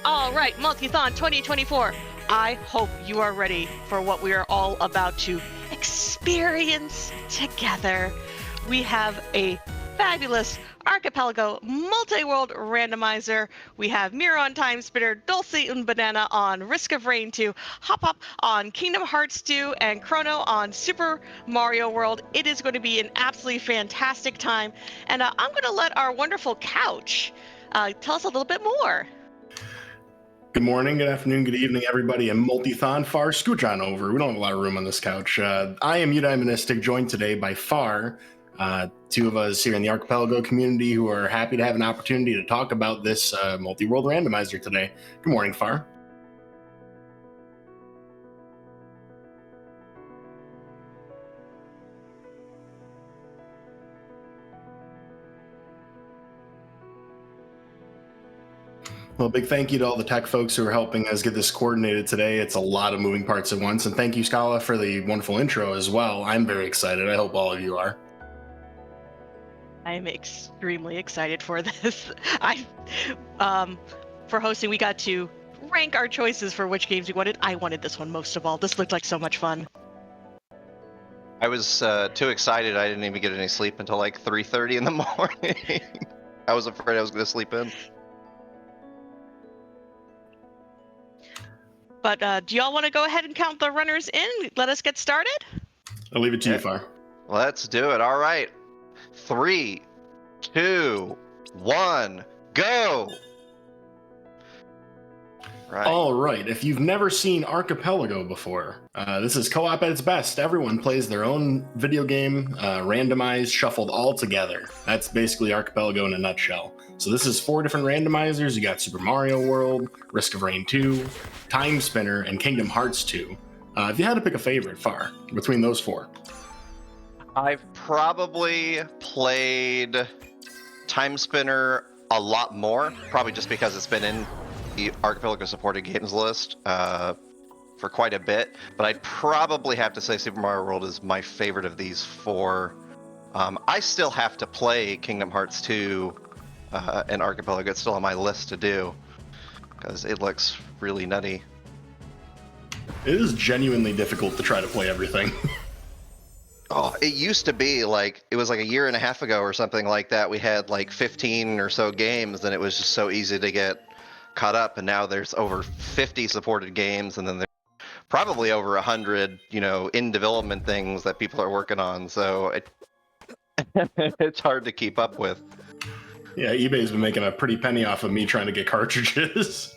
All right, Multithon 2024. I hope you are ready for what we are all about to experience together. We have a fabulous archipelago multi-world randomizer. We have Miro on Time Spitter, Dulce and Banana on Risk of Rain 2, Hopop on Kingdom Hearts 2, and Chrono on Super Mario World. It is going to be an absolutely fantastic time, and I'm going to let our wonderful couch tell us a little bit more. Good morning, good afternoon, good evening, everybody. And Multithon, Far, scooch on over. We don't have a lot of room on this couch. I am Eudaimonistic, joined today by Far, two of us here in the Archipelago community who are happy to have an opportunity to talk about this Multiworld Randomizer today. Good morning, Far. Well, big thank you to all the tech folks who are helping us get this coordinated today. It's a lot of moving parts at once. And thank you, Scala, for the wonderful intro as well. I'm very excited. I hope all of you are. I'm extremely excited for this. For hosting, we got to rank our choices for which games we wanted. I wanted this one most of all. This looked like so much fun. I was too excited. I didn't even get any sleep until like 3:30 in the morning. I was afraid I was going to sleep in. But do y'all want to go ahead and count the runners in? Let us get started? I'll leave it to you, Far. Let's do it. All right. 3, 2, 1, go! Right. All right. If you've never seen Archipelago before, this is co-op at its best. Everyone plays their own video game, randomized, shuffled all together. That's basically Archipelago in a nutshell. So this is 4 different randomizers. You got Super Mario World, Risk of Rain 2, Time Spinner, and Kingdom Hearts 2. If you had to pick a favorite, Far, between those 4. I've probably played Time Spinner a lot more, probably just because it's been in the Archipelago supported games list for quite a bit, but I'd probably have to say Super Mario World is my favorite of these 4. I still have to play Kingdom Hearts 2 and Archipelago. It's still on my list to do because it looks really nutty. It is genuinely difficult to try to play everything. Oh, it used to be like, it was like a year and a half ago or something like that. We had like 15 or so games and it was just so easy to get caught up. And now there's over 50 supported games and then there's probably over 100, in development things that people are working on. So it's hard to keep up with. Yeah, eBay's been making a pretty penny off of me trying to get cartridges.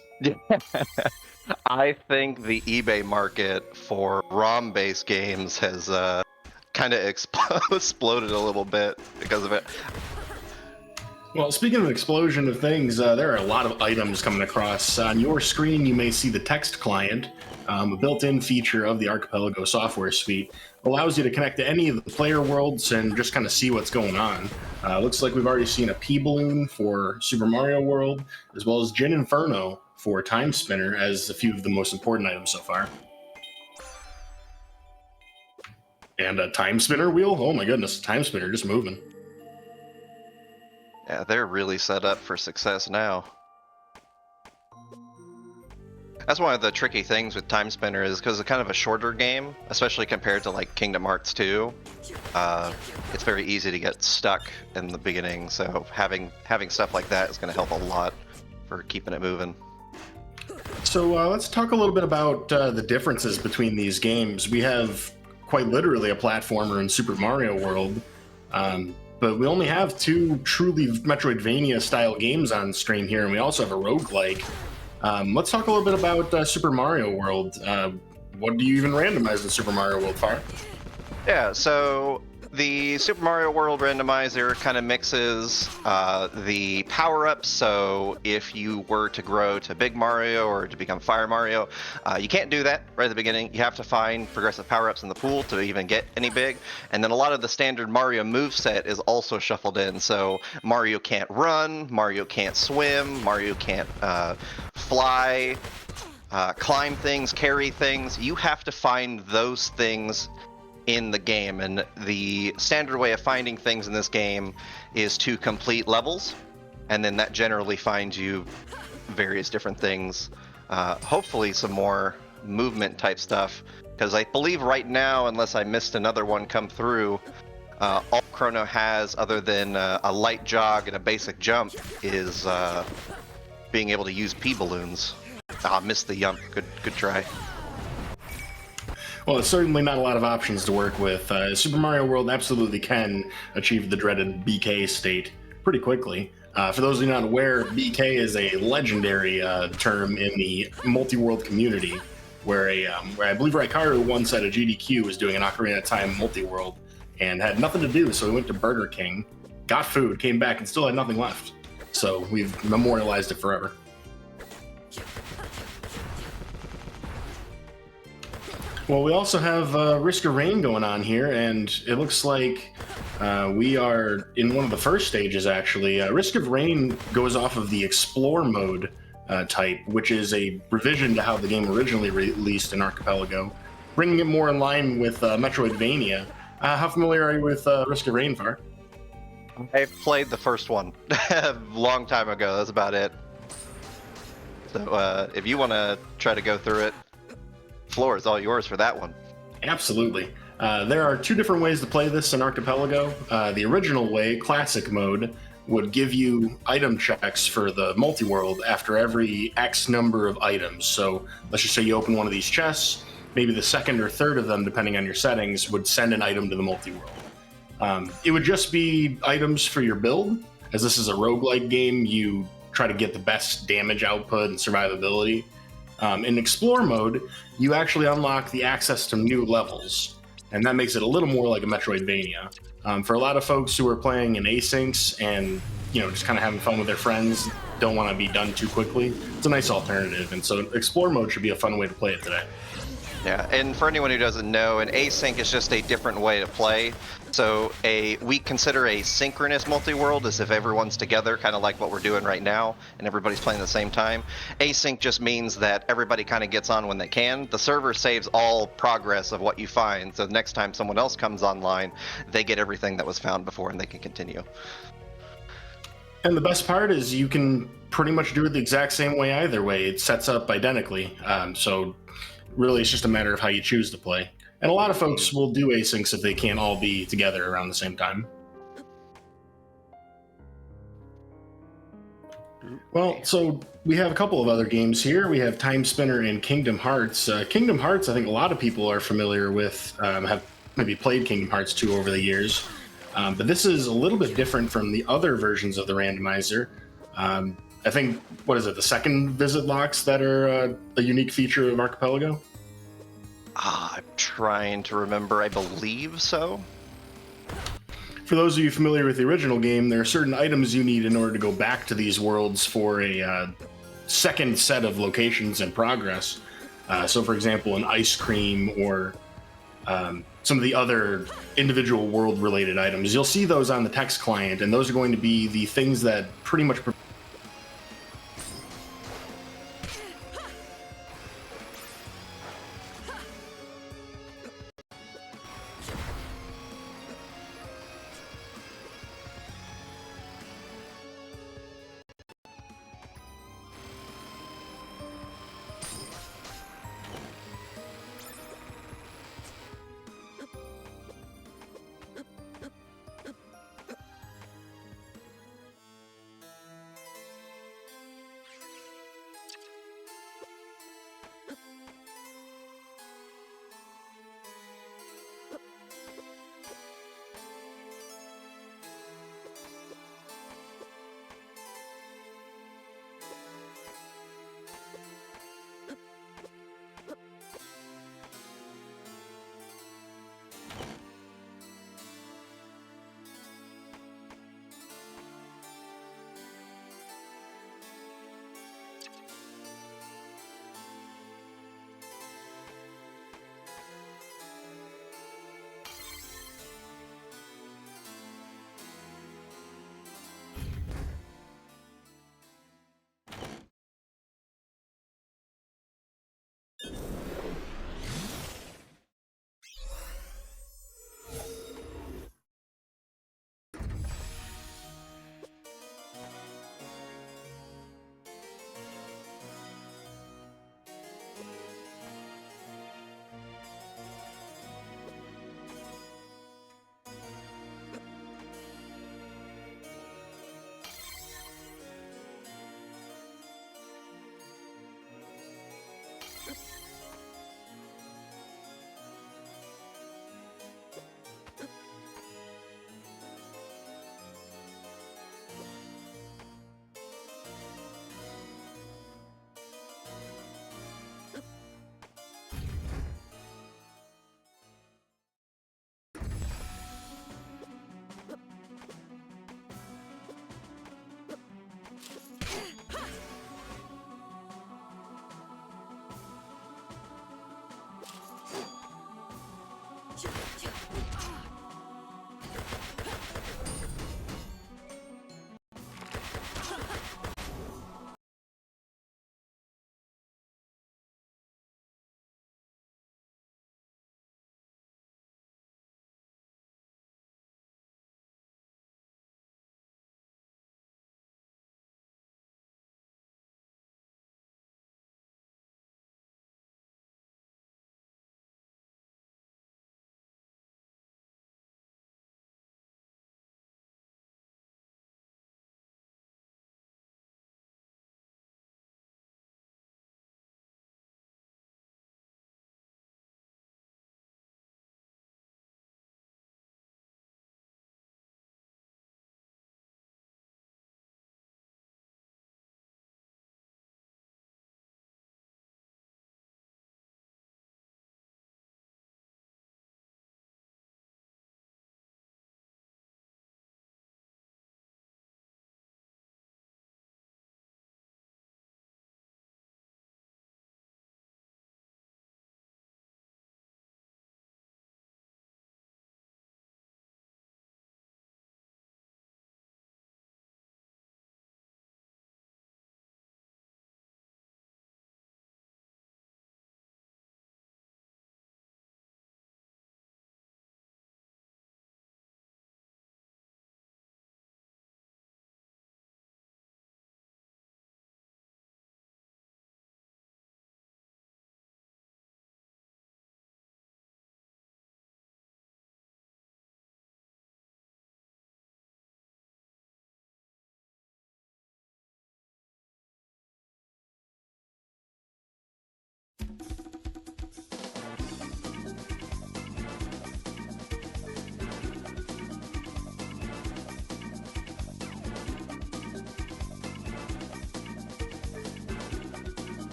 I think the eBay market for ROM-based games has kind of exploded a little bit because of it. Well, speaking of explosion of things, there are a lot of items coming across. On your screen, you may see the text client, a built-in feature of the Archipelago software suite. Allows you to connect to any of the player worlds and just kind of see what's going on. Looks like we've already seen a P-Balloon for Super Mario World, as well as Gin Inferno for Time Spinner as a few of the most important items so far. And a Time Spinner wheel? Oh my goodness, Time Spinner just moving. Yeah, they're really set up for success now. That's one of the tricky things with Time Spinner is because it's kind of a shorter game, especially compared to like Kingdom Hearts 2. It's very easy to get stuck in the beginning, so having stuff like that is going to help a lot for keeping it moving. So let's talk a little bit about the differences between these games. We have quite literally a platformer in Super Mario World, but we only have 2 truly Metroidvania-style games on stream here, and we also have a roguelike. Let's talk a little bit about Super Mario World. What do you even randomize in Super Mario World, Far? Yeah, so the Super Mario World randomizer kind of mixes the power-ups. So if you were to grow to Big Mario or to become Fire Mario, you can't do that right at the beginning. You have to find progressive power-ups in the pool to even get any big. And then a lot of the standard Mario moveset is also shuffled in. So Mario can't run, Mario can't swim, Mario can't fly, climb things, carry things. You have to find those things in the game, and the standard way of finding things in this game is to complete levels, and then that generally finds you various different things. Hopefully some more movement type stuff, because I believe right now, unless I missed another one come through, all Chrono has, other than a light jog and a basic jump, is being able to use P balloons. Ah, missed the jump. Good try. Well, it's certainly not a lot of options to work with. Super Mario World absolutely can achieve the dreaded BK state pretty quickly. For those of you not aware, BK is a legendary term in the multi-world community, where I believe Raikaru once at a GDQ was doing an Ocarina of Time multi-world and had nothing to do, so he went to Burger King, got food, came back, and still had nothing left. So we've memorialized it forever. Well, we also have Risk of Rain going on here, and it looks like we are in one of the first stages, actually. Risk of Rain goes off of the Explore mode type, which is a revision to how the game originally released in Archipelago, bringing it more in line with Metroidvania. How familiar are you with Risk of Rain, Far? I played the first one a long time ago. That's about it. So if you want to try to go through it, floor is all yours for that one. Absolutely. There are two different ways to play this in Archipelago. The original way, classic mode, would give you item checks for the multi-world after every X number of items. So let's just say you open one of these chests, maybe the second or third of them, depending on your settings, would send an item to the multi-world. It would just be items for your build. As this is a roguelike game, you try to get the best damage output and survivability. In Explore mode, you actually unlock the access to new levels, and that makes it a little more like a Metroidvania. For a lot of folks who are playing in asyncs and just kind of having fun with their friends, don't want to be done too quickly, it's a nice alternative, and so Explore mode should be a fun way to play it today. Yeah, and for anyone who doesn't know, an async is just a different way to play. So we consider a synchronous multi-world as if everyone's together, kind of like what we're doing right now, and everybody's playing at the same time. Async just means that everybody kind of gets on when they can. The server saves all progress of what you find, so the next time someone else comes online, they get everything that was found before and they can continue. And the best part is you can pretty much do it the exact same way either way. It sets up identically. So really, it's just a matter of how you choose to play. And a lot of folks will do asyncs if they can't all be together around the same time. Well, so we have a couple of other games here. We have Time Spinner and Kingdom Hearts. Kingdom Hearts, I think a lot of people are familiar with, have maybe played Kingdom Hearts 2 over the years. But this is a little bit different from the other versions of the randomizer. I think, what is it, the second visit locks that are a unique feature of Archipelago? I'm trying to remember. I believe so. For those of you familiar with the original game, there are certain items you need in order to go back to these worlds for a second set of locations and progress. So, for example, an ice cream or some of the other individual world-related items. You'll see those on the text client, and those are going to be the things that pretty much...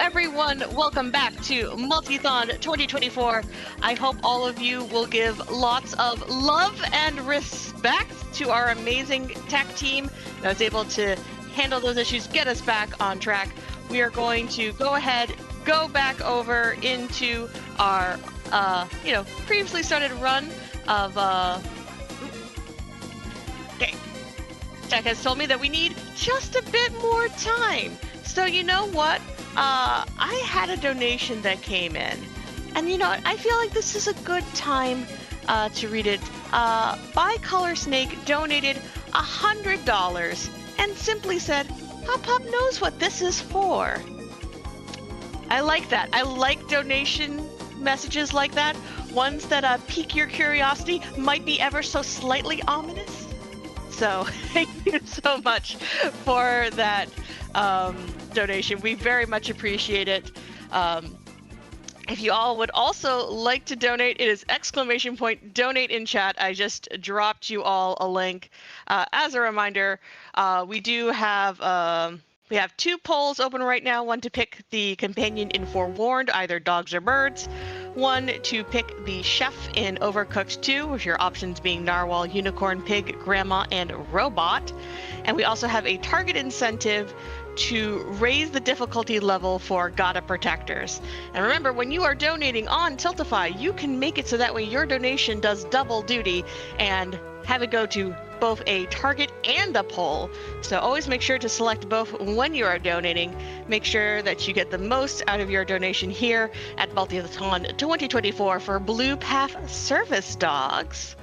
everyone, welcome back to Multithon 2024. I hope all of you will give lots of love and respect to our amazing tech team that was able to handle those issues, get us back on track. We are going to go ahead, go back over into our, previously started run of, okay. Tech has told me that we need just a bit more time. So you know what? I had a donation that came in. And you know what? I feel like this is a good time to read it. Bicolor Snake donated $100 and simply said, Hopop knows what this is for. I like that. I like donation messages like that. Ones that pique your curiosity, might be ever so slightly ominous. So thank you so much for that donation. We very much appreciate it. If you all would also like to donate, it is !donate in chat. I just dropped you all a link. As a reminder, we do have we have 2 polls open right now. One to pick the companion in Forewarned, either dogs or birds. One to pick the chef in Overcooked 2, with your options being narwhal, unicorn, pig, grandma, and robot. And we also have a target incentive to raise the difficulty level for Gotta Protectors. And remember, when you are donating on Tiltify, you can make it so that way your donation does double duty and have it go to both a target and a poll. So always make sure to select both when you are donating. Make sure that you get the most out of your donation here at Multithon 2024 for Blue Path Service Dogs.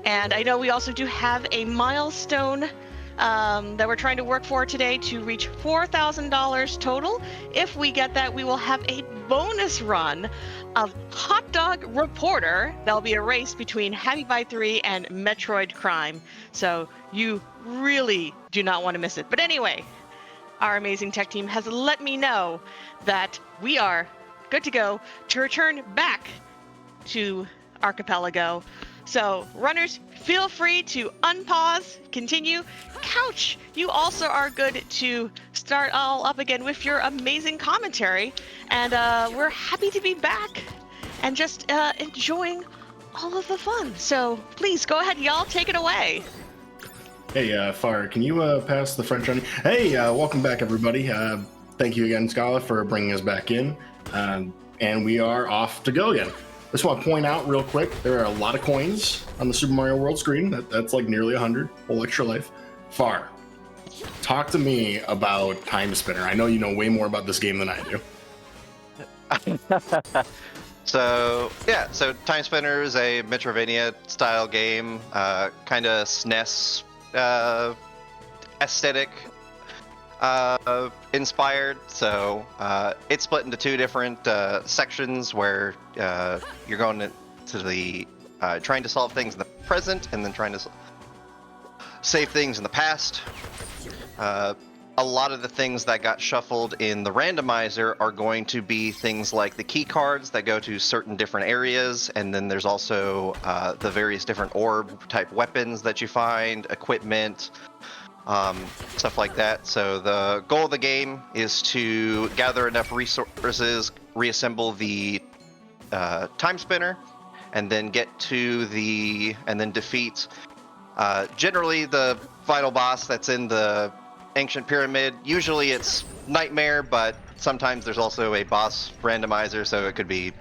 And I know we also do have a milestone that we're trying to work for today to reach $4,000 total. If we get that, we will have a bonus run of Hot Dog Reporter. That'll be a race between Happy Buy 3 and Metroid Crime. So you really do not want to miss it. But anyway, our amazing tech team has let me know that we are good to go to return back to Archipelago. So runners, feel free to unpause, continue. Couch, you also are good to start all up again with your amazing commentary. And we're happy to be back and just enjoying all of the fun. So please go ahead, y'all, take it away. Hey, Far, can you pass the French on? Hey, welcome back, everybody. Thank you again, Scala, for bringing us back in. And we are off to go again. I just want to point out real quick, there are a lot of coins on the Super Mario World screen. That's like nearly 100, whole extra life. Far, talk to me about Time Spinner. I know you know way more about this game than I do. So Time Spinner is a Metroidvania style game, kind of SNES aesthetic inspired. So it's split into 2 different sections where you're going to the trying to solve things in the present and then trying to save things in the past. A lot of the things that got shuffled in the randomizer are going to be things like the key cards that go to certain different areas, and then there's also the various different orb type weapons that you find, equipment, stuff like that. So the goal of the game is to gather enough resources, reassemble the Time Spinner, and then and then defeat generally the final boss that's in the Ancient Pyramid. Usually it's Nightmare, but sometimes there's also a boss randomizer, so it could be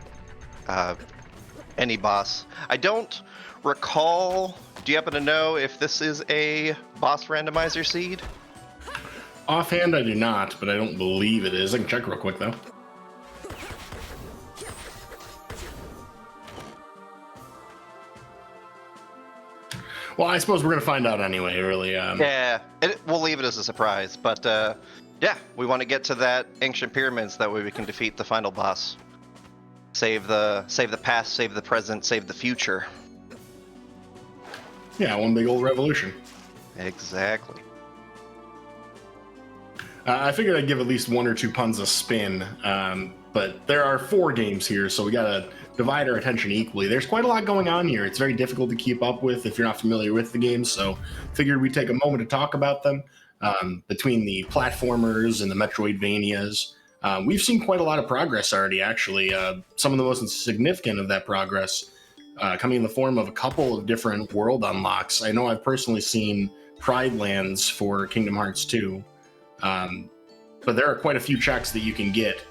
any boss. I don't recall, do you happen to know if this is a boss randomizer seed? Offhand, I do not, but I don't believe it is. I can check real quick, though. Well, I suppose we're going to find out anyway, really. Yeah, we'll leave it as a surprise. But, yeah, we want to get to that Ancient Pyramids. That way we can defeat the final boss. Save the past, save the present, save the future. Yeah, one big old revolution. Exactly. I figured I'd give at least 1 or 2 puns a spin, but there are 4 games here, so we gotta divide our attention equally. There's quite a lot going on here. It's very difficult to keep up with if you're not familiar with the games, so figured we'd take a moment to talk about them. Between the platformers and the Metroidvanias, We've seen quite a lot of progress already, actually. Some of the most significant of that progress coming in the form of a couple of different world unlocks. I know I've personally seen Pride Lands for Kingdom Hearts 2, but there are quite a few checks that you can get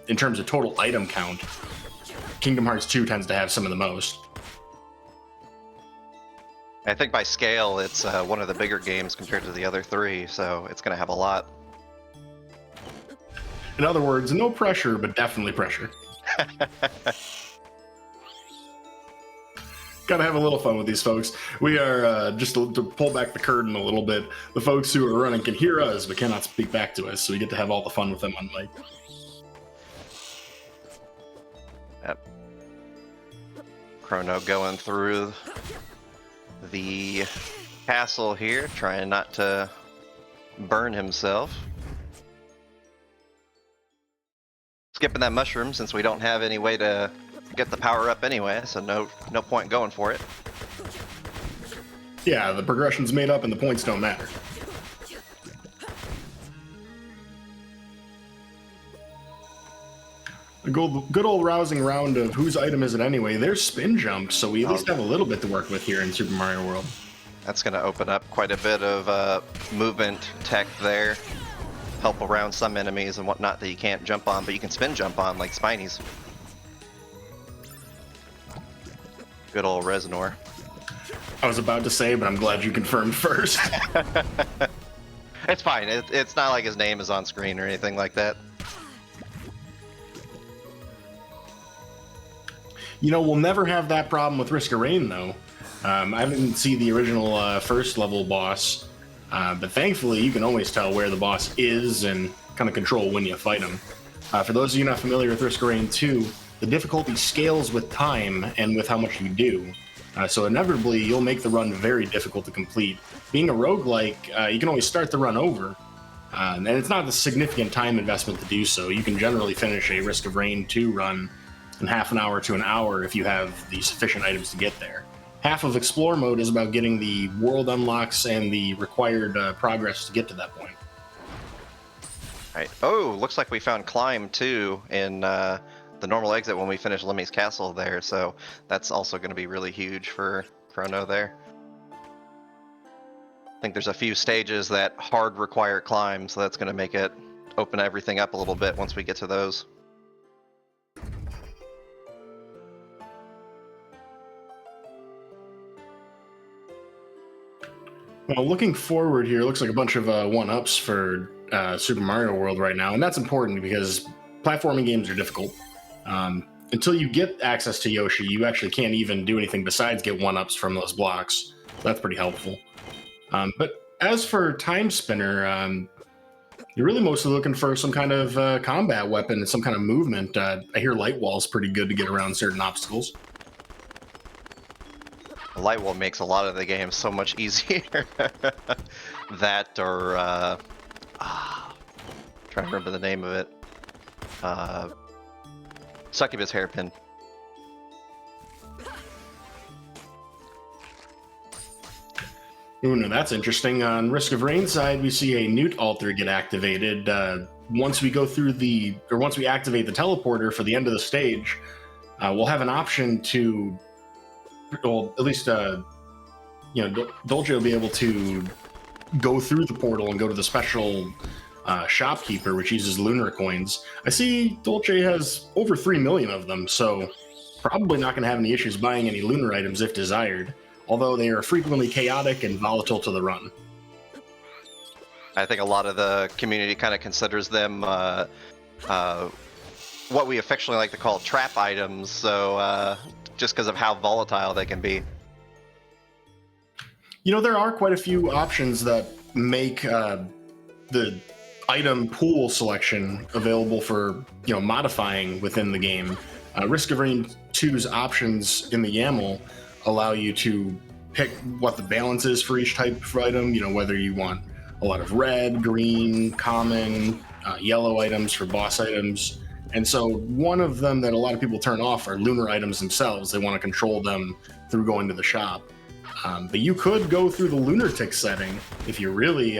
in terms of total item count. Kingdom Hearts 2 tends to have some of the most. I think by scale, it's one of the bigger games compared to the other three, so it's going to have a lot. In other words, no pressure, but definitely pressure. Gotta have a little fun with these folks. We are, just to pull back the curtain a little bit, the folks who are running can hear us, but cannot speak back to us, so we get to have all the fun with them on mic. Yep. Chrono going through the castle here, trying not to burn himself. Skipping that mushroom since we don't have any way to get the power up anyway, so no point going for it. Yeah, the progression's made up and the points don't matter. A good old rousing round of whose item is it anyway. There's spin jump, so we at least have a little bit to work with here in Super Mario World. That's going to open up quite a bit of movement tech there. Help around some enemies and whatnot that you can't jump on, but you can spin jump on, like Spinies. Good old Reznor. I was about to say, but I'm glad you confirmed first. It's fine. It's not like his name is on screen or anything like that. You know, we'll never have that problem with Risk of Rain, though. I didn't see the original first level boss, but thankfully you can always tell where the boss is and kind of control when you fight him. For those of you not familiar with Risk of Rain 2, the difficulty scales with time and with how much you do. So inevitably, you'll make the run very difficult to complete. Being a roguelike, you can always start the run over, and it's not a significant time investment to do so. You can generally finish a Risk of Rain 2 run in half an hour to an hour if you have the sufficient items to get there. Half of Explore mode is about getting the world unlocks and the required progress to get to that point. Right. Oh, looks like we found Climb too in the normal exit when we finish Lemmy's Castle there, so that's also going to be really huge for Chrono there. I think there's a few stages that hard require climb, so that's going to make it open everything up a little bit once we get to those. Well, looking forward here, looks like a bunch of one-ups for Super Mario World right now, and that's important because platforming games are difficult. Until you get access to Yoshi, you actually can't even do anything besides get one-ups from those blocks. That's pretty helpful. But as for Time Spinner, you're really mostly looking for some kind of combat weapon and some kind of movement. I hear Light Wall's pretty good to get around certain obstacles. Light Wall makes a lot of the game so much easier. That or trying to remember the name of it. Succubus Hairpin. Ooh, no, that's interesting. On Risk of Rain side, we see a Newt altar get activated. Once we activate the teleporter for the end of the stage, we'll have an option to, well, at least, Dolce will be able to go through the portal and go to the special shopkeeper, which uses lunar coins. I see Dolce has over 3 million of them, so probably not going to have any issues buying any lunar items if desired, although they are frequently chaotic and volatile to the run. I think a lot of the community kind of considers them what we affectionately like to call trap items, so just because of how volatile they can be. You know, there are quite a few options that make the item pool selection available for, modifying within the game. Risk of Rain 2's options in the YAML allow you to pick what the balance is for each type of item, whether you want a lot of red, green, common, yellow items for boss items. And so one of them that a lot of people turn off are lunar items themselves. They want to control them through going to the shop. But you could go through the lunatic setting if you really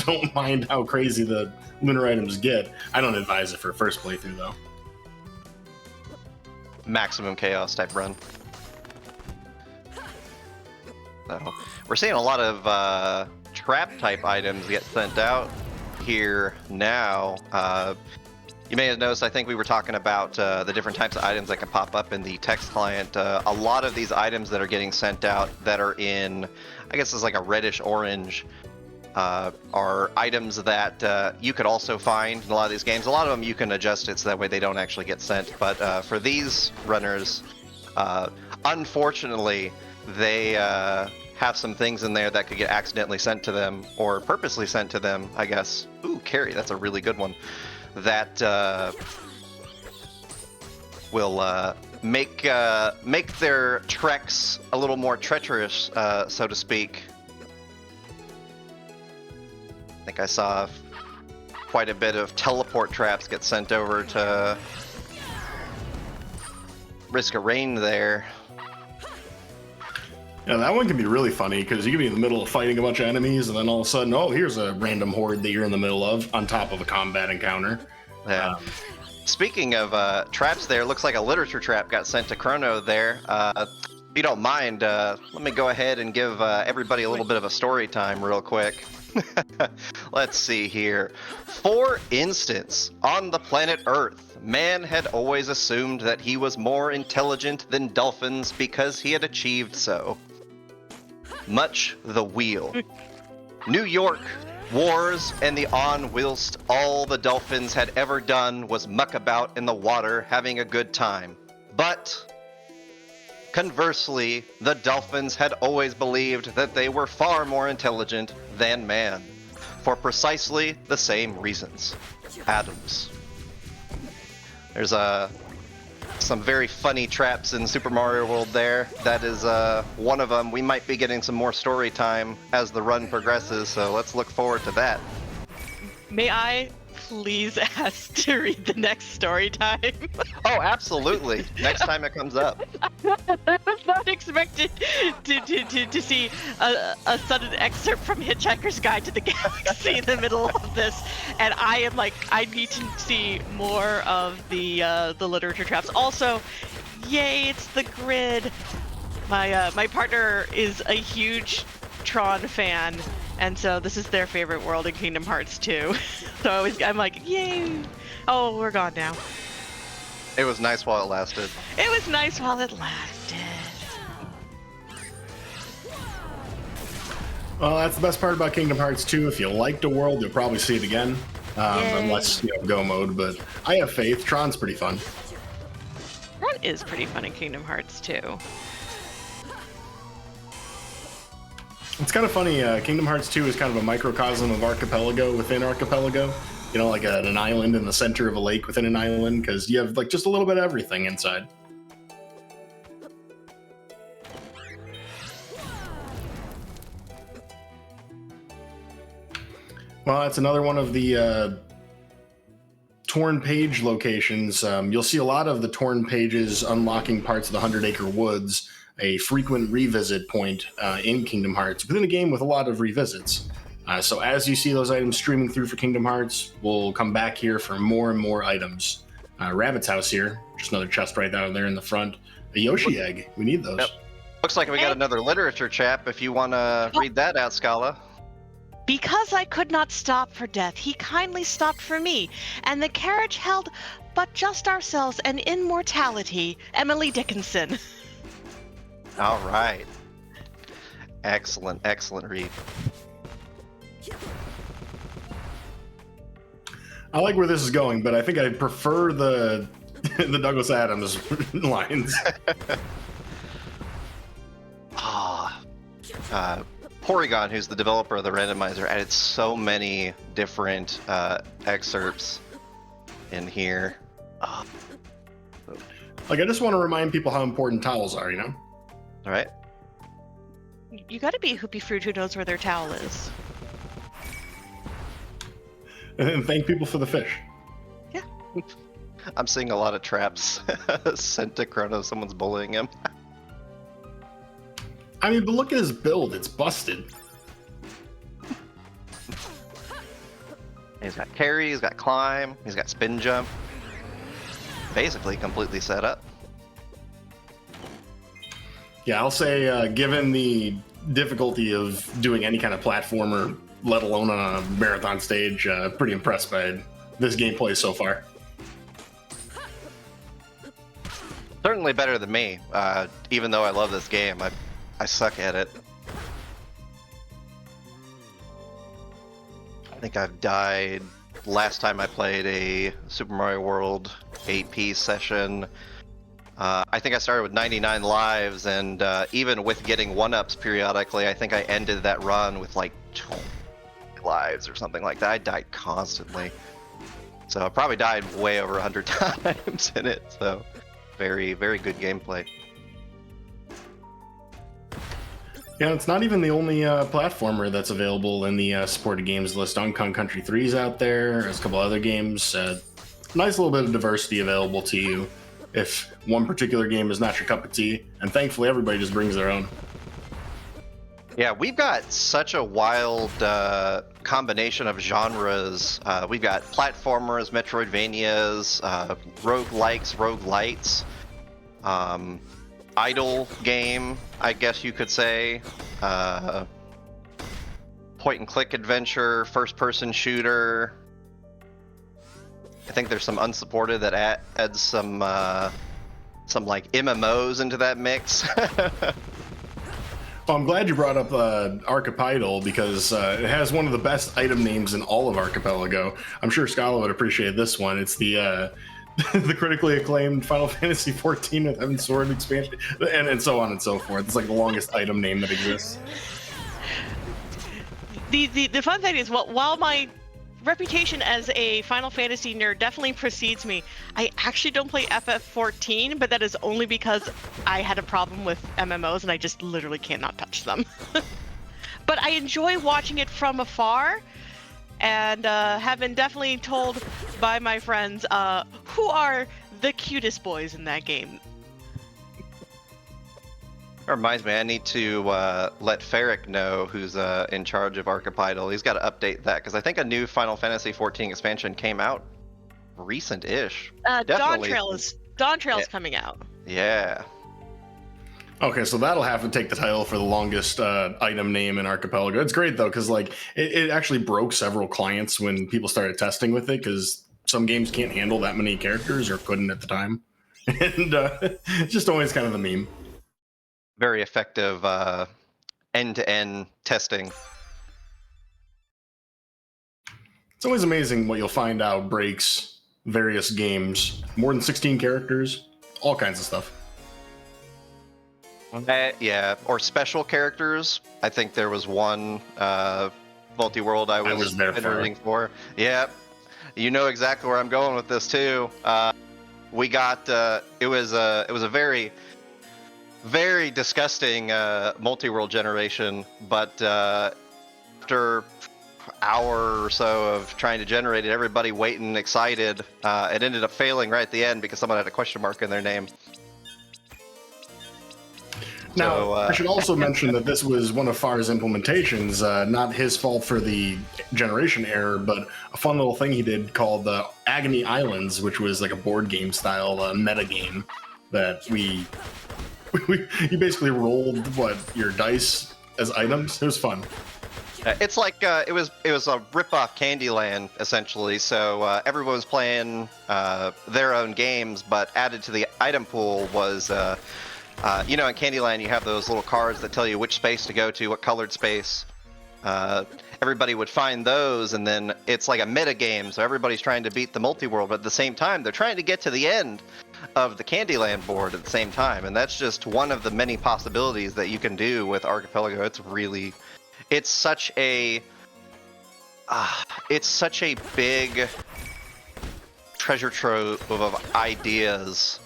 don't mind how crazy the lunar items get. I don't advise it for a first playthrough, though. Maximum chaos type run. So we're seeing a lot of trap type items get sent out here now. You may have noticed, I think we were talking about the different types of items that can pop up in the text client. A lot of these items that are getting sent out that are in, I guess it's like a reddish orange, are items that you could also find in a lot of these games. A lot of them you can adjust it so that way they don't actually get sent. But for these runners, unfortunately, they have some things in there that could get accidentally sent to them or purposely sent to them, I guess. Ooh, carry, that's a really good one. That will make their treks a little more treacherous, so to speak. I think I saw quite a bit of teleport traps get sent over to risk a rain there. Yeah, that one can be really funny because you can be in the middle of fighting a bunch of enemies and then all of a sudden, oh, here's a random horde that you're in the middle of on top of a combat encounter. Yeah. Speaking of traps there, looks like a literature trap got sent to Chrono there. If you don't mind, let me go ahead and give everybody a little bit of a story time real quick. Let's see here. For instance, on the planet Earth, man had always assumed that he was more intelligent than dolphins because he had achieved so. Much the wheel. New York, wars, and the on whilst all the dolphins had ever done was muck about in the water having a good time. But conversely, the dolphins had always believed that they were far more intelligent than man, for precisely the same reasons. Atoms. There's some very funny traps in Super Mario World there. That is one of them. We might be getting some more story time as the run progresses, so let's look forward to that. May I please ask to read the next story time? Oh, absolutely. Next time it comes up. I was not expected to see a sudden excerpt from Hitchhiker's Guide to the Galaxy in the middle of this, and I am like, I need to see more of the literature traps. Also, yay, it's the grid. My partner is a huge Tron fan, and so this is their favorite world in Kingdom Hearts 2. So I'm like, yay! Oh, we're gone now. It was nice while it lasted. It was nice while it lasted. Well, that's the best part about Kingdom Hearts 2. If you liked a world, you'll probably see it again. Unless, go mode, but I have faith. Tron's pretty fun. Tron is pretty fun in Kingdom Hearts 2. It's kind of funny, Kingdom Hearts 2 is kind of a microcosm of Archipelago within Archipelago. Like an island in the center of a lake within an island, because you have like just a little bit of everything inside. Well, that's another one of the torn page locations. You'll see a lot of the torn pages unlocking parts of the 100-acre woods, a frequent revisit point in Kingdom Hearts within a game with a lot of revisits. So as you see those items streaming through for Kingdom Hearts, we'll come back here for more and more items. Rabbit's house here, just another chest right down there in the front. A Yoshi egg, we need those. Yep. Looks like we got another literature chap if you want to read that out, Scala. Because I could not stop for death, he kindly stopped for me, and the carriage held but just ourselves and immortality. Emily Dickinson. All right. Excellent, excellent read. I like where this is going, but I think I prefer the the Douglas Adams lines. Porygon, who's the developer of the randomizer, added so many different excerpts in here. Like, I just want to remind people how important towels are, All right. You gotta be a hoopy fruit who knows where their towel is. And thank people for the fish. Yeah. I'm seeing a lot of traps sent to Chrono. Someone's bullying him. I mean, but look at his build. It's busted. He's got carry, he's got climb, he's got spin jump. Basically completely set up. Yeah, I'll say, given the difficulty of doing any kind of platformer, let alone on a marathon stage, pretty impressed by this gameplay so far. Certainly better than me. Even though I love this game, I suck at it. I think I've died last time I played a Super Mario World 8P session. I think I started with 99 lives, and even with getting 1-ups periodically, I think I ended that run with like 20 lives or something like that. I died constantly. So I probably died way over 100 times in it, so very, very good gameplay. Yeah, it's not even the only platformer that's available in the supported games list. Donkey Kong Country 3 is out there. There's a couple other games. Nice little bit of diversity available to you if one particular game is not your cup of tea. And thankfully, everybody just brings their own. Yeah, we've got such a wild combination of genres. We've got platformers, Metroidvanias, roguelikes, roguelites, idle game, I guess you could say, point-and-click adventure, first-person shooter. I think there's some unsupported that adds some like MMOs into that mix. Well, I'm glad you brought up Archipelago because it has one of the best item names in all of Archipelago. I'm sure Scala would appreciate this one. It's the the critically acclaimed Final Fantasy XIV with Heaven's Sword expansion, and so on and so forth. It's like the longest item name that exists. The fun thing is, while my reputation as a Final Fantasy nerd definitely precedes me, I actually don't play FF14, but that is only because I had a problem with MMOs and I just literally cannot touch them. But I enjoy watching it from afar, and have been definitely told by my friends who are the cutest boys in that game. That reminds me, I need to let Ferric know, who's in charge of Archipelago. He's got to update that, because I think a new Final Fantasy XIV expansion came out recent-ish. Dawn Trail's coming out. Yeah. Okay, so that'll have to take the title for the longest item name in Archipelago. It's great, though, because like it actually broke several clients when people started testing with it, because some games can't handle that many characters, or couldn't at the time. And it's just always kind of the meme. Very effective end-to-end testing. It's always amazing what you'll find out breaks various games. More than 16 characters, all kinds of stuff. Yeah, or special characters. I think there was one Multiworld I was entering for. Yeah, you know exactly where I'm going with this too. We got it was a very, very disgusting multi-world generation, but after hour or so of trying to generate it, everybody waiting excited, it ended up failing right at the end because someone had a question mark in their name. Now, So, I should also mention that this was one of Far's implementations, not his fault for the generation error, but a fun little thing he did called Agony Islands, which was like a board game style meta game that you basically rolled your dice as items. It was fun. It's like it was a rip-off Candyland essentially. So everyone was playing their own games, but added to the item pool was you know, in Candyland you have those little cards that tell you which space to go to, what colored space. Everybody would find those, and then it's like a meta game. So everybody's trying to beat the multi-world, but at the same time they're trying to get to the end of the Candyland board at the same time, and that's just one of the many possibilities that you can do with Archipelago. It's such a big treasure trove of ideas.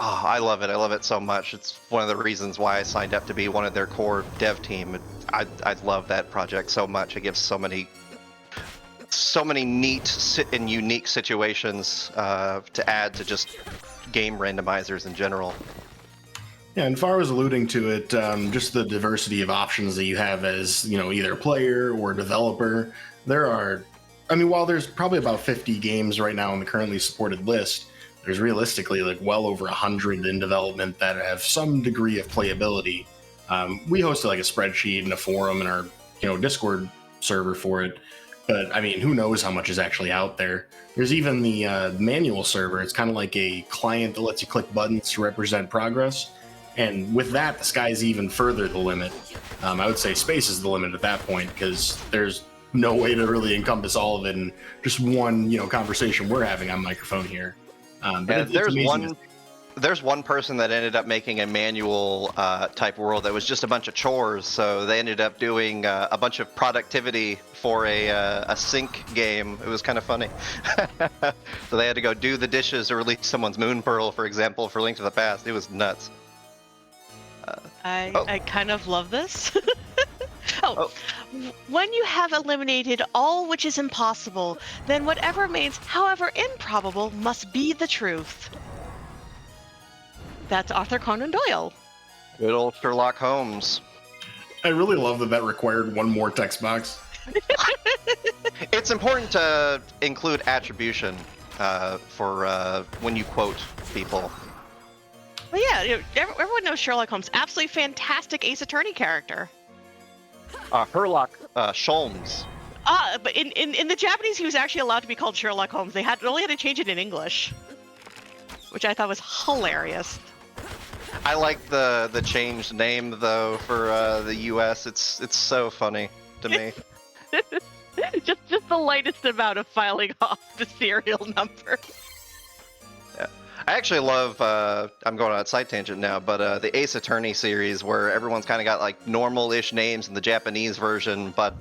I love it. I love it so much. It's one of the reasons why I signed up to be one of their core dev team. I love that project so much. It gives so many neat and unique situations to add to just game randomizers in general. Yeah, and Far was alluding to it, just the diversity of options that you have as, either a player or a developer. There are, while there's probably about 50 games right now on the currently supported list, there's realistically like well over 100 in development that have some degree of playability. We hosted like a spreadsheet and a forum in our, Discord server for it. But who knows how much is actually out there? There's even the manual server. It's kind of like a client that lets you click buttons to represent progress. And with that, the sky's even further the limit. I would say space is the limit at that point, because there's no way to really encompass all of it in just one, conversation we're having on microphone here. But there's one person that ended up making a manual type world that was just a bunch of chores. So they ended up doing a bunch of productivity for a sync game. It was kind of funny. So they had to go do the dishes or release someone's moon pearl, for example, for Link to the Past. It was nuts. I kind of love this. When you have eliminated all which is impossible, then whatever remains, however improbable, must be the truth. That's Arthur Conan Doyle. Good old Sherlock Holmes. I really love that required one more text box. It's important to include attribution for when you quote people. Well, yeah, everyone knows Sherlock Holmes. Absolutely fantastic Ace Attorney character. Sherlock Sholmes. But in the Japanese, he was actually allowed to be called Sherlock Holmes. They only had to change it in English, which I thought was hilarious. I like the changed name though for the U.S. It's so funny to me. just the lightest amount of filing off the serial number. Yeah, I actually love. I'm going on a side tangent now, but the Ace Attorney series where everyone's kind of got like normal-ish names in the Japanese version, but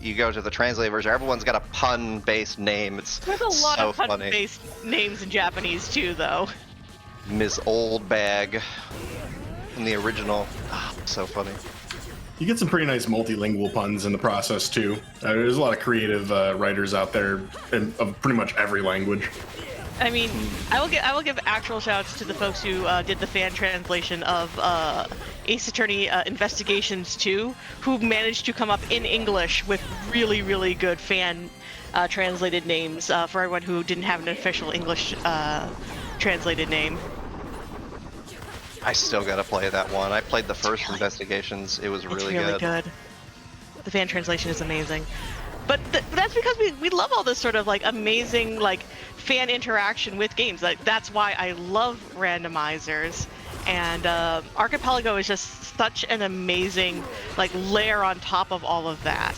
you go to the translated version, everyone's got a pun-based name. There's a lot of pun-based names in Japanese too, though. Ms. Oldbag in the original. So funny. You get some pretty nice multilingual puns in the process too. There's a lot of creative writers out there of pretty much every language. I will give actual shouts to the folks who did the fan translation of Ace Attorney Investigations 2, who managed to come up in English with really, really good fan translated names for everyone who didn't have an official English translated name. I still gotta play that one. I played the first Investigations. It was really good. The fan translation is amazing. But that's because we love all this sort of like amazing like fan interaction with games. Like that's why I love randomizers, and Archipelago is just such an amazing like layer on top of all of that.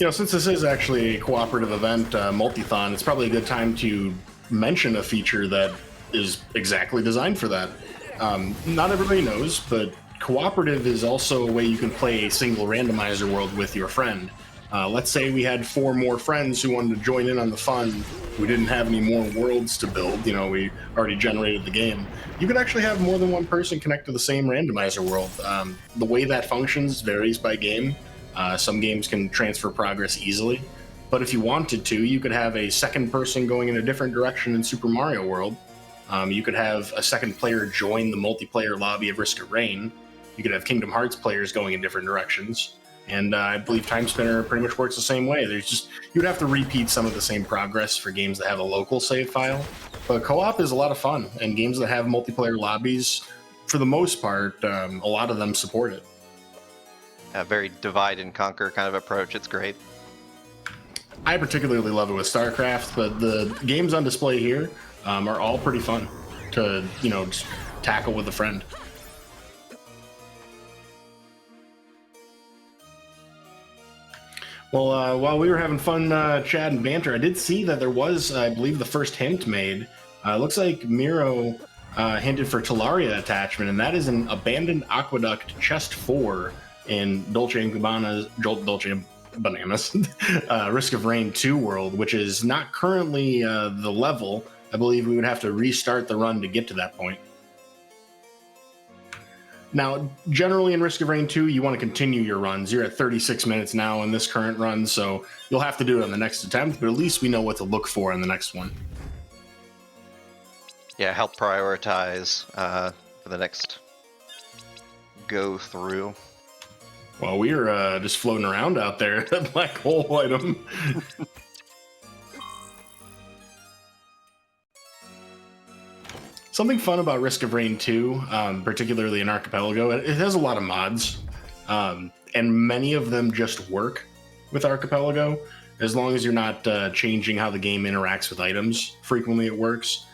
Since this is actually a cooperative event, Multithon, it's probably a good time to mention a feature that is exactly designed for that. Not everybody knows, but cooperative is also a way you can play a single randomizer world with your friend. Let's say we had 4 more friends who wanted to join in on the fun. We didn't have any more worlds to build. We already generated the game. You could actually have more than one person connect to the same randomizer world. The way that functions varies by game. Some games can transfer progress easily. But if you wanted to, you could have a second person going in a different direction in Super Mario World. You could have a second player join the multiplayer lobby of Risk of Rain. You could have Kingdom Hearts players going in different directions. And I believe Time Spinner pretty much works the same way. You'd have to repeat some of the same progress for games that have a local save file. But co-op is a lot of fun, and games that have multiplayer lobbies, for the most part, a lot of them support it. A very divide and conquer kind of approach. It's great. I particularly love it with StarCraft, but the games on display here are all pretty fun to, just tackle with a friend. Well, while we were having fun chat and banter, I did see that there was, I believe, the first hint made. Looks like Miro hinted for Talaria attachment, and that is an abandoned aqueduct chest 4 in Dolce & Gabbana's Dolce Bananas Risk of Rain 2 world, which is not currently the level. I believe we would have to restart the run to get to that point. Now, generally in Risk of Rain 2, you want to continue your runs. You're at 36 minutes now in this current run, so you'll have to do it on the next attempt, but at least we know what to look for in the next one. Yeah, help prioritize for the next go through. Well, we're just floating around out there. That black hole item. Something fun about Risk of Rain 2, particularly in Archipelago, it has a lot of mods, and many of them just work with Archipelago. As long as you're not changing how the game interacts with items, frequently it works.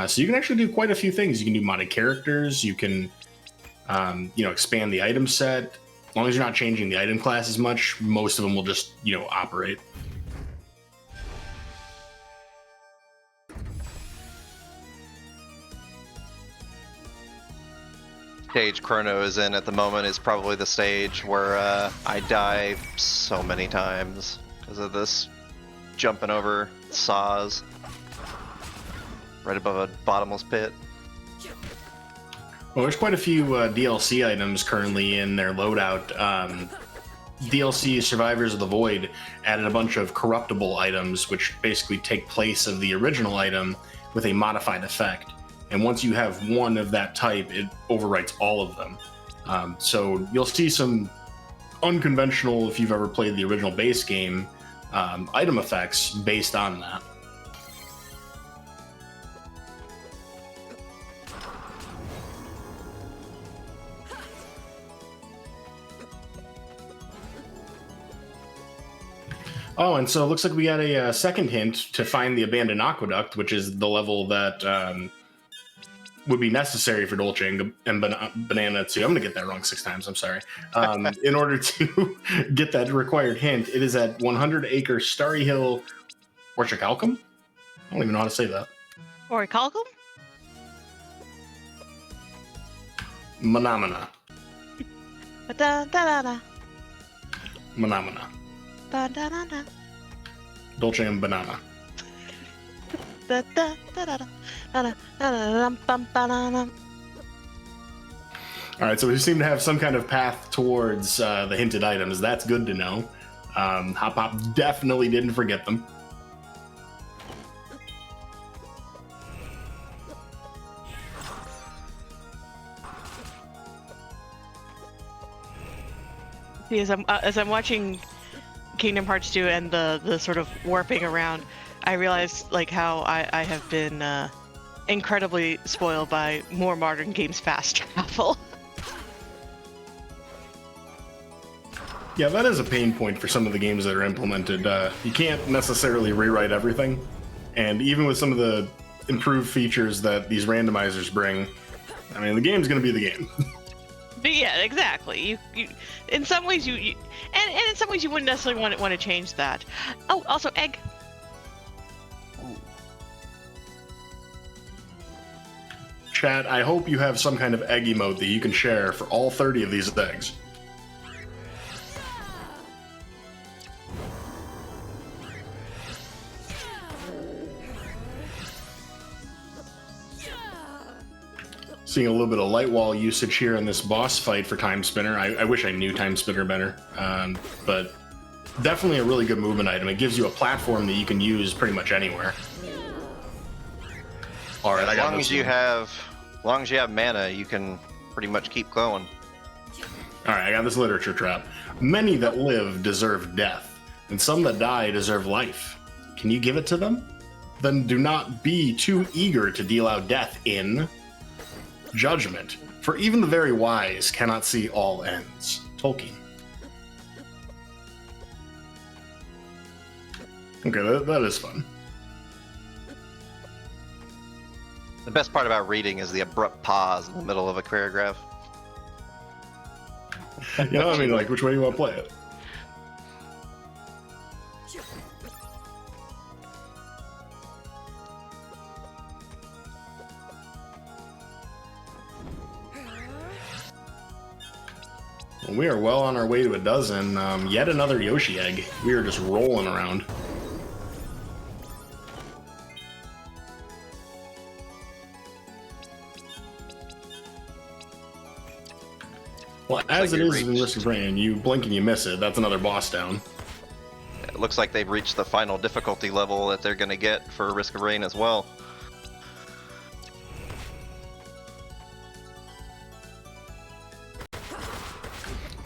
So you can actually do quite a few things. You can do modded characters, you can expand the item set. As long as you're not changing the item class as much, most of them will just, operate. Stage Chrono is in at the moment is probably the stage where I die so many times because of this jumping over saws right above a bottomless pit. Well, there's quite a few DLC items currently in their loadout. DLC Survivors of the Void added a bunch of corruptible items, which basically take place of the original item with a modified effect. And once you have one of that type, it overwrites all of them. So you'll see some unconventional, if you've ever played the original base game, item effects based on that. Oh, and so it looks like we got a second hint to find the abandoned aqueduct, which is the level that would be necessary for Dolce and Banana to, I'm going to get that wrong 6 times, I'm sorry. In order to get that required hint, it is at 100 Acre Starry Hill, Orchicalcum? I don't even know how to say that. Orichalcum? Manamana. Da-da-da-da. Manamana. Da-da-da-da. Dolce and Banana. Da-da-da-da-da. Da-da-da-da-dum-bum-ba-da-dum. All right, so we seem to have some kind of path towards the hinted items. That's good to know. Hopop definitely didn't forget them. See, as I'm watching Kingdom Hearts 2 and the sort of warping around, I realized like how I have been incredibly spoiled by more modern games fast travel. Yeah, that is a pain point for some of the games that are implemented. You can't necessarily rewrite everything, and even with some of the improved features that these randomizers bring, I mean, the game's going to be the game. But yeah, exactly. You in some ways and in some ways you wouldn't necessarily want to change that. Oh, also egg. Chat, I hope you have some kind of egg emote that you can share for all 30 of these eggs. Seeing a little bit of light wall usage here in this boss fight for Time Spinner. I wish I knew Time Spinner better, but definitely a really good movement item. It gives you a platform that you can use pretty much anywhere. All right, as long as you have mana, you can pretty much keep going. All right, I got this literature trap. Many that live deserve death, and some that die deserve life. Can you give it to them? Then do not be too eager to deal out death in judgment, for even the very wise cannot see all ends. Tolkien. Okay, that is fun. The best part about reading is the abrupt pause in the middle of a paragraph. You know, I mean, like, which way do you want to play it? Well, we are well on our way to a dozen. Yet another Yoshi egg. We are just rolling around. Well, as it is in Risk of Rain, you blink and you miss it. That's another boss down. It looks like they've reached the final difficulty level that they're going to get for Risk of Rain as well.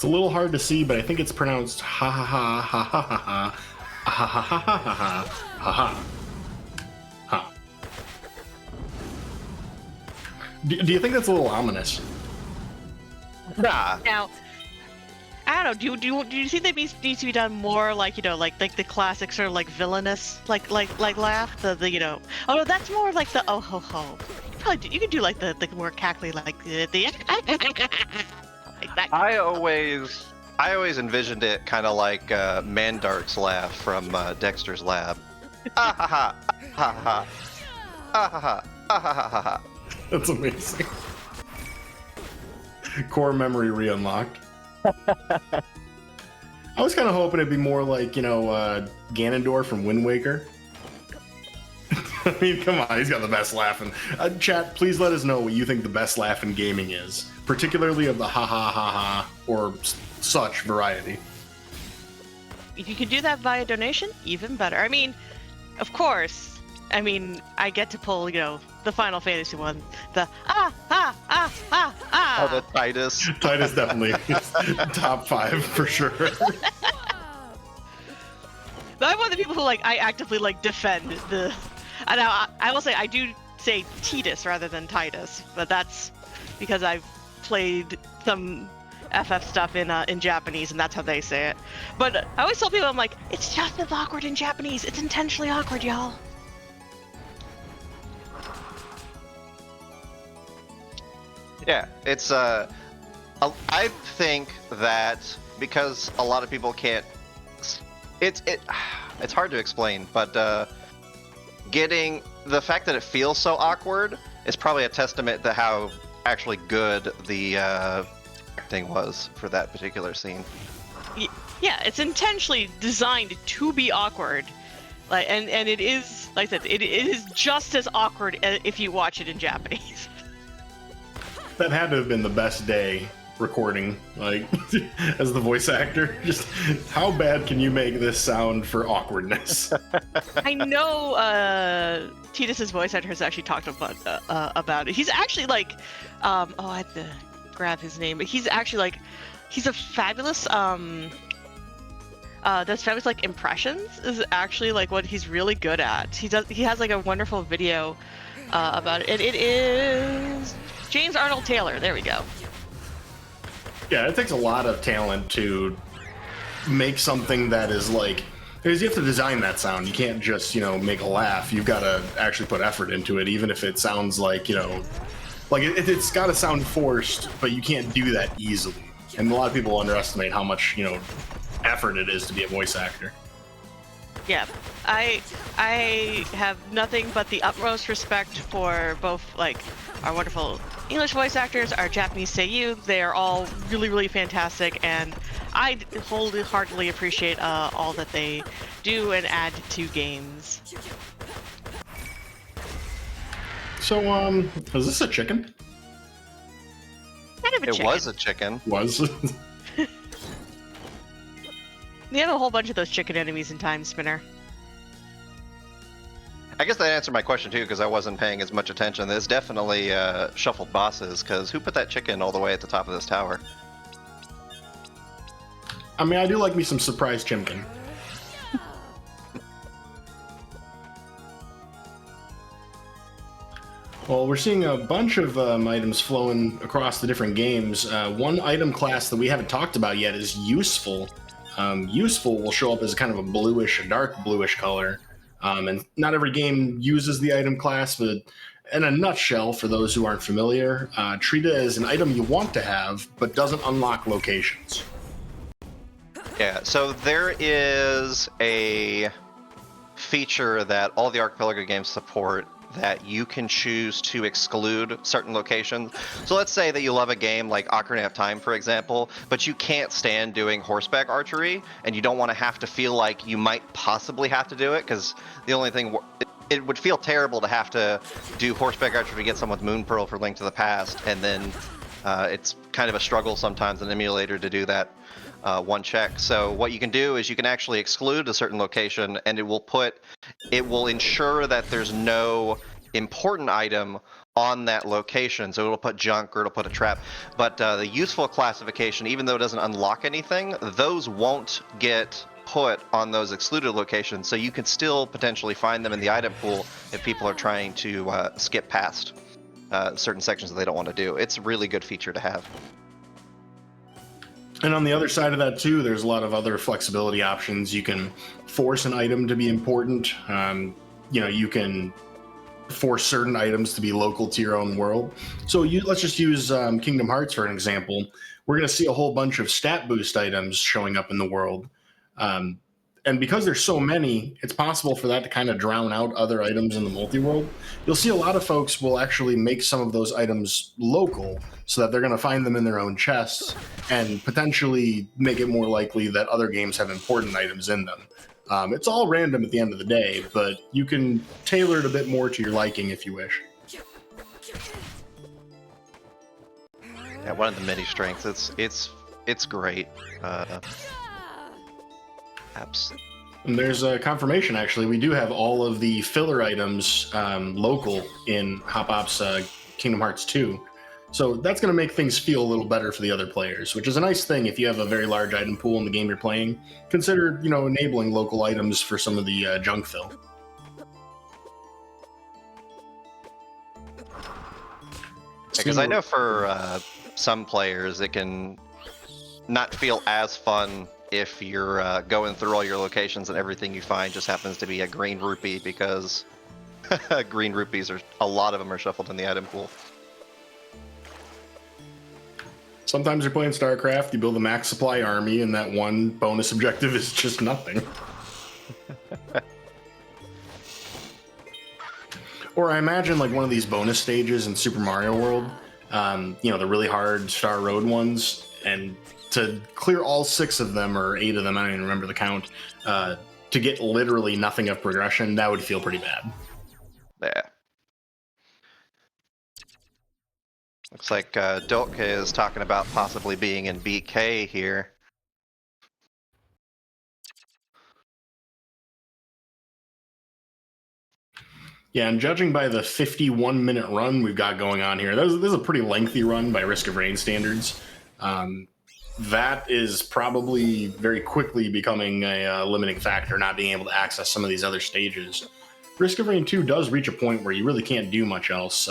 a little hard to see, but I think it's pronounced ha ha ha ha ha ha ha ha ha ha ha ha ha ha. Do you think that's a little ominous? Nah. Now, I don't know. Do you think that needs to be done more like like the classic sort of like villainous like laugh? The Oh no, that's more like the oh ho ho. You could do like the more cackly like the like that. I always envisioned it kind of like Mandark's laugh from Dexter's Lab. Ah ha ha ha ha ah ha ha ah ha ha ha. That's amazing. Core memory re-unlocked. I was kind of hoping it'd be more like, Ganondorf from Wind Waker. I mean, come on, he's got the best laugh. Chat, please let us know what you think the best laugh in gaming is, particularly of the ha ha ha ha or such variety. If you could do that via donation, even better. I mean, of course. I mean, I get to pull, the Final Fantasy one. The ah, ah, ah, ah, ah. Oh, the Titus. Titus definitely top 5 for sure. But I'm one of the people who, I actively, defend the... And I will say, I do say Titus rather than Titus, but that's because I've played some FF stuff in Japanese, and that's how they say it. But I always tell people, I'm like, it's just as awkward in Japanese. It's intentionally awkward, y'all. Yeah, it's I think that because a lot of people can't, it's hard to explain, but getting the fact that it feels so awkward is probably a testament to how actually good the acting was for that particular scene. Yeah, it's intentionally designed to be awkward, and it is, like I said, it is just as awkward if you watch it in Japanese. That had to have been the best day recording, as the voice actor. Just how bad can you make this sound for awkwardness? I know Titus's voice actor has actually talked about it. He's actually I have to grab his name, but he's actually he's a fabulous does fabulous impressions is actually what he's really good at. He has a wonderful video about it. It is James Arnold Taylor. There we go. Yeah, it takes a lot of talent to make something that is because you have to design that sound. You can't just, make a laugh. You've got to actually put effort into it, even if it sounds it's got to sound forced, but you can't do that easily. And a lot of people underestimate how much, effort it is to be a voice actor. Yeah, I have nothing but the utmost respect for both our wonderful English voice actors, our Japanese seiyuu. They are all really, really fantastic, and I wholeheartedly appreciate all that they do and add to games. So, is this a chicken? Kind of a chicken. It was a chicken. Was. We have a whole bunch of those chicken enemies in Time Spinner. I guess that answered my question too, because I wasn't paying as much attention. There's definitely shuffled bosses, because who put that chicken all the way at the top of this tower? I mean, I do like me some surprise chimkin. Well, we're seeing a bunch of items flowing across the different games. One item class that we haven't talked about yet is Useful. Useful will show up as kind of a dark bluish color. And not every game uses the item class, but in a nutshell, for those who aren't familiar, treat it as an item you want to have, but doesn't unlock locations. Yeah, so there is a feature that all the Archipelago games support that you can choose to exclude certain locations. So let's say that you love a game like Ocarina of Time, for example, but you can't stand doing horseback archery, and you don't want to have to feel like you might possibly have to do it, because the only thing, it would feel terrible to have to do horseback archery to get someone with Moon Pearl for Link to the Past, and then it's kind of a struggle sometimes in an emulator to do that one check. So what you can do is you can actually exclude a certain location, and it will ensure that there's no important item on that location, so it'll put junk or it'll put a trap. But the useful classification, even though it doesn't unlock anything, those won't get put on those excluded locations, so you can still potentially find them in the item pool if people are trying to skip past certain sections that they don't want to do. It's a really good feature to have. And on the other side of that too, there's a lot of other flexibility options. You can force an item to be important. You can force certain items to be local to your own world. So let's just use Kingdom Hearts for an example. We're going to see a whole bunch of stat boost items showing up in the world. And because there's so many, it's possible for that to kind of drown out other items in the multi-world. You'll see a lot of folks will actually make some of those items local so that they're going to find them in their own chests and potentially make it more likely that other games have important items in them. It's all random at the end of the day, but you can tailor it a bit more to your liking if you wish. Yeah, one of the many strengths. It's great. And there's a confirmation, actually. We do have all of the filler items local in Hopop's Kingdom Hearts 2. So that's going to make things feel a little better for the other players, which is a nice thing if you have a very large item pool in the game you're playing. Consider, enabling local items for some of the junk fill. Because I know for some players it can not feel as fun if you're going through all your locations and everything you find just happens to be a green rupee, because green rupees a lot of them are shuffled in the item pool. Sometimes you're playing StarCraft, you build a max supply army, and that one bonus objective is just nothing. Or I imagine like one of these bonus stages in Super Mario World, the really hard Star Road ones, and to clear all 6 of them, or 8 of them, I don't even remember the count, to get literally nothing of progression, that would feel pretty bad. Yeah. Looks like Dolka is talking about possibly being in BK here. Yeah, and judging by the 51-minute run we've got going on here, this is a pretty lengthy run by Risk of Rain standards. That is probably very quickly becoming a limiting factor, not being able to access some of these other stages. Risk of Rain 2 does reach a point where you really can't do much else.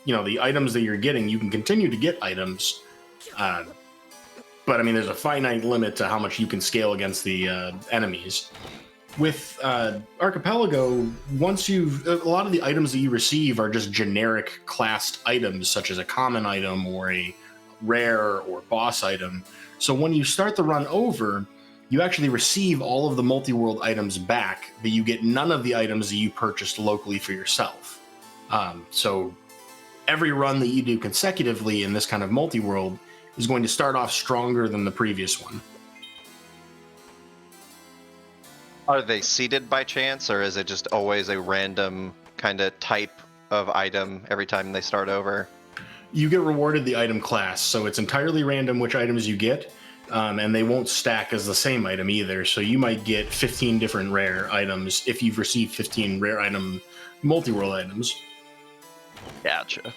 The items that you're getting, you can continue to get items, but I mean, there's a finite limit to how much you can scale against the enemies. With Archipelago, a lot of the items that you receive are just generic classed items, such as a common item or a rare or boss item. So when you start the run over, you actually receive all of the multi-world items back, but you get none of the items that you purchased locally for yourself. So every run that you do consecutively in this kind of multi-world is going to start off stronger than the previous one. Are they seeded by chance, or is it just always a random kind of type of item every time they start over? You get rewarded the item class, so it's entirely random which items you get, and they won't stack as the same item either. So you might get 15 different rare items if you've received 15 rare item multi-world items. Gotcha.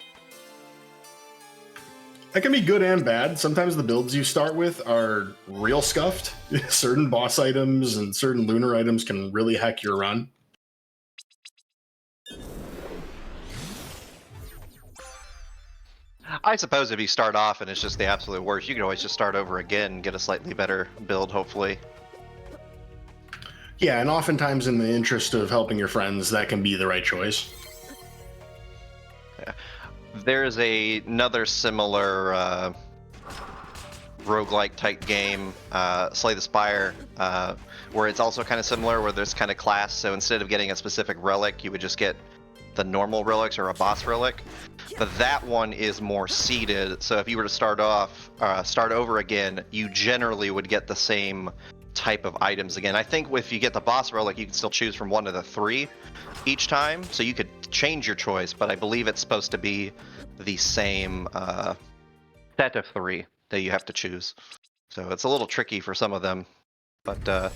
That can be good and bad. Sometimes the builds you start with are real scuffed. Certain boss items and certain lunar items can really heck your run. I suppose if you start off and it's just the absolute worst, you can always just start over again and get a slightly better build, hopefully. Yeah, and oftentimes in the interest of helping your friends, that can be the right choice. Yeah. There's another similar roguelike type game, Slay the Spire, where it's also kind of similar, where there's kind of class. So instead of getting a specific relic, you would just get the normal relics or a boss relic. But that one is more seeded. So if you were to start over again, you generally would get the same type of items again. I think if you get the boss relic, you can still choose from one of the 3 each time. So you could change your choice, but I believe it's supposed to be the same set of 3 that you have to choose. So it's a little tricky for some of them, but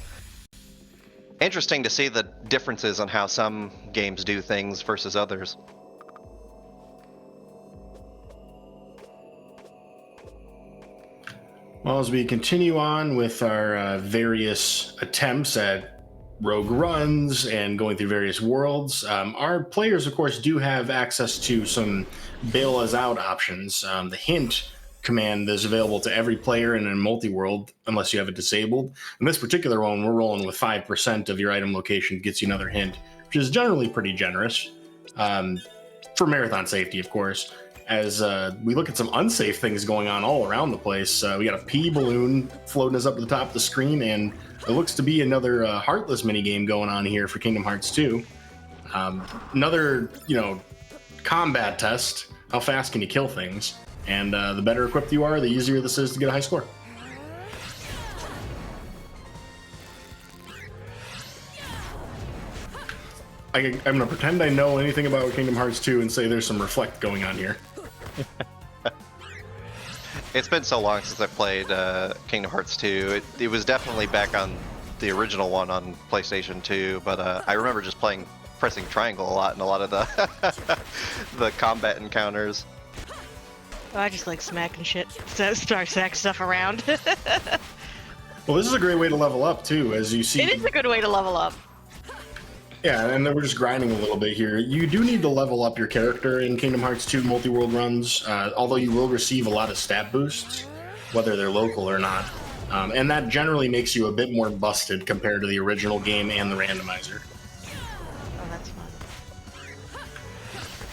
interesting to see the differences on how some games do things versus others. Well, as we continue on with our various attempts at rogue runs and going through various worlds, our players, of course, do have access to some bail us out options. The hint command is available to every player in a multi-world, unless you have it disabled. In this particular one, we're rolling with 5% of your item location gets you another hint, which is generally pretty generous. For marathon safety, of course. As we look at some unsafe things going on all around the place, we got a pea balloon floating us up to the top of the screen, and it looks to be another Heartless minigame going on here for Kingdom Hearts 2. Another, combat test. How fast can you kill things? And the better equipped you are, the easier this is to get a high score. I'm going to pretend I know anything about Kingdom Hearts 2 and say there's some reflect going on here. It's been so long since I played Kingdom Hearts 2. It was definitely back on the original one on PlayStation 2, but I remember just pressing triangle a lot in a lot of the the combat encounters. I just like smacking shit, so start smacking stuff around. Well, this is a great way to level up too, as you see. It is a good way to level up. Yeah, and then we're just grinding a little bit here. You do need to level up your character in Kingdom Hearts 2 multi-world runs, although you will receive a lot of stat boosts, whether they're local or not. And that generally makes you a bit more busted compared to the original game and the randomizer. Oh, that's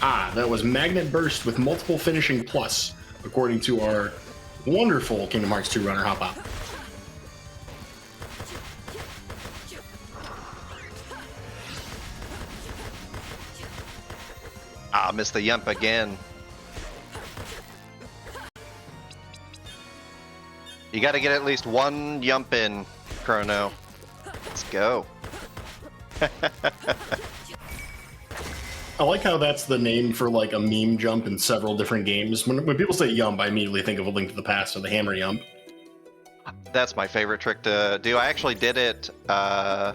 fun. That was Magnet Burst with multiple finishing plus, according to our wonderful Kingdom Hearts 2 runner, Hopop. Missed the yump again. You gotta get at least one yump in, Chrono. Let's go. I like how that's the name for like a meme jump in several different games. When people say yump, I immediately think of A Link to the Past or the hammer yump. That's my favorite trick to do. I actually did it. Yeah,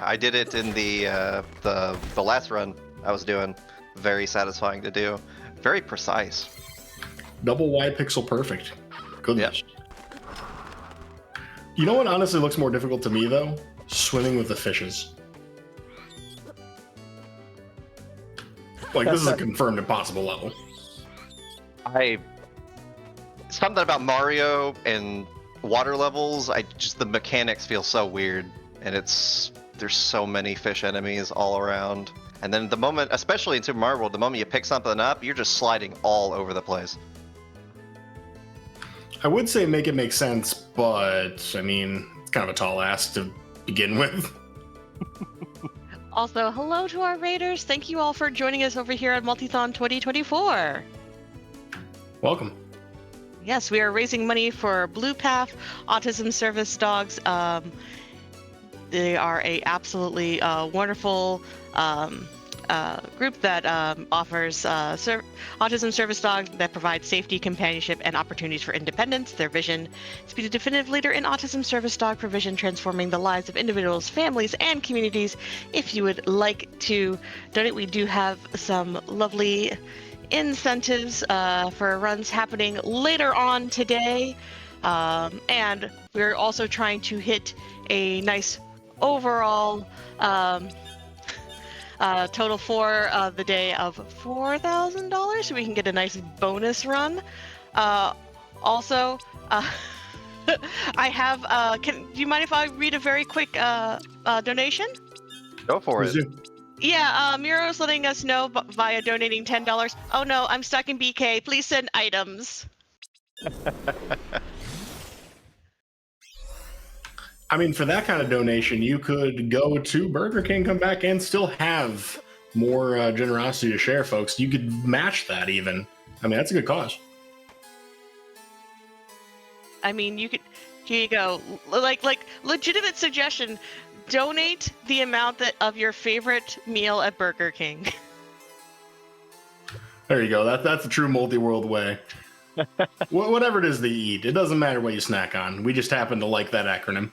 I did it in the last run I was doing. Very satisfying to do. Very precise. Double wide pixel perfect. Goodness. Yep. You know what honestly looks more difficult to me though? Swimming with the fishes. Like, this is a confirmed impossible level. Something about Mario and water levels, the mechanics feel so weird, and there's so many fish enemies all around. And then the moment, especially in Super Mario World, the moment you pick something up, you're just sliding all over the place. I would say make it make sense, but I mean, it's kind of a tall ask to begin with. Also, hello to our raiders. Thank you all for joining us over here at Multithon 2024. Welcome. Yes, we are raising money for Blue Path Autism Service Dogs. They are a absolutely wonderful group that offers autism service dogs that provide safety, companionship, and opportunities for independence. Their vision is to be the definitive leader in autism service dog provision, transforming the lives of individuals, families, and communities. If you would like to donate, we do have some lovely incentives for runs happening later on today. And we're also trying to hit a nice overall total for the day of $4,000, so we can get a nice bonus run. Also, I have. Do you mind if I read a very quick donation? Go for it. Yeah, Miro is letting us know via donating $10. Oh no, I'm stuck in BK. Please send items. I mean, for that kind of donation, you could go to Burger King, come back, and still have more generosity to share, folks. You could match that even. I mean, that's a good cause. I mean, you could. Here you go. Like legitimate suggestion. Donate the amount of your favorite meal at Burger King. There you go. That's the true multi-world way. Whatever it is they eat, it doesn't matter what you snack on. We just happen to like that acronym.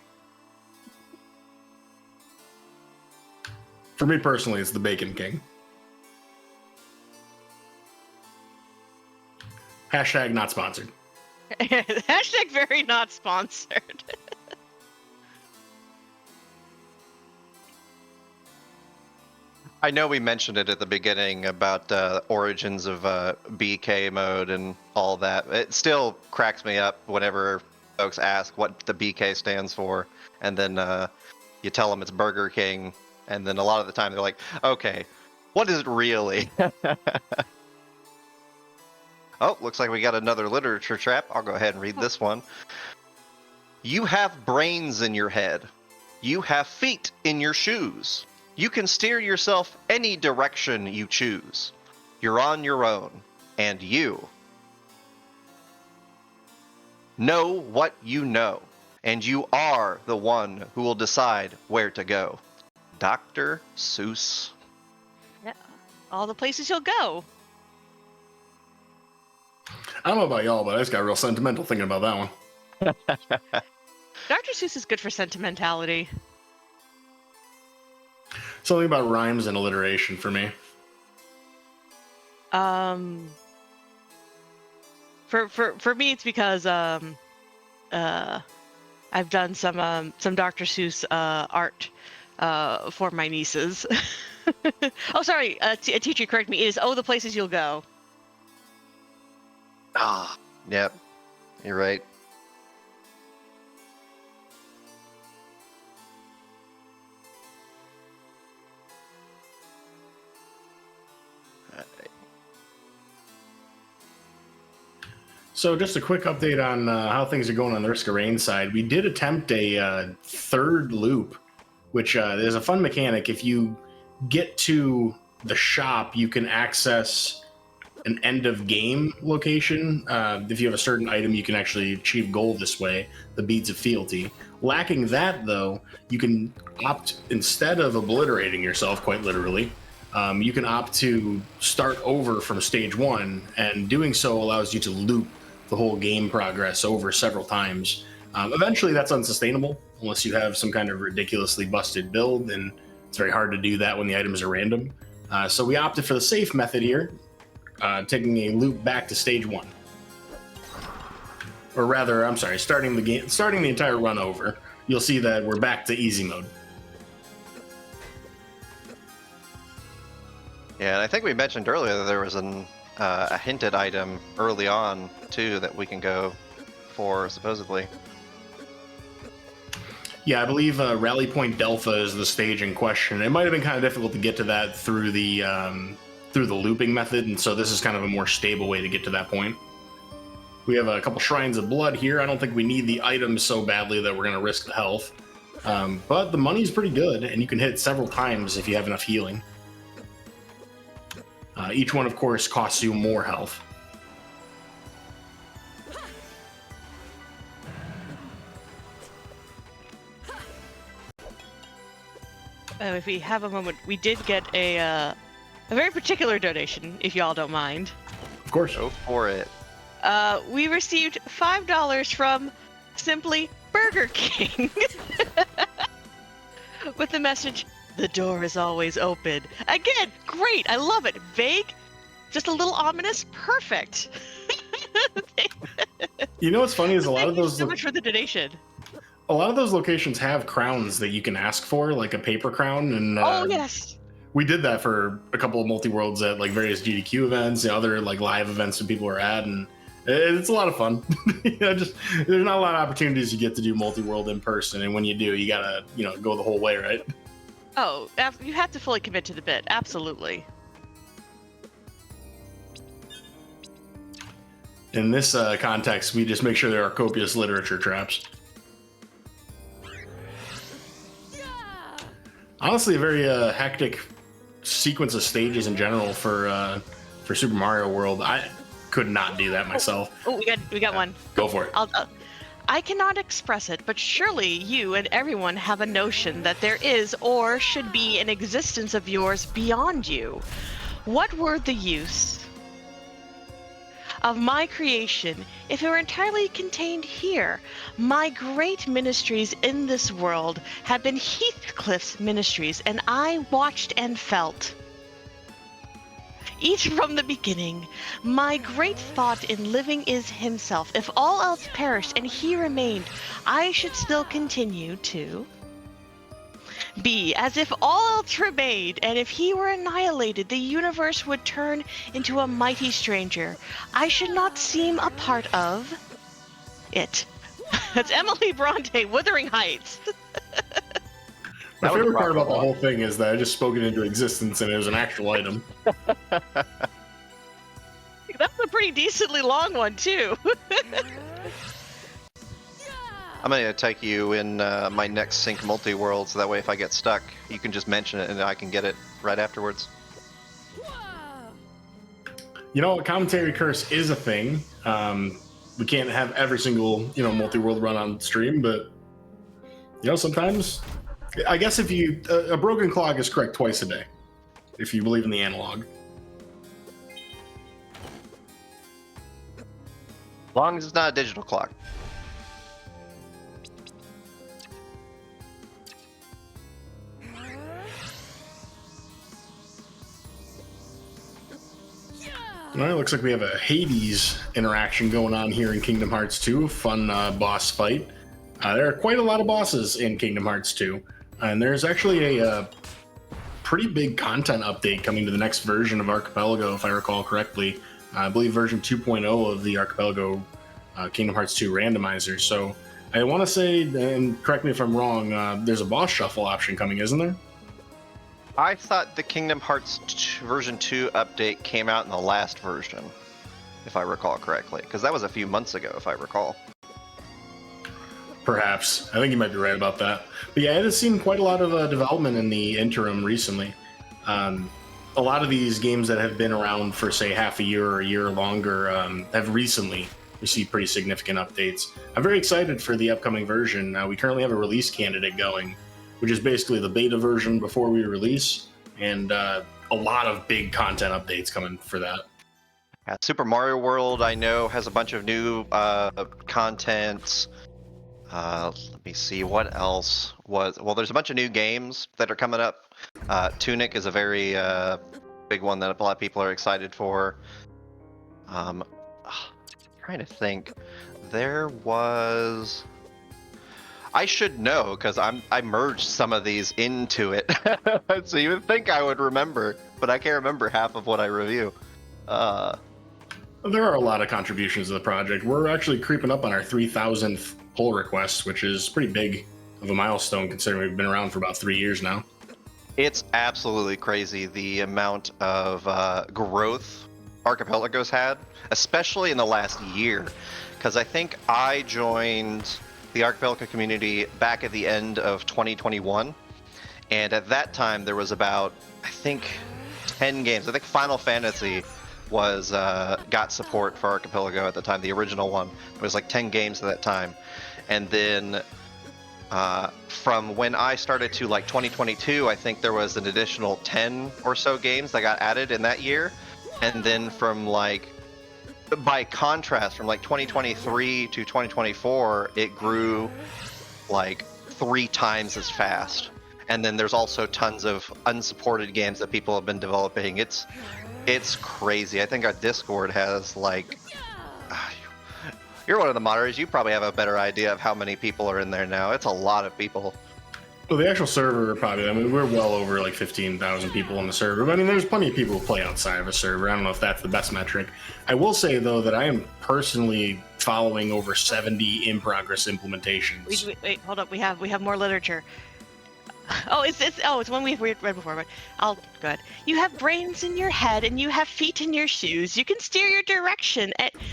For me personally, it's the Bacon King. Hashtag not sponsored. Hashtag very not sponsored. I know we mentioned it at the beginning about origins of BK mode and all that. It still cracks me up whenever folks ask what the BK stands for, and then you tell them it's Burger King, and then a lot of the time they're like, okay, what is it really? Oh, looks like we got another literature trap. I'll go ahead and read this one. You have brains in your head. You have feet in your shoes. You can steer yourself any direction you choose. You're on your own, and you know what you know, and you are the one who will decide where to go. Dr. Seuss. Yeah, all the places you'll go. I don't know about y'all, but I just got real sentimental thinking about that one. Dr. Seuss is good for sentimentality. Something about rhymes and alliteration for me. For me, it's because I've done some Dr. Seuss art for my nieces. Oh, sorry, a teacher correct me. It is the places you'll go. Ah, yep, you're right. So just a quick update on how things are going on the Risk of Rain side. We did attempt a third loop, which there's a fun mechanic. If you get to the shop, you can access an end of game location. If you have a certain item, you can actually achieve gold this way, the Beads of Fealty. Lacking that, though, you can opt, instead of obliterating yourself, quite literally, you can opt to start over from stage 1, and doing so allows you to loop the whole game progress over several times. Eventually, that's unsustainable unless you have some kind of ridiculously busted build, and it's very hard to do that when the items are random. So we opted for the safe method here, taking a loop back to stage 1. Or rather, I'm sorry, starting the entire run over. You'll see that we're back to easy mode. Yeah, and I think we mentioned earlier that there was a hinted item early on, too, that we can go for, supposedly. Yeah, I believe Rally Point Delta is the stage in question. It might have been kind of difficult to get to that through the looping method, and so this is kind of a more stable way to get to that point. We have a couple Shrines of Blood here. I don't think we need the items so badly that we're going to risk the health. But the money's pretty good, and you can hit it several times if you have enough healing. Each one, of course, costs you more health. If we have a moment, we did get a very particular donation, if y'all don't mind. Of course. Go for it. We received $5 from Simply Burger King with the message, "The door is always open." Again, great. I love it. Vague, just a little ominous. Perfect. You know what's funny is a lot of those. Thank you so much for the donation. A lot of those locations have crowns that you can ask for, like a paper crown, and Oh yes. we did that for a couple of multi-worlds at like various GDQ events, and other like live events that people are at, and it's a lot of fun. Just there's not a lot of opportunities you get to do multi-world in person, and when you do, you gotta go the whole way, right? Oh, you have to fully commit to the bit. Absolutely. In this context, we just make sure there are copious literature traps. Honestly, a very hectic sequence of stages in general for Super Mario World. I could not do that myself. Oh, we got one. Go for it. I cannot express it, but surely you and everyone have a notion that there is or should be an existence of yours beyond you. What were the use of my creation if it were entirely contained here? My great ministries in this world have been Heathcliff's ministries, and I watched and felt. Eat from the beginning. My great thought in living is himself. If all else perished and he remained, I should still continue to be as if all else remained, and if he were annihilated, the universe would turn into a mighty stranger. I should not seem a part of it. That's Emily Bronte, Wuthering Heights. My That was favorite part rock about the a lot. whole thing is that I just spoke it into existence and it was an actual item. That's a pretty decently long one, too. I'm gonna take you in my next sync multi-world, so that way if I get stuck, you can just mention it and I can get it right afterwards. You know, a commentary curse is a thing. We can't have every single, multi-world run on stream, but, sometimes, I guess if you, a broken clock is correct twice a day, if you believe in the analog. As long as it's not a digital clock. All right, looks like we have a Hades interaction going on here in Kingdom Hearts 2. Fun boss fight. There are quite a lot of bosses in Kingdom Hearts 2. And there's actually a pretty big content update coming to the next version of Archipelago, if I recall correctly. I believe version 2.0 of the Archipelago Kingdom Hearts 2 randomizer. So I want to say, and correct me if I'm wrong, there's a boss shuffle option coming, isn't there? I thought the Kingdom Hearts version 2 update came out in the last version, if I recall correctly, because that was a few months ago, if I recall. Perhaps. I think you might be right about that. But yeah, it has seen quite a lot of development in the interim recently. A lot of these games that have been around for, say, half a year or a year longer have recently received pretty significant updates. I'm very excited for the upcoming version. We currently have a release candidate going, which is basically the beta version before we release, and a lot of big content updates coming for that. Yeah, Super Mario World, I know, has a bunch of new content. Let me see, what else was... Well, there's a bunch of new games that are coming up. Tunic is a very big one that a lot of people are excited for. Trying to think. There was... I should know, because I merged some of these into it. So you would think I would remember, but I can't remember half of what I review. There are a lot of contributions to the project. We're actually creeping up on our 3,000th pull request, which is pretty big of a milestone considering we've been around for about 3 years now. It's absolutely crazy the amount of growth Archipelago's had, especially in the last year. Because I think I joined the Archipelago community back at the end of 2021, and at that time there was about, I think, 10 games. I think Final Fantasy was got support for Archipelago at the time, the original one. It was like 10 games at that time, and then from when I started to like 2022, I think there was an additional 10 or so games that got added in that year, and then from like, by contrast, from like 2023 to 2024, it grew like 3 times as fast. And then there's also tons of unsupported games that people have been developing. It's crazy. I think our Discord has like... You're one of the moderators. You probably have a better idea of how many people are in there now. It's a lot of people. Well, the actual server, probably, we're well over like 15,000 people on the server. But there's plenty of people who play outside of a server. I don't know if that's the best metric. I will say, though, that I am personally following over 70 in-progress implementations. Wait, hold up. We have more literature. Oh, it's one we've read before, but I'll go ahead. You have brains in your head and you have feet in your shoes. You can steer your direction,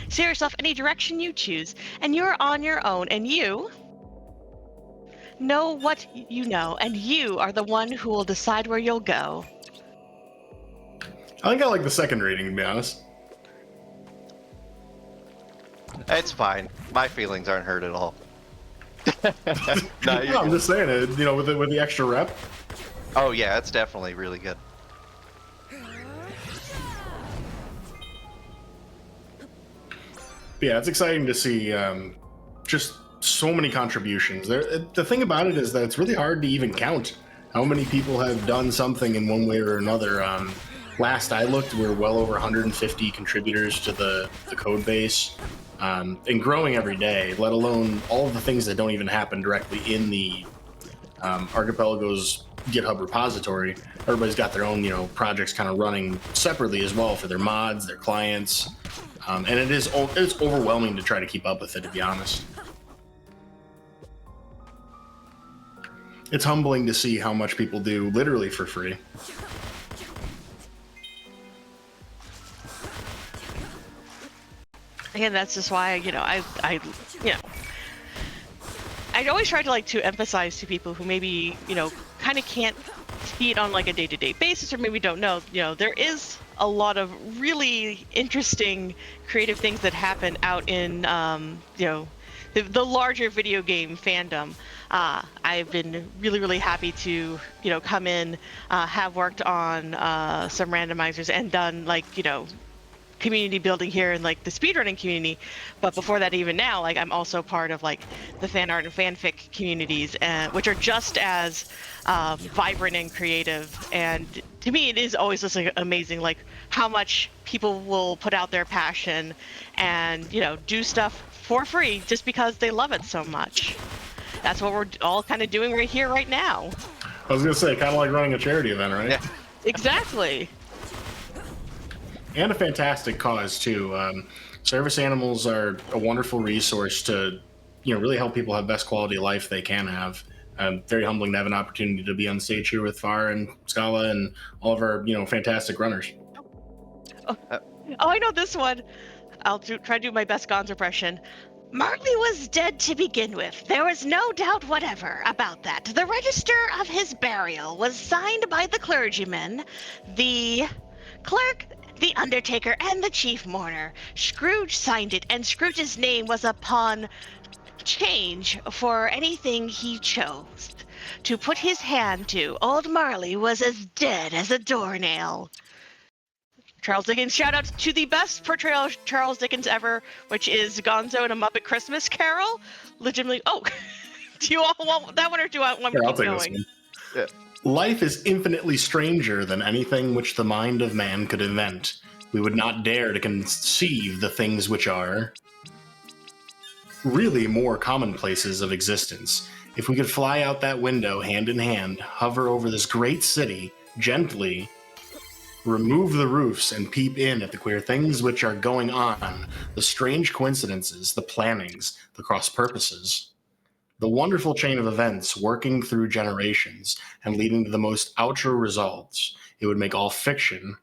steer yourself any direction you choose, and you're on your own, and you know what you know, and you are the one who will decide where you'll go. I think I like the second rating, to be honest. It's fine. My feelings aren't hurt at all. No, I'm just saying it, with the extra rep. Oh yeah, it's definitely really good. Yeah, it's exciting to see just so many contributions. The thing about it is that it's really hard to even count how many people have done something in one way or another. last I looked, we're well over 150 contributors to the code base, and growing every day, let alone all of the things that don't even happen directly in the Archipelago's GitHub repository. Everybody's got their own, projects kind of running separately as well for their mods, their clients, and it's overwhelming to try to keep up with it, to be honest. It's humbling to see how much people do literally for free. Again, that's just why, I always try to emphasize to people who maybe, kind of can't see it on like a day-to-day basis or maybe don't know, there is a lot of really interesting creative things that happen out in, the larger video game fandom. I've been really, really happy to, come in, have worked on some randomizers and done community building here in the speedrunning community, but before that, even now, I'm also part of the fan art and fanfic communities, which are just as vibrant and creative. And to me, it is always just amazing, how much people will put out their passion and do stuff for free just because they love it so much. That's what we're all kind of doing right here, right now. I was gonna say, kind of like running a charity event, right? Yeah. Exactly. And a fantastic cause too. Service animals are a wonderful resource to, really help people have best quality of life they can have. Very humbling to have an opportunity to be on stage here with Far and Scala and all of our, fantastic runners. Oh, I know this one. I'll try to do my best Gon's impression. Marley was dead to begin with. There was no doubt whatever about that. The register of his burial was signed by the clergyman, the clerk, the undertaker, and the chief mourner. Scrooge signed it, and Scrooge's name was upon change for anything he chose to put his hand to. Old Marley was as dead as a doornail. Charles Dickens, shout out to the best portrayal of Charles Dickens ever, which is Gonzo in A Muppet Christmas Carol. Legitimately, do you all want that one or do I want to keep going? This one. Yeah. Life is infinitely stranger than anything which the mind of man could invent. We would not dare to conceive the things which are really more commonplaces of existence. If we could fly out that window hand in hand, hover over this great city, gently remove the roofs and peep in at the queer things which are going on, the strange coincidences, the plannings, the cross purposes, the wonderful chain of events working through generations and leading to the most outro results, it would make all fiction,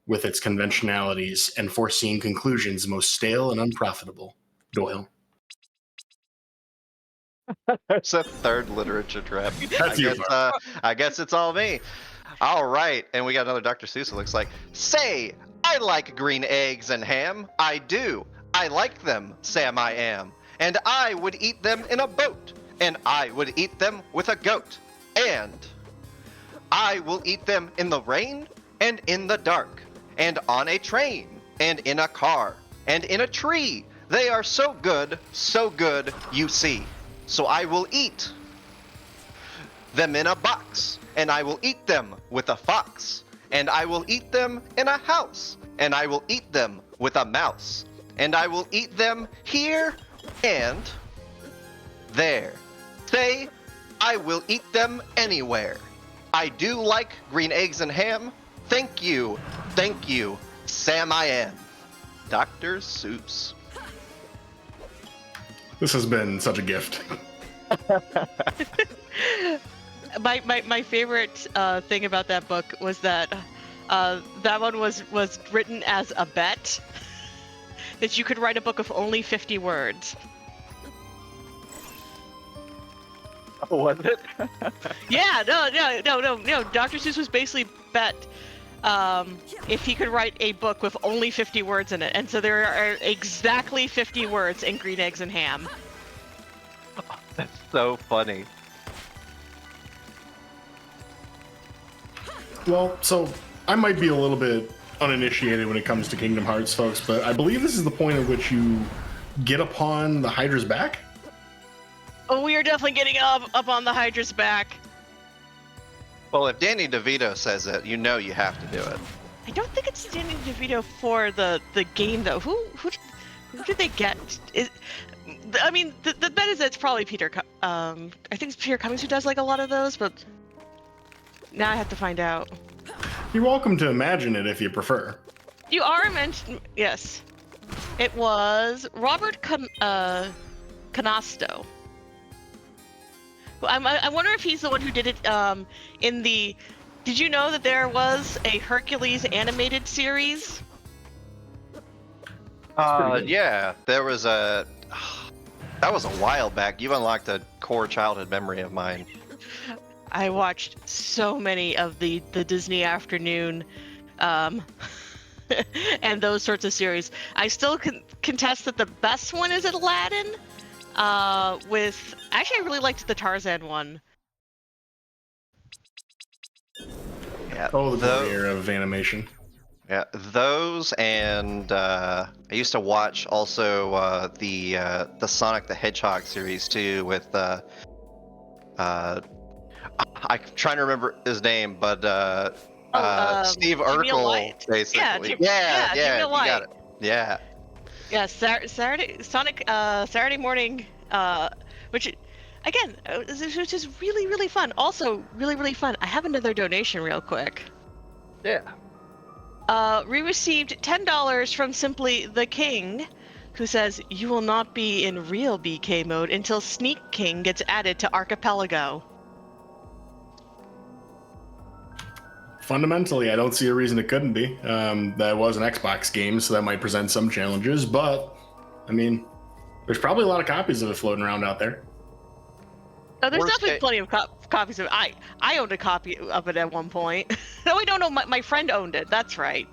with its conventionalities and foreseen conclusions, most stale and unprofitable. Doyle. There's a third literature trap. That's I guess it's all me. All right, and we got another Dr. Seuss, it looks like. Say, I like green eggs and ham. I do. I like them, Sam I am. And I would eat them in a boat. And I would eat them with a goat. And I will eat them in the rain and in the dark. And on a train. And in a car. And in a tree. They are so good, you see. So I will eat them in a box. And I will eat them with a fox. And I will eat them in a house. And I will eat them with a mouse. And I will eat them here and there. Say, I will eat them anywhere. I do like green eggs and ham. Thank you, Sam I am. Dr. Seuss. This has been such a gift. My favorite thing about that book was that that one was written as a bet that you could write a book of only 50 words. Oh, was it? Yeah, no. Dr. Seuss was basically bet if he could write a book with only 50 words in it. And so there are exactly 50 words in Green Eggs and Ham. Oh, that's so funny. Well, so I might be a little bit uninitiated when it comes to Kingdom Hearts, folks, but I believe this is the point at which you get upon the Hydra's back? Oh, we are definitely getting up on the Hydra's back. Well, if Danny DeVito says it, you know you have to do it. I don't think it's Danny DeVito for the game though. Who did they get? I mean, the bet is that it's probably Peter. I think it's Peter Cummings who does like a lot of those, but now I have to find out. You're welcome to imagine it if you prefer. You are mentioned. Yes, it was Robert Canasto. I wonder if he's the one who did it in the. Did you know that there was a Hercules animated series? Yeah, there was a. That was a while back. You've unlocked a core childhood memory of mine. I watched so many of the Disney Afternoon, and those sorts of series. I still contest that the best one is Aladdin. With actually, I really liked the Tarzan one. Yeah. Oh, the glory era of animation. Yeah, those, and I used to watch also the Sonic the Hedgehog series too with I'm trying to remember his name, but Steve Jimmy Urkel, White. basically. Yeah, Jimmy you White. got it. Yeah. Yeah, Saturday morning, which again, which is really really fun. Also, really fun. I have another donation real quick. Yeah. We received $10 from Simply the King, who says you will not be in real BK mode until Sneak King gets added to Archipelago. Fundamentally, I don't see a reason it couldn't be. That was an Xbox game, so that might present some challenges, but, I mean, there's probably a lot of copies of it floating around out there. Oh, there's Worst definitely plenty of copies of it. I owned a copy of it at one point. No, I don't know. My friend owned it. That's right.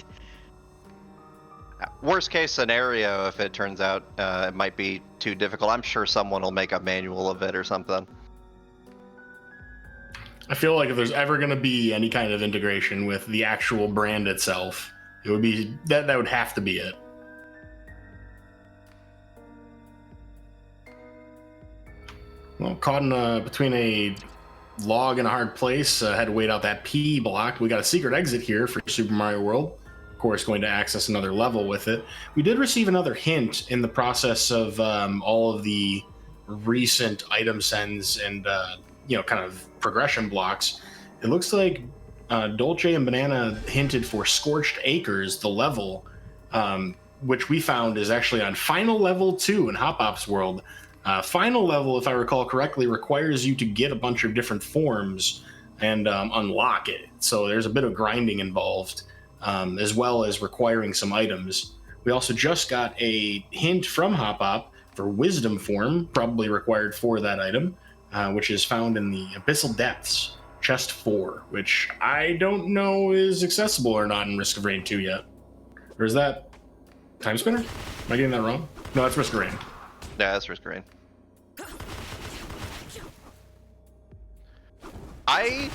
Worst case scenario, if it turns out it might be too difficult, I'm sure someone will make a manual of it or something. I feel like if there's ever going to be any kind of integration with the actual brand itself, it would be that would have to be it. Well, caught in between a log and a hard place, had to wait out that P block. We got a secret exit here for Super Mario World. Of course, going to access another level with it. We did receive another hint in the process of all of the recent item sends and kind of progression blocks. It looks like Dolce and Banana hinted for Scorched Acres, the level, which we found is actually on final level 2 in Hopop's world. Final level, if I recall correctly, requires you to get a bunch of different forms and unlock it. So there's a bit of grinding involved, as well as requiring some items. We also just got a hint from Hopop for Wisdom form, probably required for that item, which is found in the Abyssal Depths, Chest 4, which I don't know is accessible or not in Risk of Rain 2 yet. Or is that Time Spinner? Am I getting that wrong? No, that's Risk of Rain. Yeah, that's Risk Rain. I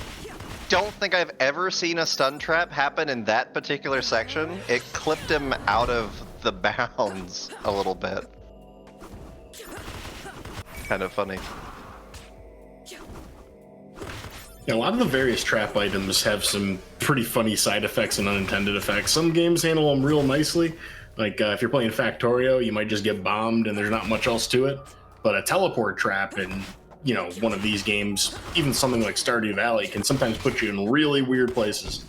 don't think I've ever seen a stun trap happen in that particular section. It clipped him out of the bounds a little bit. Kind of funny. Yeah, a lot of the various trap items have some pretty funny side effects and unintended effects. Some games handle them real nicely. Like, if you're playing Factorio, you might just get bombed and there's not much else to it. But a teleport trap in, one of these games, even something like Stardew Valley, can sometimes put you in really weird places.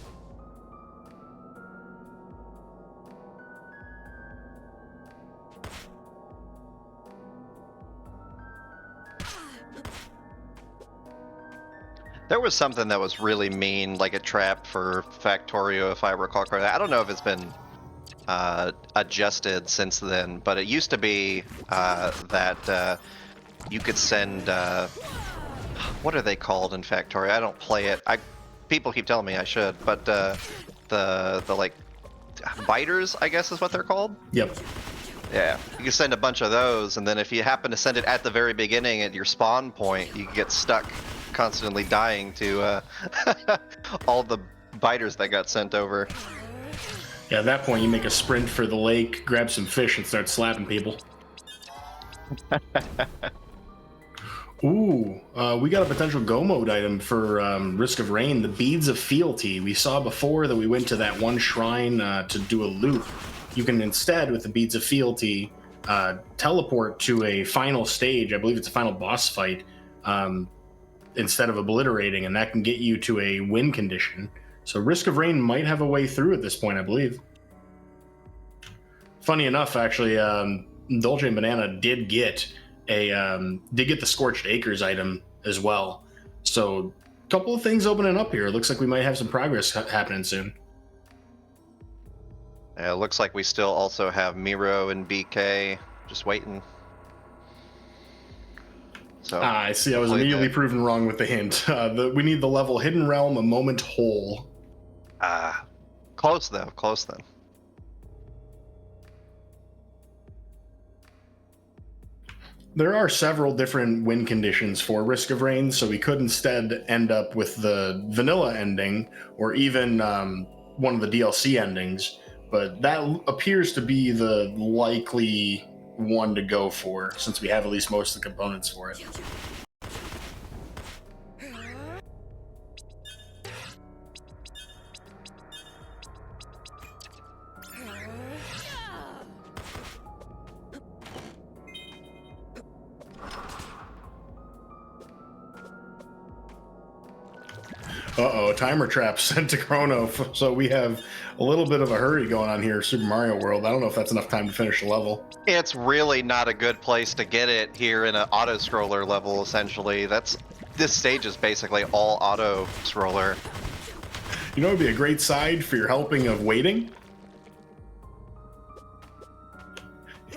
There was something that was really mean, like a trap for Factorio, if I recall correctly. I don't know if it's been adjusted since then, but it used to be that you could send what are they called in Factorio? I don't play it. People keep telling me I should, but the like biters, I guess is what they're called. Yep. Yeah, you can send a bunch of those, and then if you happen to send it at the very beginning at your spawn point, you get stuck constantly dying to all the biters that got sent over. Yeah, at that point, you make a sprint for the lake, grab some fish, and start slapping people. Ooh, we got a potential go mode item for Risk of Rain, the Beads of Fealty. We saw before that we went to that one shrine to do a loop. You can instead, with the Beads of Fealty, teleport to a final stage. I believe it's a final boss fight instead of obliterating, and that can get you to a win condition. So Risk of Rain might have a way through at this point, I believe. Funny enough, actually, Dolce and Banana did get the Scorched Acres item as well. So a couple of things opening up here. It looks like we might have some progress happening soon. Yeah, it looks like we still also have Miro and BK just waiting. So I see. I was immediately proven wrong with the hint. We need the level Hidden Realm, a moment whole. Close though. Close then. There are several different win conditions for Risk of Rain, so we could instead end up with the vanilla ending or even one of the DLC endings, but that appears to be the likely one to go for since we have at least most of the components for it. Uh-oh, timer trap sent to Chrono, so we have a little bit of a hurry going on here, Super Mario World. I don't know if that's enough time to finish the level. It's really not a good place to get it here in an auto-scroller level, essentially. This stage is basically all auto-scroller. You know what would be a great side for your helping of waiting?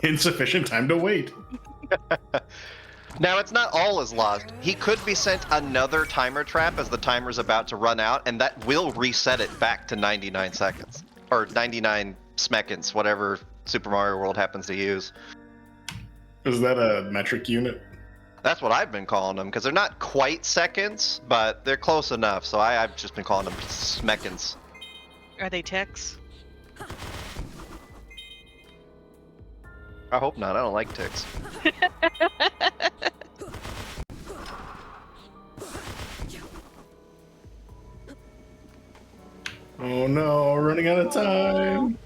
Insufficient time to wait. Now, it's not all is lost. He could be sent another timer trap as the timer's about to run out, and that will reset it back to 99 seconds. Or 99 smeckins, whatever Super Mario World happens to use. Is that a metric unit? That's what I've been calling them, because they're not quite seconds, but they're close enough, so I've just been calling them smeckins. Are they ticks? I hope not. I don't like ticks. Oh no, running out of time.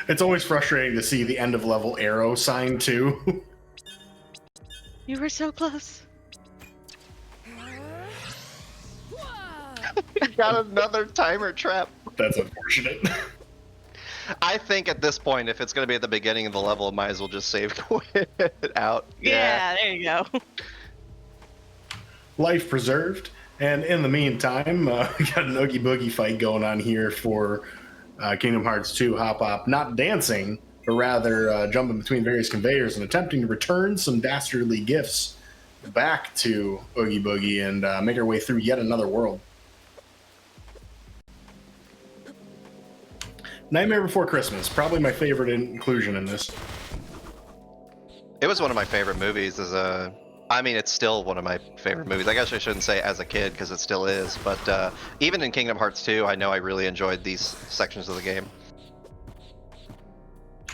It's always frustrating to see the end of level arrow sign too. You were so close. Got another timer trap. That's unfortunate. I think at this point, if it's going to be at the beginning of the level, might as well just save quit out. Yeah, there you go. Life preserved. And in the meantime, we got an Oogie Boogie fight going on here for Kingdom Hearts 2 Hopop. Not dancing, but rather jumping between various conveyors and attempting to return some dastardly gifts back to Oogie Boogie and make our way through yet another world. Nightmare Before Christmas, probably my favorite inclusion in this. It was one of my favorite movies I mean, it's still one of my favorite movies. I guess I shouldn't say as a kid, because it still is. But even in Kingdom Hearts 2, I know I really enjoyed these sections of the game.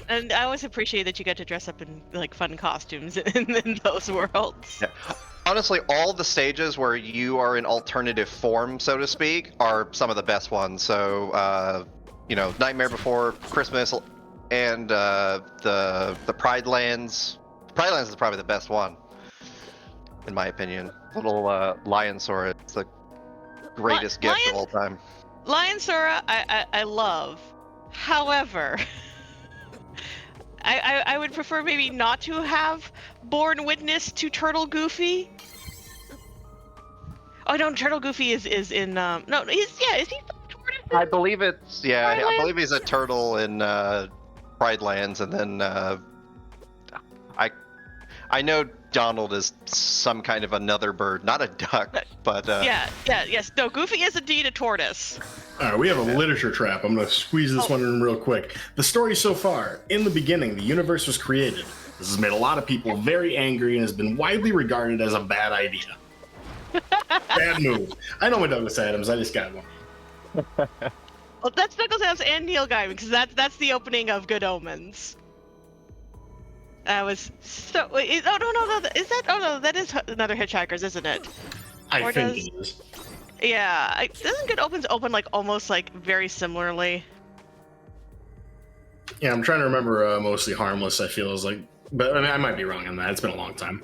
And I always appreciate that you get to dress up in like fun costumes in those worlds. Yeah. Honestly, all the stages where you are in alternative form, so to speak, are some of the best ones. So, you know, Nightmare Before Christmas and the Pride Lands. Pride Lands is probably the best one, in my opinion. Little Lion Sora, it's the greatest gift of all time. Lion Sora, I love. However, I would prefer maybe not to have borne witness to Turtle Goofy. Oh no, Turtle Goofy is in no, is he tortoise? I believe it's Pride I Lands? believe he's a turtle in Pride Lands, and then I know Donald is some kind of another bird, not a duck, but yes. No, Goofy is indeed a tortoise. All right, we have a literature trap. I'm going to squeeze this one in real quick. The story so far: in the beginning, the universe was created. This has made a lot of people very angry and has been widely regarded as a bad idea. Bad move. I know my Douglas Adams. I just got one. Well, that's Douglas Adams and Neil Gaiman, because that's the opening of Good Omens. That was so. Wait, oh no! Is that? Oh no, that is another Hitchhikers, isn't it? I Or think does- it is. Yeah. Doesn't Good Opens open like almost like very similarly? Yeah, I'm trying to remember. Mostly Harmless, I feel is like, but I mean, I might be wrong on that. It's been a long time.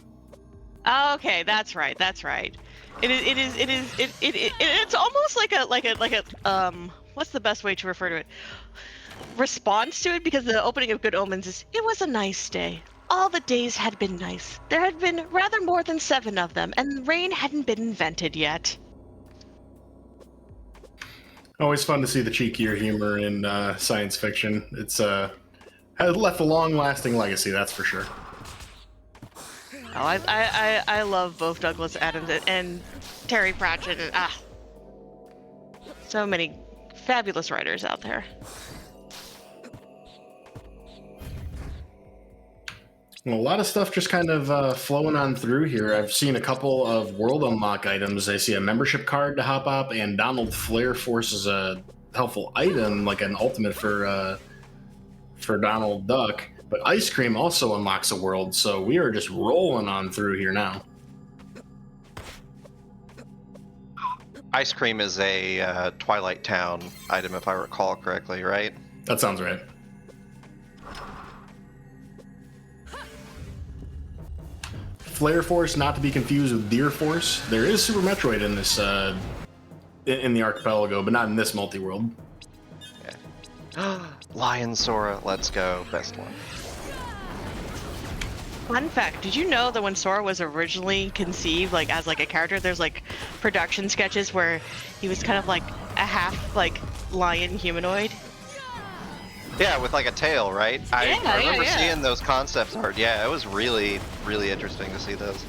Okay, that's right. That's right. It's almost like a what's the best way to refer to it? Response to it, because the opening of Good Omens is, it was a nice day. All the days had been nice. There had been rather more than 7 of them, and rain hadn't been invented yet. Always fun to see the cheekier humor in science fiction. It's has left a long-lasting legacy, that's for sure. Oh, I love both Douglas Adams and Terry Pratchett. And, so many fabulous writers out there. Well, a lot of stuff just kind of flowing on through here. I've seen a couple of world unlock items. I see a membership card to Hopop, and Donald Flare Force is a helpful item, like an ultimate for Donald Duck. But Ice Cream also unlocks a world, so we are just rolling on through here now. Ice Cream is a Twilight Town item, if I recall correctly, right? That sounds right. Flare Force, not to be confused with Deer Force. There is Super Metroid in this in the archipelago, but not in this multi-world. Yeah. Lion Sora, let's go. Best one. Fun fact, did you know that when Sora was originally conceived like as like a character, there's like production sketches where he was kind of like a half like lion humanoid? Yeah, with like a tail, right? I remember yeah. seeing those concept art. Yeah, it was really, really interesting to see those.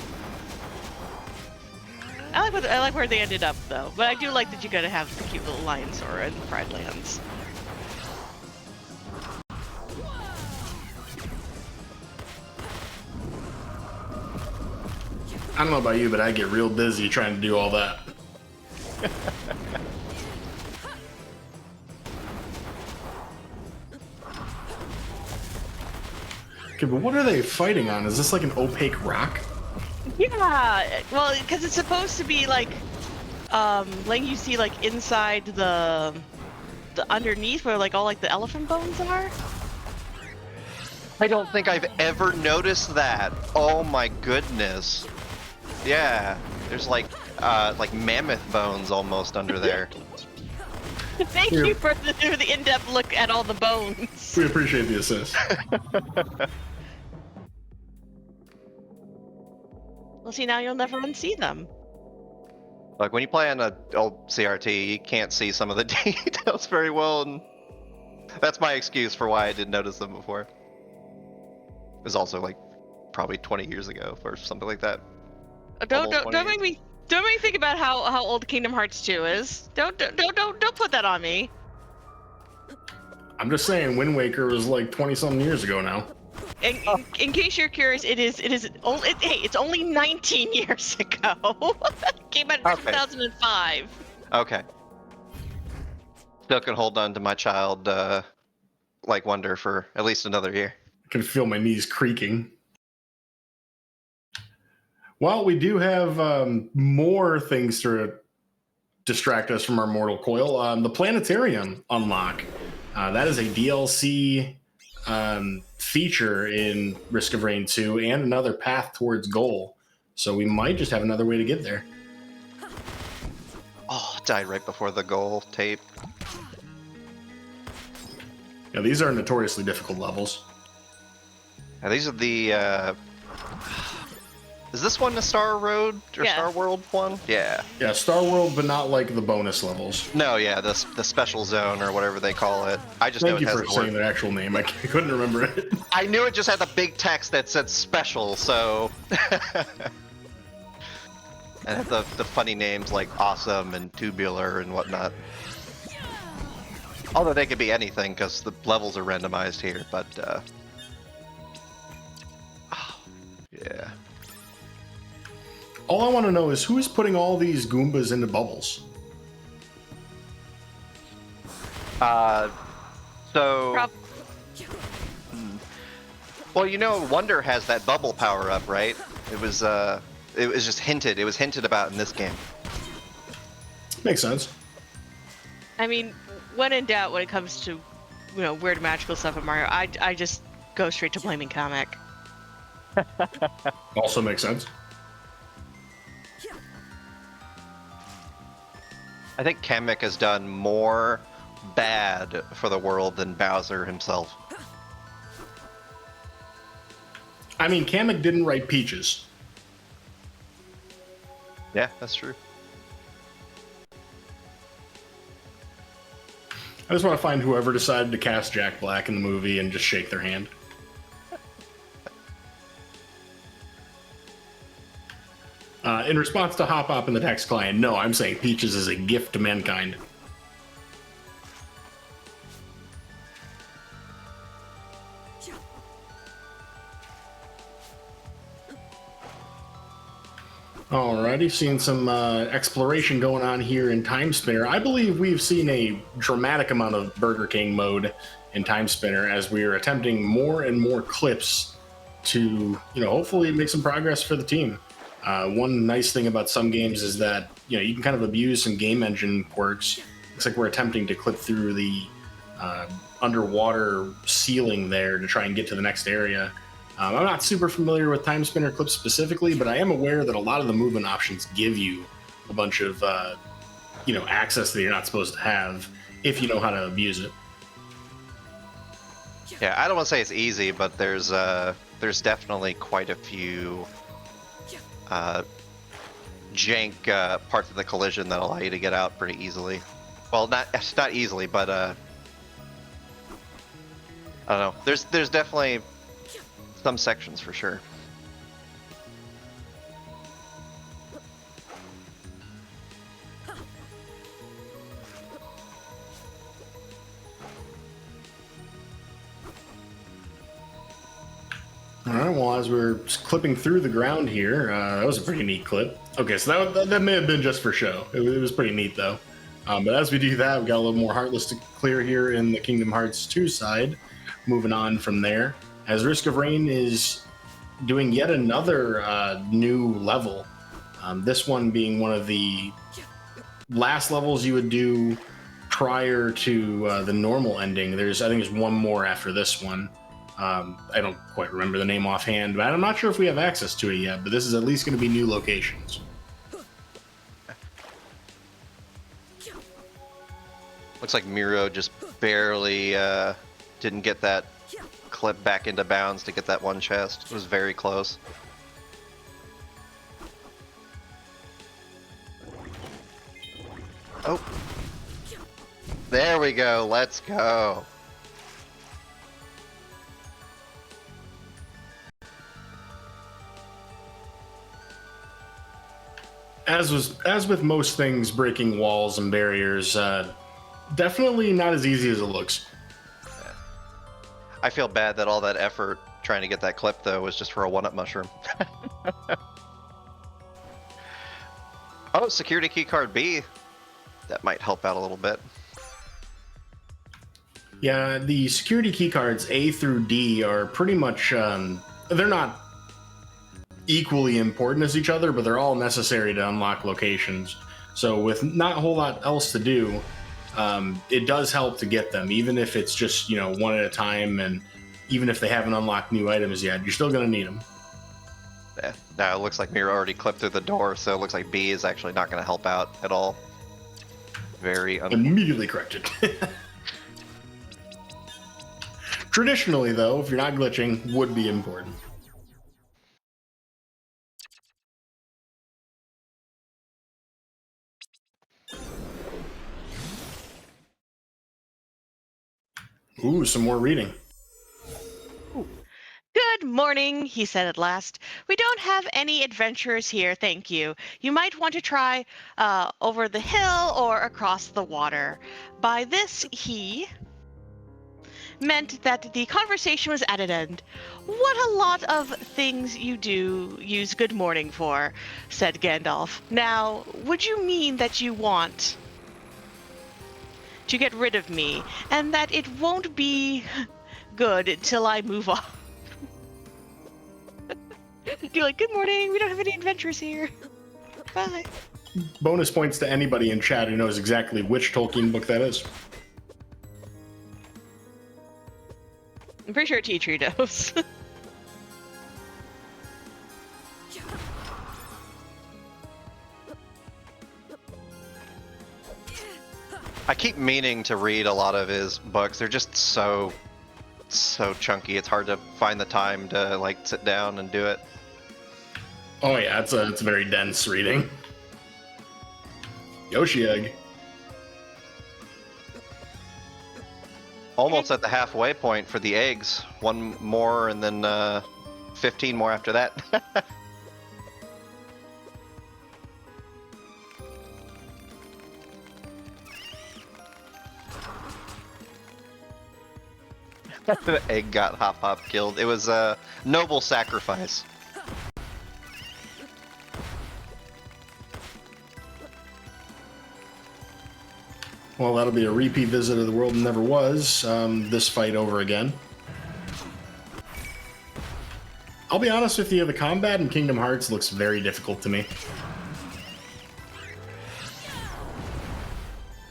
I like where they ended up though, but I do like that you gotta have the cute little lion Sora in Pride Lands. I don't know about you, but I get real busy trying to do all that. Okay, but what are they fighting on? Is this like an opaque rock? Yeah, well, because it's supposed to be like you see like inside the underneath where like all like the elephant bones are. I don't think I've ever noticed that. Oh my goodness. Yeah, there's like mammoth bones almost under there. Thank you for the in-depth look at all the bones. We appreciate the assist. Well, see, now you'll never unsee them. Like when you play on an old CRT, you can't see some of the details very well, and that's my excuse for why I didn't notice them before. It was also like probably 20 years ago or something like that. Don't make me think about how old Kingdom Hearts 2 is. Don't put that on me. I'm just saying, Wind Waker was like 20-something years ago now. In case you're curious, it's only 19 years ago. It came out in 2005. Okay. Still can hold on to my child like wonder for at least another year. I can feel my knees creaking. Well, we do have more things to distract us from our mortal coil. The Planetarium unlock. That is a DLC feature in Risk of Rain 2 and another path towards goal. So we might just have another way to get there. Oh, died right before the goal tape. Yeah, these are notoriously difficult levels. Yeah, these are the is this one the Star Road or Yes. Star World one? Yeah. Yeah, Star World, but not like the bonus levels. No, yeah, the special zone or whatever they call it. I just know Thank it you has for the saying word. their actual name. I couldn't remember it. I knew it just had the big text that said special, so and had the funny names like awesome and tubular and whatnot. Although they could be anything because the levels are randomized here, but yeah. All I want to know is who is putting all these Goombas into bubbles? So Well, you know, Wonder has that bubble power up, right? It was just hinted. It was hinted about in this game. Makes sense. I mean, when in doubt, when it comes to, weird magical stuff in Mario, I just go straight to blaming Kamek. Also makes sense. I think Kamek has done more bad for the world than Bowser himself. I mean, Kamek didn't write Peaches. Yeah, that's true. I just want to find whoever decided to cast Jack Black in the movie and just shake their hand. In response to Hopop in the text client, no, I'm saying Peaches is a gift to mankind. Alrighty, seeing some exploration going on here in Time Spinner. I believe we've seen a dramatic amount of Burger King mode in Time Spinner as we are attempting more and more clips to, hopefully make some progress for the team. One nice thing about some games is that, you can kind of abuse some game engine quirks. Looks like we're attempting to clip through the underwater ceiling there to try and get to the next area. I'm not super familiar with Time Spinner clips specifically, but I am aware that a lot of the movement options give you a bunch of, access that you're not supposed to have if you know how to abuse it. Yeah, I don't want to say it's easy, but there's definitely quite a few jank parts of the collision that allow you to get out pretty easily. Well, not easily, but I don't know. There's definitely some sections for sure. All right, well, as we're clipping through the ground here, that was a pretty neat clip. Okay, so that may have been just for show. It was pretty neat, though. But as we do that, we've got a little more Heartless to clear here in the Kingdom Hearts 2 side. Moving on from there, as Risk of Rain is doing yet another new level. This one being one of the last levels you would do prior to the normal ending. I think there's one more after this one. I don't quite remember the name offhand, but I'm not sure if we have access to it yet, but this is at least going to be new locations. Looks like Miro just barely didn't get that clip back into bounds to get that one chest. It was very close. Oh. There we go. Let's go. As with most things, breaking walls and barriers, definitely not as easy as it looks. I feel bad that all that effort trying to get that clip, though, was just for a one-up mushroom. Oh, security keycard B. That might help out a little bit. Yeah, the security keycards A through D are pretty much, they're not equally important as each other, but they're all necessary to unlock locations. So with not a whole lot else to do, it does help to get them, even if it's just, one at a time, and even if they haven't unlocked new items yet, you're still going to need them. Yeah. Now it looks like Miro already clipped through the door, so it looks like B is actually not going to help out at all. Very immediately corrected. Traditionally, though, if you're not glitching, would be important. Ooh, some more reading. Good morning, he said at last. We don't have any adventurers here, thank you. You might want to try over the hill or across the water. By this, he meant that the conversation was at an end. What a lot of things you do use good morning for, said Gandalf. Now, would you mean that you want to get rid of me, and that it won't be good till I move on? You're like, good morning. We don't have any adventures here. Bye. Bonus points to anybody in chat who knows exactly which Tolkien book that is. I'm pretty sure Tea Tree knows. I keep meaning to read a lot of his books. They're just so chunky. It's hard to find the time to like sit down and do it. Oh yeah, it's a very dense reading. Yoshi egg. Almost at the halfway point for the eggs. One more and then 15 more after that. The egg got Hopop killed. It was a noble sacrifice. Well, that'll be a repeat visit of the world never was. This fight over again. I'll be honest with you, the combat in Kingdom Hearts looks very difficult to me.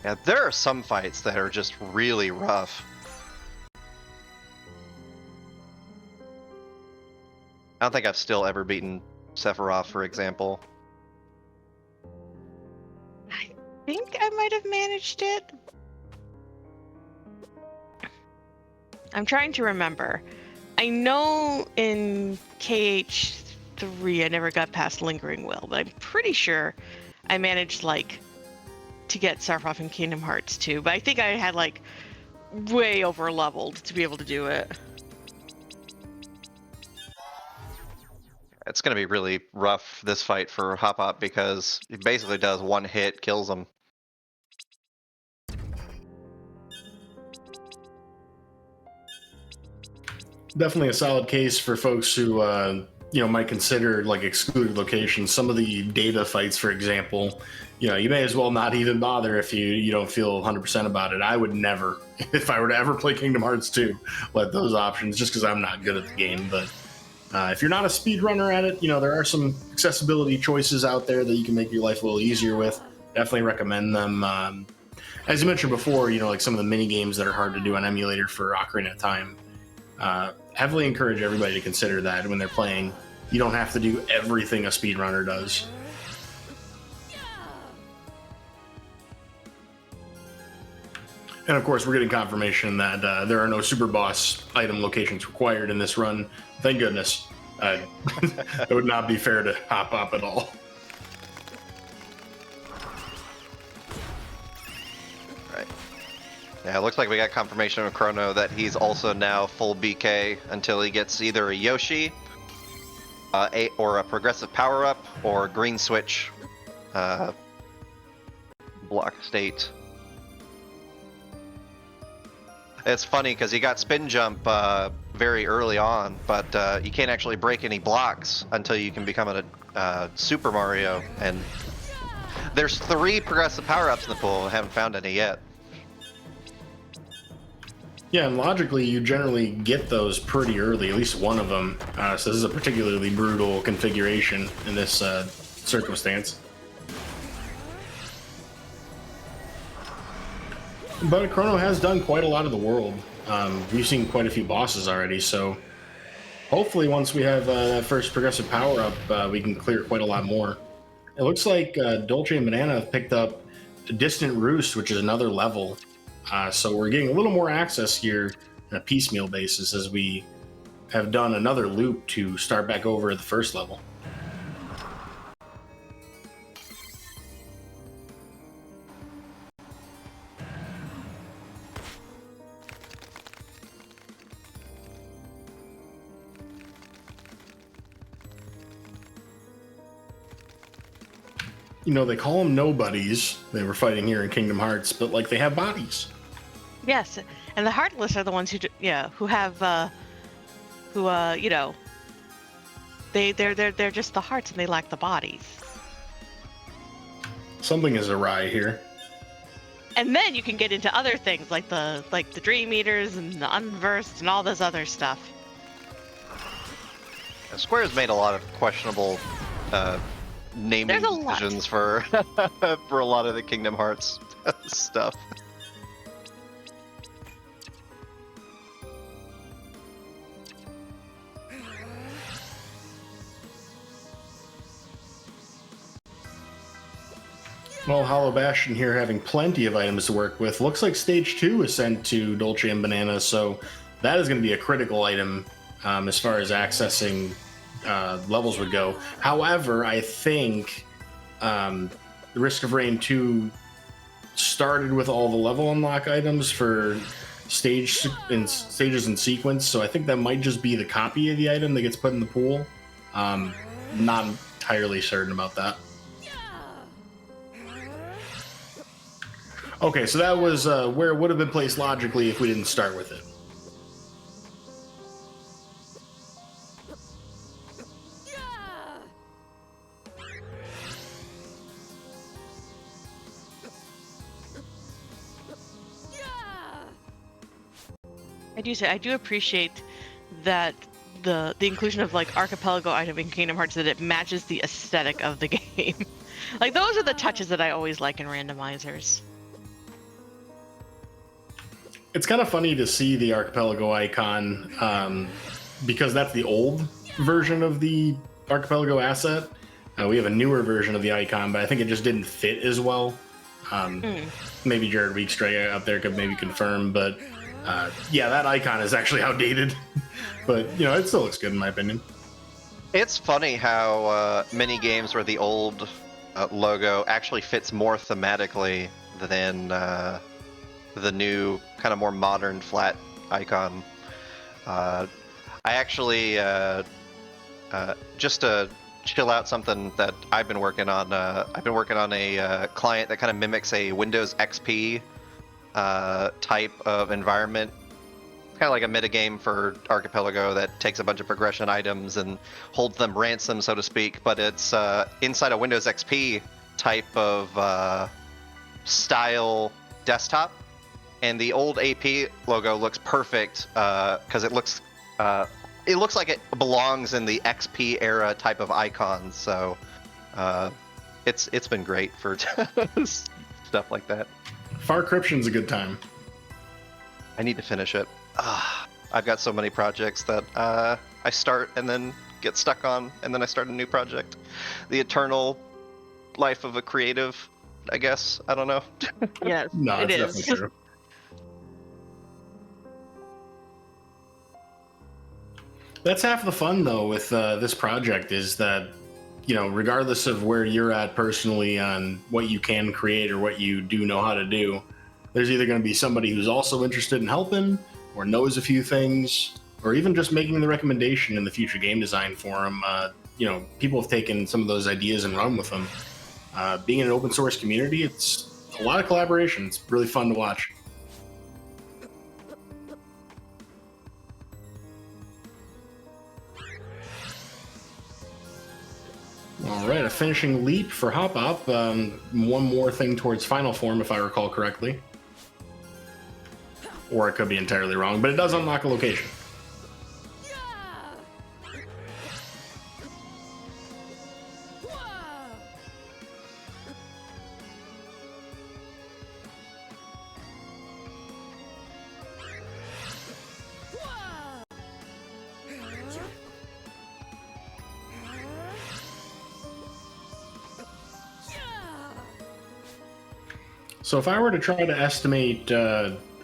Yeah, there are some fights that are just really rough. I don't think I've still ever beaten Sephiroth, for example. I think I might have managed it. I'm trying to remember. I know in KH3 I never got past Lingering Will, but I'm pretty sure I managed like to get Sephiroth in Kingdom Hearts 2, but I think I had like way over leveled to be able to do it. It's going to be really rough, this fight for Hopop, because he basically does one hit, kills him. Definitely a solid case for folks who might consider like excluded locations. Some of the data fights, for example, you may as well not even bother if you don't feel 100% about it. I would never, if I were to ever play Kingdom Hearts 2, let those options, just because I'm not good at the game. But if you're not a speedrunner at it, there are some accessibility choices out there that you can make your life a little easier with. Definitely recommend them. As you mentioned before, like some of the mini games that are hard to do on emulator for Ocarina of Time. Heavily encourage everybody to consider that when they're playing. You don't have to do everything a speedrunner does. And of course, we're getting confirmation that there are no super boss item locations required in this run. Thank goodness. It would not be fair to Hopop at all. Right. Yeah, it looks like we got confirmation of Chrono that he's also now full BK until he gets either a Yoshi, or a progressive power-up, or green switch block state. It's funny because he got spin jump very early on, but you can't actually break any blocks until you can become a Super Mario. And there's 3 progressive power-ups in the pool. I haven't found any yet. Yeah, and logically, you generally get those pretty early, at least one of them. So this is a particularly brutal configuration in this circumstance. But Chrono has done quite a lot of the world. We've seen quite a few bosses already, so hopefully once we have that first progressive power-up, we can clear quite a lot more. It looks like Dolce and Banana have picked up Distant Roost, which is another level. So we're getting a little more access here on a piecemeal basis as we have done another loop to start back over at the first level. They call them nobodies. They were fighting here in Kingdom Hearts, but like they have bodies. Yes, and the Heartless are the ones who have they're just the hearts and they lack the bodies. Something is awry here. And then you can get into other things like the Dream Eaters and the Unversed and all this other stuff. Square's made a lot of questionable naming There's a lot. decisions for for a lot of the Kingdom Hearts stuff. Well, Hollow Bastion here having plenty of items to work with. Looks like Stage 2 is sent to Dolce and Banana, so that is going to be a critical item as far as accessing levels would go. However, I think the Risk of Rain 2 started with all the level unlock items for stages in sequence, so I think that might just be the copy of the item that gets put in the pool. Not entirely certain about that. Okay, so that was where it would have been placed logically if we didn't start with it. I do appreciate that the inclusion of like archipelago item in Kingdom Hearts, that it matches the aesthetic of the game. Like those are the touches that I always like in randomizers. It's kind of funny to see the archipelago icon because that's the old version of the archipelago asset. We have a newer version of the icon, but I think it just didn't fit as well. Maybe Jared Weekstray out there could maybe confirm, but yeah, that icon is actually outdated. But, you know, it still looks good in my opinion. It's funny how many games where the old logo actually fits more thematically than the new kind of more modern flat icon. I actually just to chill out something that I've been working on. I've been working on a client that kind of mimics a Windows XP type of environment, kind of like a metagame for Archipelago that takes a bunch of progression items and holds them ransom, so to speak. But it's inside a Windows XP type of style desktop. And the old AP logo looks perfect because it looks like it belongs in the XP era type of icons. So it's been great for stuff like that. Far Cryption's a good time. I need to finish it. I've got so many projects that I start and then get stuck on, and then I start a new project. The eternal life of a creative, I guess. I don't know. Yes, No, it it's is. definitely true. That's half the fun, though, with this project is that, you know, regardless of where you're at personally on what you can create or what you do know how to do, there's either going to be somebody who's also interested in helping or knows a few things, or even just making the recommendation in the future game design forum. You know, people have taken some of those ideas and run with them. Being in an open source community, it's a lot of collaboration. It's really fun to watch. All right, a finishing leap for Hopop. One more thing towards final form, if I recall correctly. Or it could be entirely wrong, but it does unlock a location. So if I were to try to estimate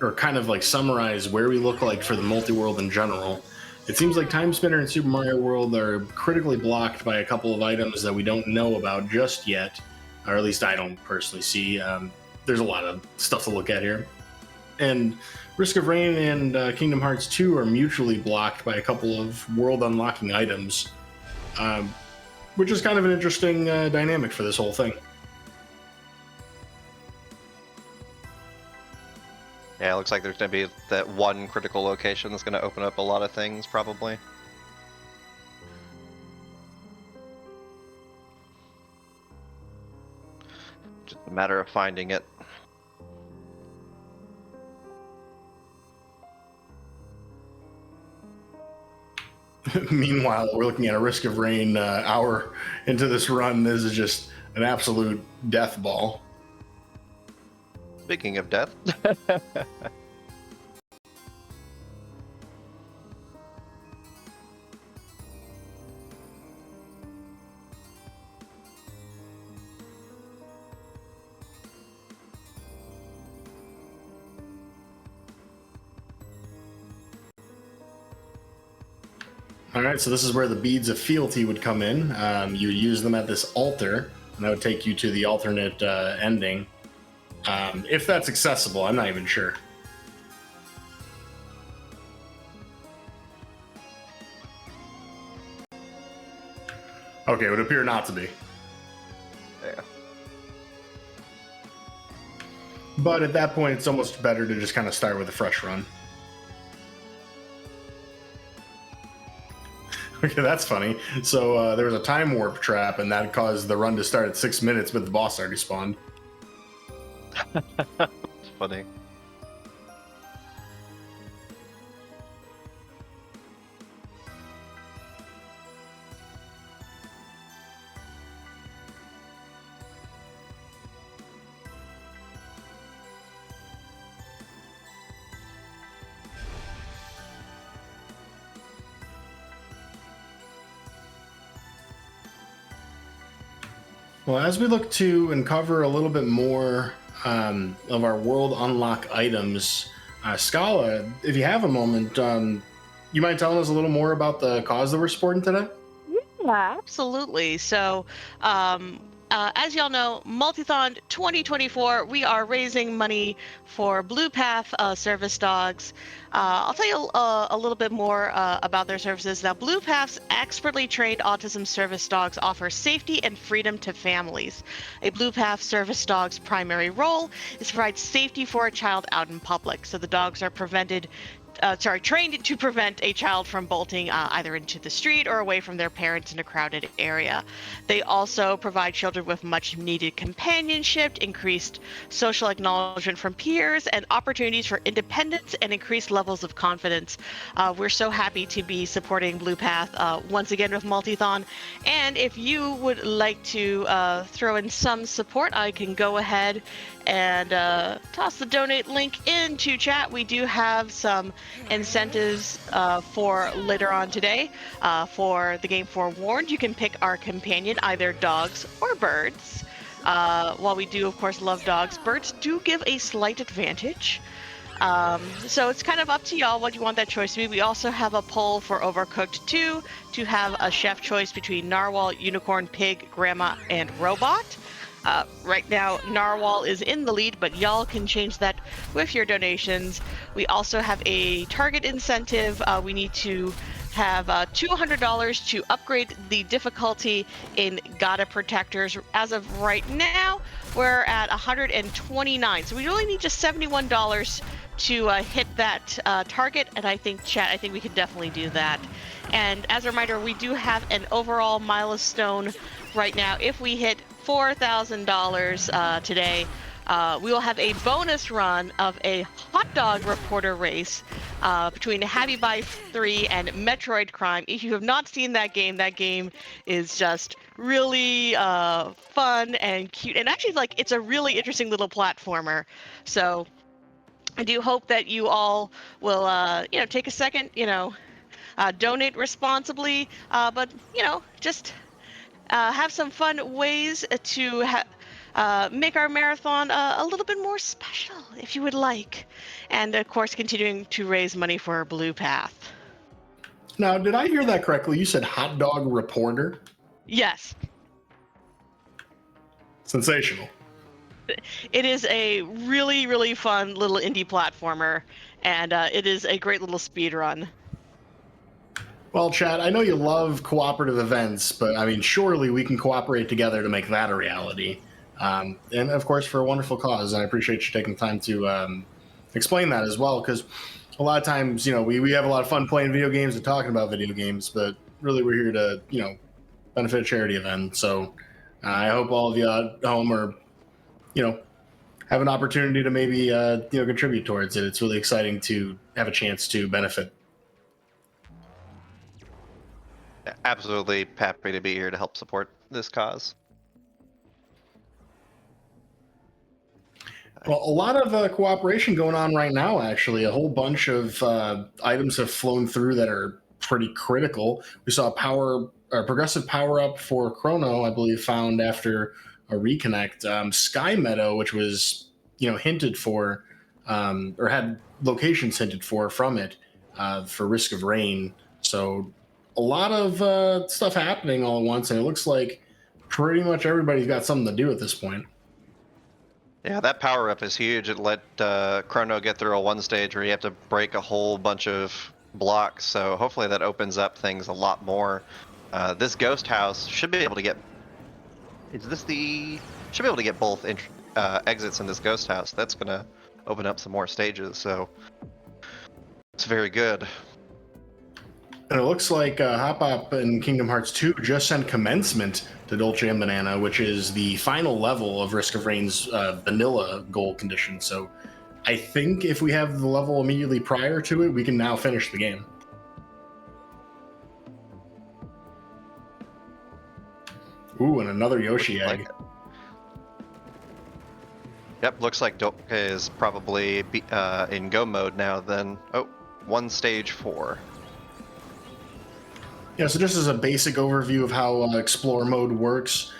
or kind of like summarize where we look like for the multi-world in general, it seems like Time Spinner and Super Mario World are critically blocked by a couple of items that we don't know about just yet, or at least I don't personally see. There's a lot of stuff to look at here. And Risk of Rain and Kingdom Hearts 2 are mutually blocked by a couple of world unlocking items, which is kind of an interesting dynamic for this whole thing. Yeah, it looks like there's going to be that one critical location that's going to open up a lot of things, probably. Just a matter of finding it. Meanwhile, we're looking at a risk of rain hour into this run. This is just an absolute death ball. Speaking of death, All right, so this is where the beads of fealty would come in. You use them at this altar, and that would take you to the alternate ending. If that's accessible, I'm not even sure. Okay, it would appear not to be. yeah. But at that point, it's almost better to just kind of start with a fresh run. Okay, that's funny. So there was a time warp trap, and that caused the run to start at 6 minutes, but the boss already spawned. It's funny. Well, as we look to uncover a little bit more of our world unlock items, Scala, if you have a moment, you mind telling us a little more about the cause that we're supporting today? Yeah, absolutely. So, as y'all know, Multithon 2024, we are raising money for Blue Path service dogs. I'll tell you a little bit more about their services. Now, Blue Path's expertly trained autism service dogs offer safety and freedom to families. A Blue Path service dog's primary role is to provide safety for a child out in public. So the dogs are trained to prevent a child from bolting either into the street or away from their parents in a crowded area. They also provide children with much needed companionship, increased social acknowledgement from peers, and opportunities for independence and increased levels of confidence. We're so happy to be supporting Blue Path once again with Multithon. And if you would like to throw in some support, I can go ahead and toss the donate link into chat. We do have some incentives for later on today. For the game Forewarned, you can pick our companion, either dogs or birds. While we do, of course, love dogs, birds do give a slight advantage. So it's kind of up to y'all what you want that choice to be. We also have a poll for Overcooked 2 to have a chef choice between narwhal, unicorn, pig, grandma, and robot. Right now, Narwhal is in the lead, but y'all can change that with your donations. We also have a target incentive. We need to have $200 to upgrade the difficulty in Gata Protectors. As of right now, we're at 129. So we only need just $71 to hit that target. And I think, chat, I think we can definitely do that. And as a reminder, we do have an overall milestone right now. If we hit $4,000 today, we will have a bonus run of a hot dog reporter race between Happy Buy 3 and Metroid Crime. If you have not seen that game is just really fun and cute, and actually, like, it's a really interesting little platformer. So I do hope that you all will, take a second, donate responsibly, but just have some fun ways to make our marathon a little bit more special, if you would like. And of course, continuing to raise money for Blue Path. Now, did I hear that correctly? You said hot dog reporter? Yes. Sensational. It is a really, really fun little indie platformer, and it is a great little speed run. Well, Chad, I know you love cooperative events, but I mean, surely we can cooperate together to make that a reality. And of course, for a wonderful cause. And I appreciate you taking the time to explain that as well, because a lot of times, we have a lot of fun playing video games and talking about video games, but really we're here to, benefit a charity event. So I hope all of you at home are, have an opportunity to maybe, contribute towards it. It's really exciting to have a chance to benefit. Absolutely happy to be here to help support this cause. Well, a lot of cooperation going on right now, actually. A whole bunch of items have flown through that are pretty critical. We saw a progressive power up for Chrono, I believe, found after a reconnect. Sky Meadow, which was hinted for, or had locations hinted from it for Risk of Rain. So a lot of stuff happening all at once, and it looks like pretty much everybody's got something to do at this point. Yeah, that power up is huge. It let Chrono get through a one stage where you have to break a whole bunch of blocks. So hopefully that opens up things a lot more. This ghost house should be able to get. Should be able to get both exits in this ghost house. That's gonna open up some more stages. So it's very good. And it looks like Hopop in Kingdom Hearts 2 just sent commencement to Dolce and Banana, which is the final level of Risk of Rain's vanilla goal condition. So I think if we have the level immediately prior to it, we can now finish the game. Ooh, and another Yoshi egg. Yep, looks like Dolce is probably in go mode now then. Oh, 1 stage 4. Yeah, so just as a basic overview of how Explore mode works,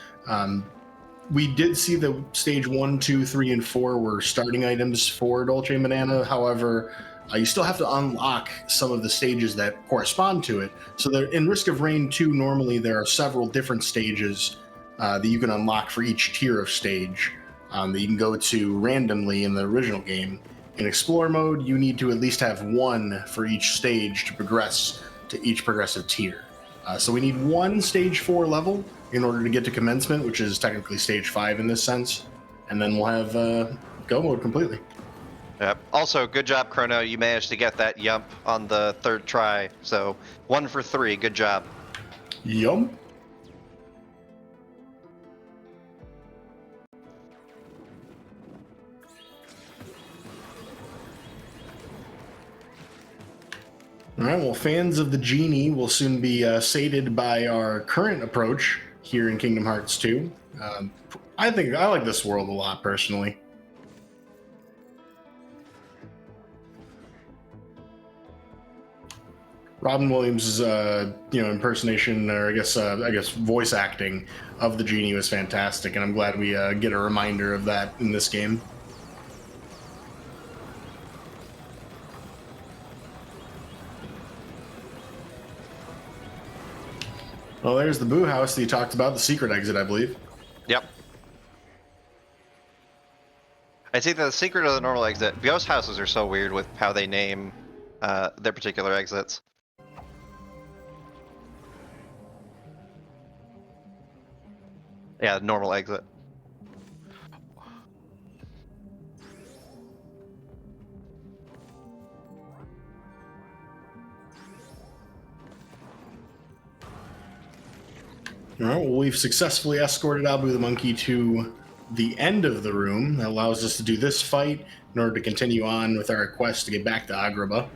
we did see that stage 1, 2, 3, and 4 were starting items for Dolce and Banana. However, you still have to unlock some of the stages that correspond to it. So that in Risk of Rain 2, normally there are several different stages that you can unlock for each tier of stage that you can go to randomly in the original game. In Explore mode, you need to at least have one for each stage to progress to each progressive tier. So we need 1 stage 4 level in order to get to commencement, which is technically stage 5 in this sense, and then we'll have go mode completely. Yep. Also, good job, Chrono. You managed to get that yump on the 3rd try. So 1 for 3. Good job. Yum. All right, well, fans of the genie will soon be sated by our current approach here in Kingdom Hearts 2. I think I like this world a lot, personally. Robin Williams' impersonation, or I guess voice acting of the genie was fantastic, and I'm glad we get a reminder of that in this game. Well, there's the Boo House that you talked about, the secret exit, I believe. Yep. I think the secret of the normal exit. Ghost houses are so weird with how they name their particular exits. Yeah, normal exit. All right, well, we've successfully escorted Abu the Monkey to the end of the room. That allows us to do this fight in order to continue on with our quest to get back to Agrabah.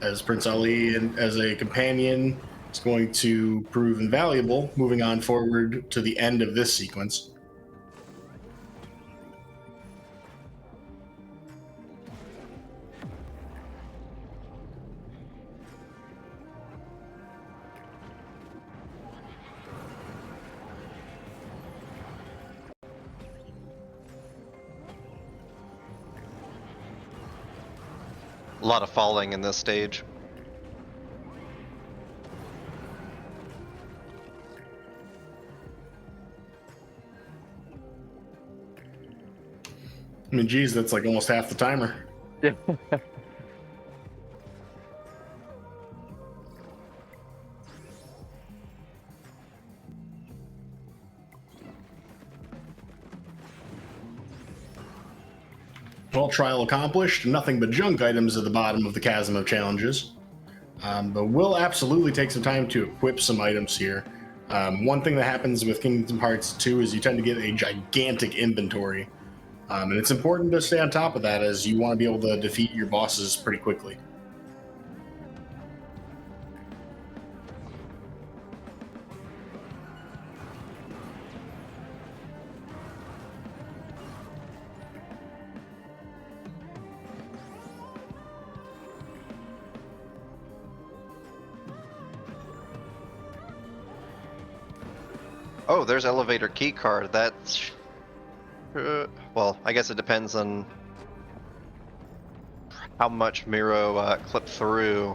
As Prince Ali and as a companion is going to prove invaluable, moving on forward to the end of this sequence. A lot of falling in this stage. I mean, geez, that's like almost half the timer. Yeah. Well, trial accomplished. Nothing but junk items at the bottom of the chasm of challenges. But we'll absolutely take some time to equip some items here. One thing that happens with Kingdom Hearts 2 is you tend to get a gigantic inventory. And it's important to stay on top of that, as you want to be able to defeat your bosses pretty quickly. Oh, there's elevator key card. That's well, I guess it depends on how much Miro clipped through.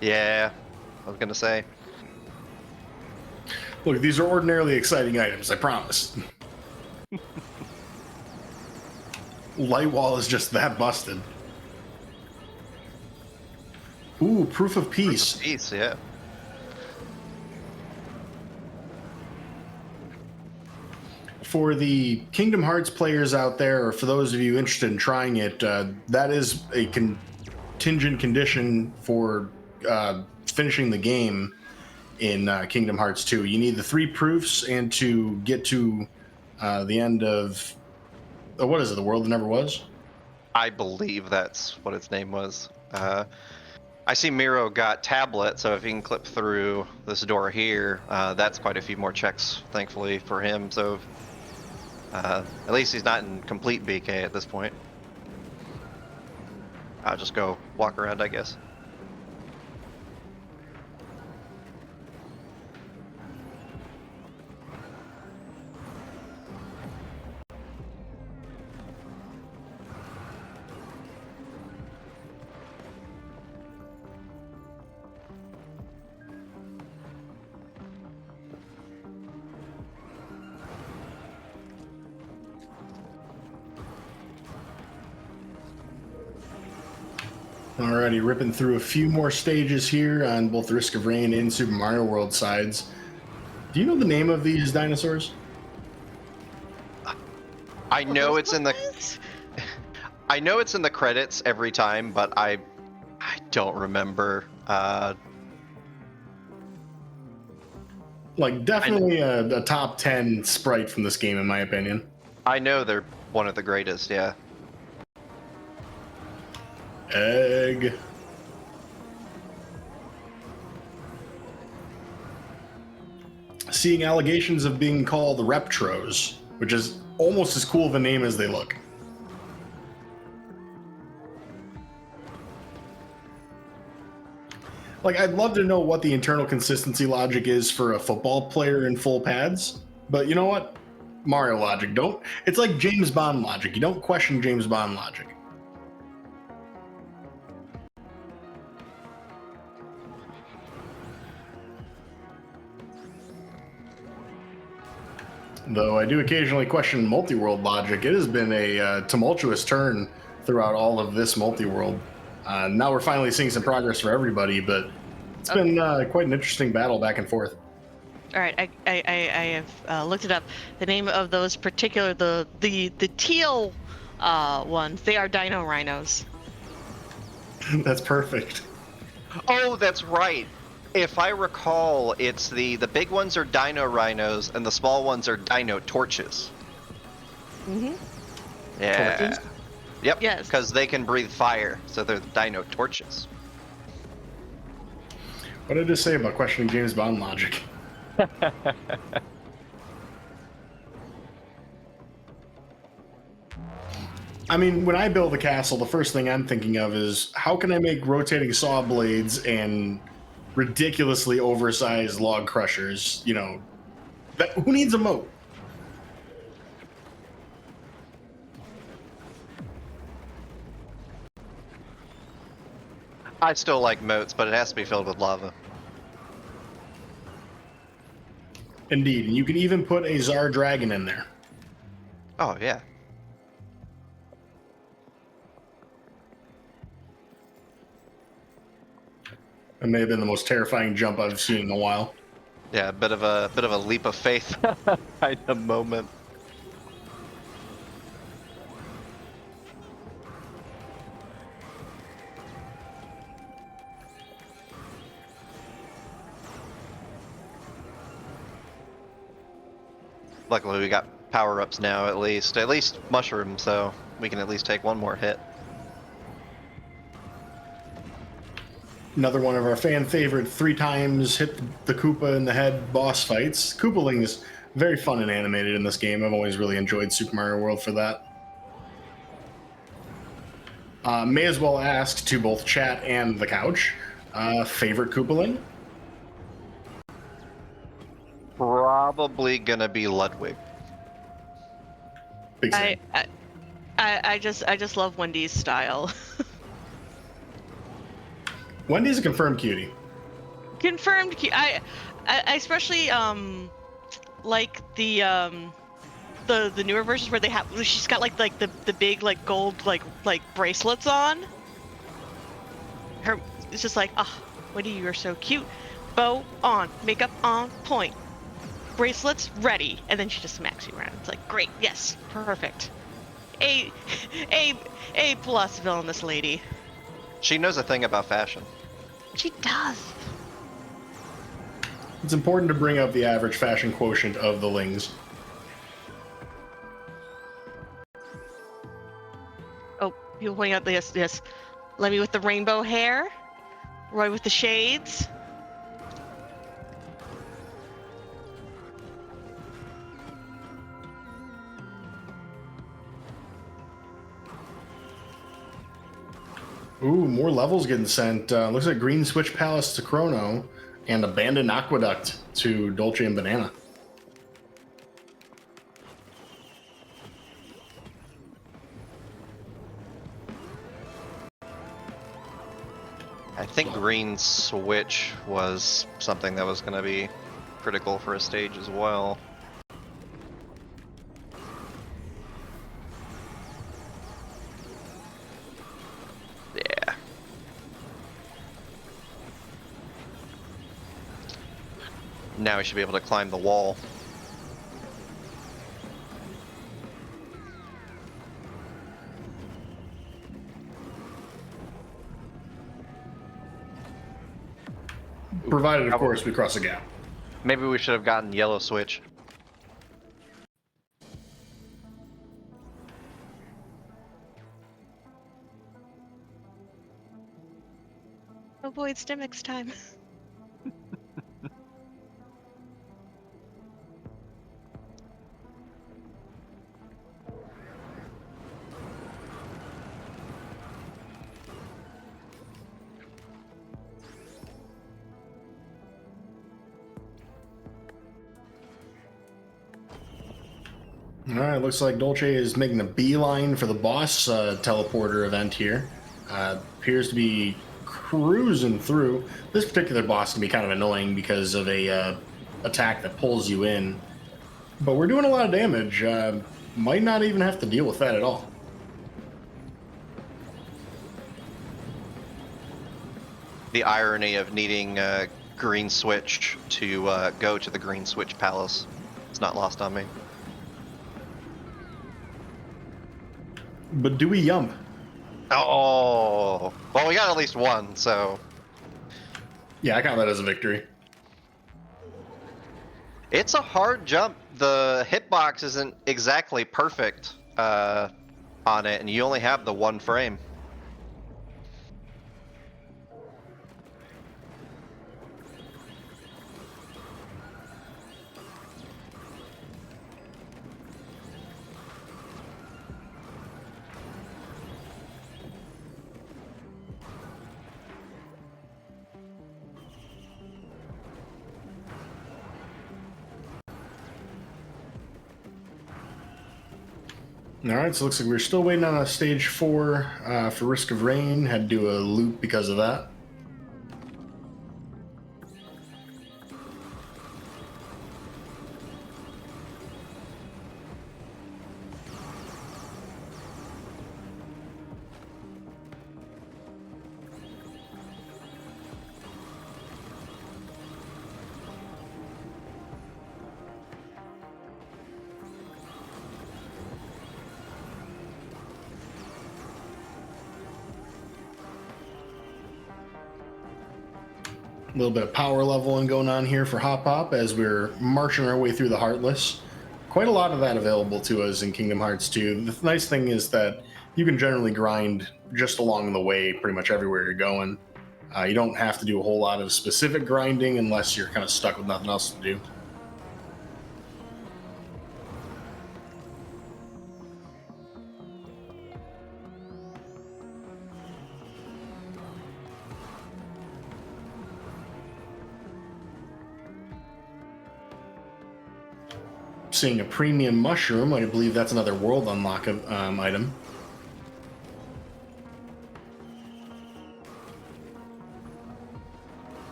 Yeah, I was gonna say. Look, these are ordinarily exciting items, I promise. Light wall is just that busted. Ooh, proof of peace. Peace, yeah. For the Kingdom Hearts players out there, or for those of you interested in trying it, that is a contingent condition for finishing the game in Kingdom Hearts 2. You need the 3 proofs, and to get to the end of what is it? The World That Never Was. I believe that's what its name was. I see Miro got tablet, so if he can clip through this door here, that's quite a few more checks, thankfully, for him. So at least he's not in complete BK at this point. I'll just go walk around, I guess. Alrighty, ripping through a few more stages here on both the Risk of Rain and Super Mario World sides. Do you know the name of these dinosaurs? I know it's in the I know it's in the credits every time, but I don't remember. Like, definitely a top 10 sprite from this game, in my opinion. I know they're one of the greatest, yeah. Egg. Seeing allegations of being called Reptros, which is almost as cool of a name as they look. Like, I'd love to know what the internal consistency logic is for a football player in full pads, but you know what? Mario logic. Don't. It's like James Bond logic. You don't question James Bond logic. Though I do occasionally question multi-world logic, it has been a tumultuous turn throughout all of this multi-world. Now we're finally seeing some progress for everybody, but it's been quite an interesting battle back and forth. All right, I have looked it up. The name of those particular the teal ones, they are Dino Rhinos. That's perfect. Oh, that's right. If I recall, it's the big ones are Dino Rhinos and the small ones are Dino Torches. Mm-hmm. Yeah. Torches? Yep. Yes. Because they can breathe fire, so they're the Dino Torches. What did I just say about questioning James Bond logic? I mean, when I build a castle, the first thing I'm thinking of is how can I make rotating saw blades and ridiculously oversized log crushers? You know, who needs a moat? I still like moats, but it has to be filled with lava. Indeed, and you can even put a Tsar dragon in there. Oh, yeah. It may have been the most terrifying jump I've seen in a while. Yeah, a bit of a leap of faith kind of moment. Luckily, we got power-ups now, at least mushroom, so we can at least take one more hit. Another one of our fan favorite 3 times hit the Koopa in the head boss fights. Koopaling is very fun and animated in this game. I've always really enjoyed Super Mario World for that. May as well ask to both chat and the couch, favorite Koopaling? probably gonna be Ludwig. Big I, same. I just love Wendy's style. Wendy's a confirmed cutie. Confirmed. I especially like the newer versions where she's got like the big like gold like bracelets on. It's just like, ah, Wendy, you are so cute. Bow on, makeup on point, bracelets ready, and then she just smacks you around. It's like, great, yes, perfect. A a A plus villainous lady. She knows a thing about fashion. She does. It's important to bring up the average fashion quotient of the Lings. Oh, people pointing out this. Lemmy with the rainbow hair, Roy with the shades. Ooh, more levels getting sent. Looks like Green Switch Palace to Chrono and Abandoned Aqueduct to Dolce and Banana. I think Green Switch was something that was gonna be critical for a stage as well. Yeah. Now we should be able to climb the wall. Provided, of course, we cross a gap. Maybe we should have gotten Yellow Switch. Avoid Stimix time. All right, looks like Dolce is making a beeline for the boss teleporter event here. Appears to be cruising through. This particular boss can be kind of annoying because of a attack that pulls you in. But we're doing a lot of damage. Might not even have to deal with that at all. The irony of needing Green Switch to go to the Green Switch Palace. It's not lost on me. But do we yump? Oh, well, we got at least one, so Yeah, I count that as a victory. it's a hard jump. The hitbox isn't exactly perfect on it, and you only have the one frame. All right, so it looks like we're still waiting on a stage 4 for Risk of Rain. Had to do a loop because of that. A little bit of power leveling going on here for Hopop as we're marching our way through the Heartless. Quite a lot of that available to us in Kingdom Hearts 2. The nice thing is that you can generally grind just along the way pretty much everywhere you're going. You don't have to do a whole lot of specific grinding unless you're kind of stuck with nothing else to do. seeing a premium mushroom. I believe that's another world unlock item.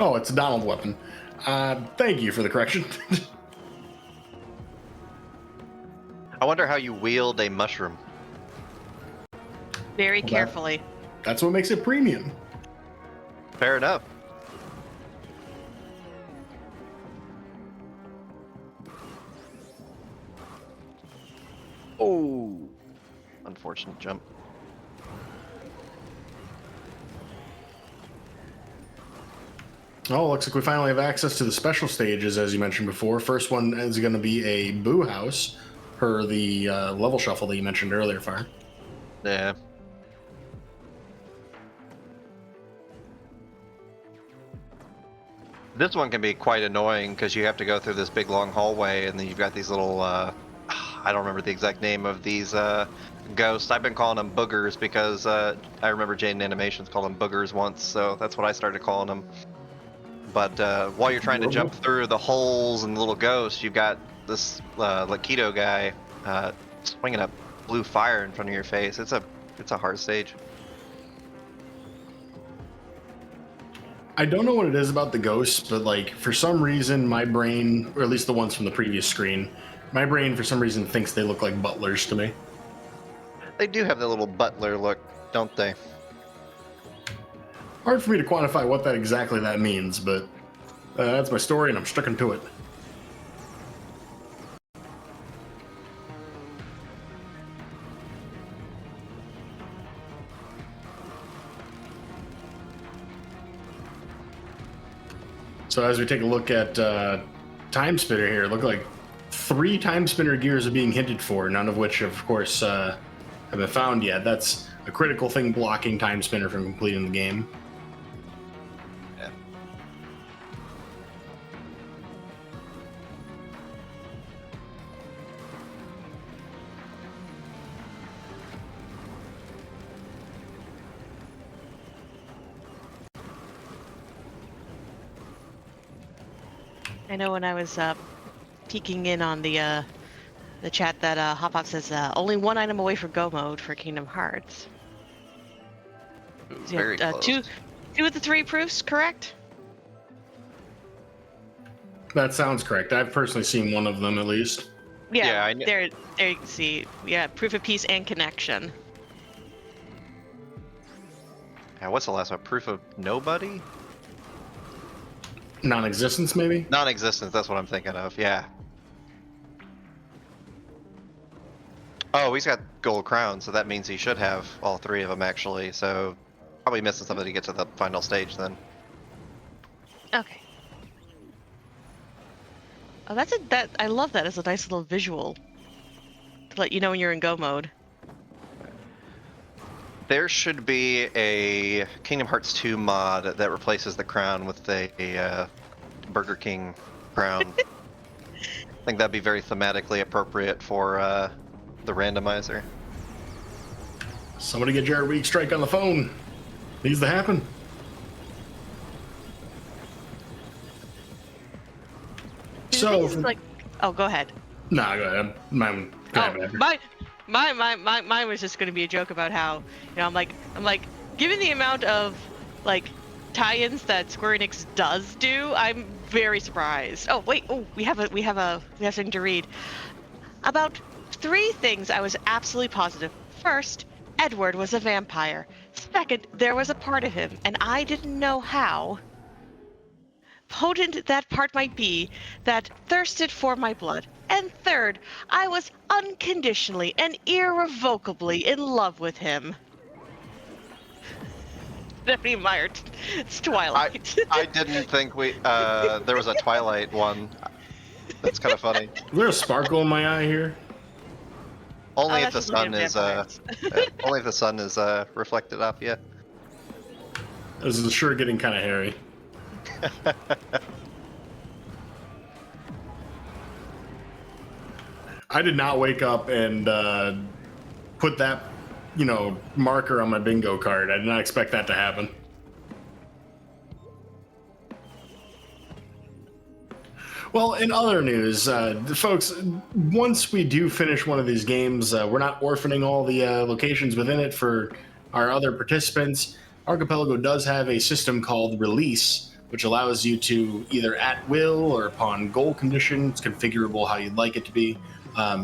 Oh, it's a Donald weapon. Thank you for the correction. I wonder how you wield a mushroom. Very Well, carefully. That's what makes it premium. Fair enough. Oh, unfortunate jump. Oh, looks like we finally have access to the special stages, as you mentioned before. First one is going to be a Boo House, per the level shuffle that you mentioned earlier, Fire. Yeah. This one can be quite annoying because you have to go through this big long hallway, and then you've got these little, I don't remember the exact name of these ghosts. I've been calling them boogers because I remember Jaden Animations called them boogers once, so that's what I started calling them. But while you're trying to jump through the holes and the little ghosts, you've got this Lakido guy swinging a blue fire in front of your face. It's a hard stage. I don't know what it is about the ghosts, but like for some reason my brain, or at least the ones from the previous screen, my brain for some reason thinks they look like butlers to me. They do have the little butler look, don't they? Hard for me to quantify what that exactly that means, but that's my story and I'm sticking to it. So as we take a look at Time Spinner here, it looked like 3 Time Spinner gears are being hinted for, none of which, of course, have been found yet. That's a critical thing blocking Time Spinner from completing the game. Yeah. I know when I was peeking in on the chat that Hopop says only one item away from Go mode for Kingdom Hearts. So you Very have, close. two of the 3 proofs, correct? That sounds correct. I've personally seen one of them at least. Yeah, I kn- there you can see. Yeah, proof of peace and connection. Yeah, what's the last one? Proof of nobody? Non-existence, maybe? Non-existence, that's what I'm thinking of, yeah. Oh, he's got gold crown, so that means he should have all 3 of them actually, so probably missing something to get to the final stage then. Okay. Oh, that I love that as a nice little visual to let you know when you're in Go mode. There should be a Kingdom Hearts 2 mod that replaces the crown with a Burger King crown. I think that'd be very thematically appropriate for the randomizer. Somebody get Jared Weak Strike on the phone. Needs to happen. So, It's like, oh, go ahead. Nah, go ahead. Mine, go ahead, Andrew. Mine was just going to be a joke about how, I'm like, given the amount of like tie-ins that Square Enix does do, I'm very surprised. Oh wait, we have something to read. About 3 things I was absolutely positive. First, Edward was a vampire. Second, there was a part of him, and I didn't know how potent that part might be, that thirsted for my blood. And third, I was unconditionally and irrevocably in love with him. Stephanie Meyer, it's Twilight. I didn't think there was a Twilight one. That's kind of funny. Is there a sparkle in my eye here? Only if that's the just sun looking at is vampires. only if the sun is reflected off. Yeah. This is sure getting kind of hairy. I did not wake up and put that, marker on my bingo card. I did not expect that to happen. Well, in other news, folks, once we do finish one of these games, we're not orphaning all the locations within it for our other participants. Archipelago does have a system called Release, which allows you to either at will or upon goal conditions, configurable how you'd like it to be,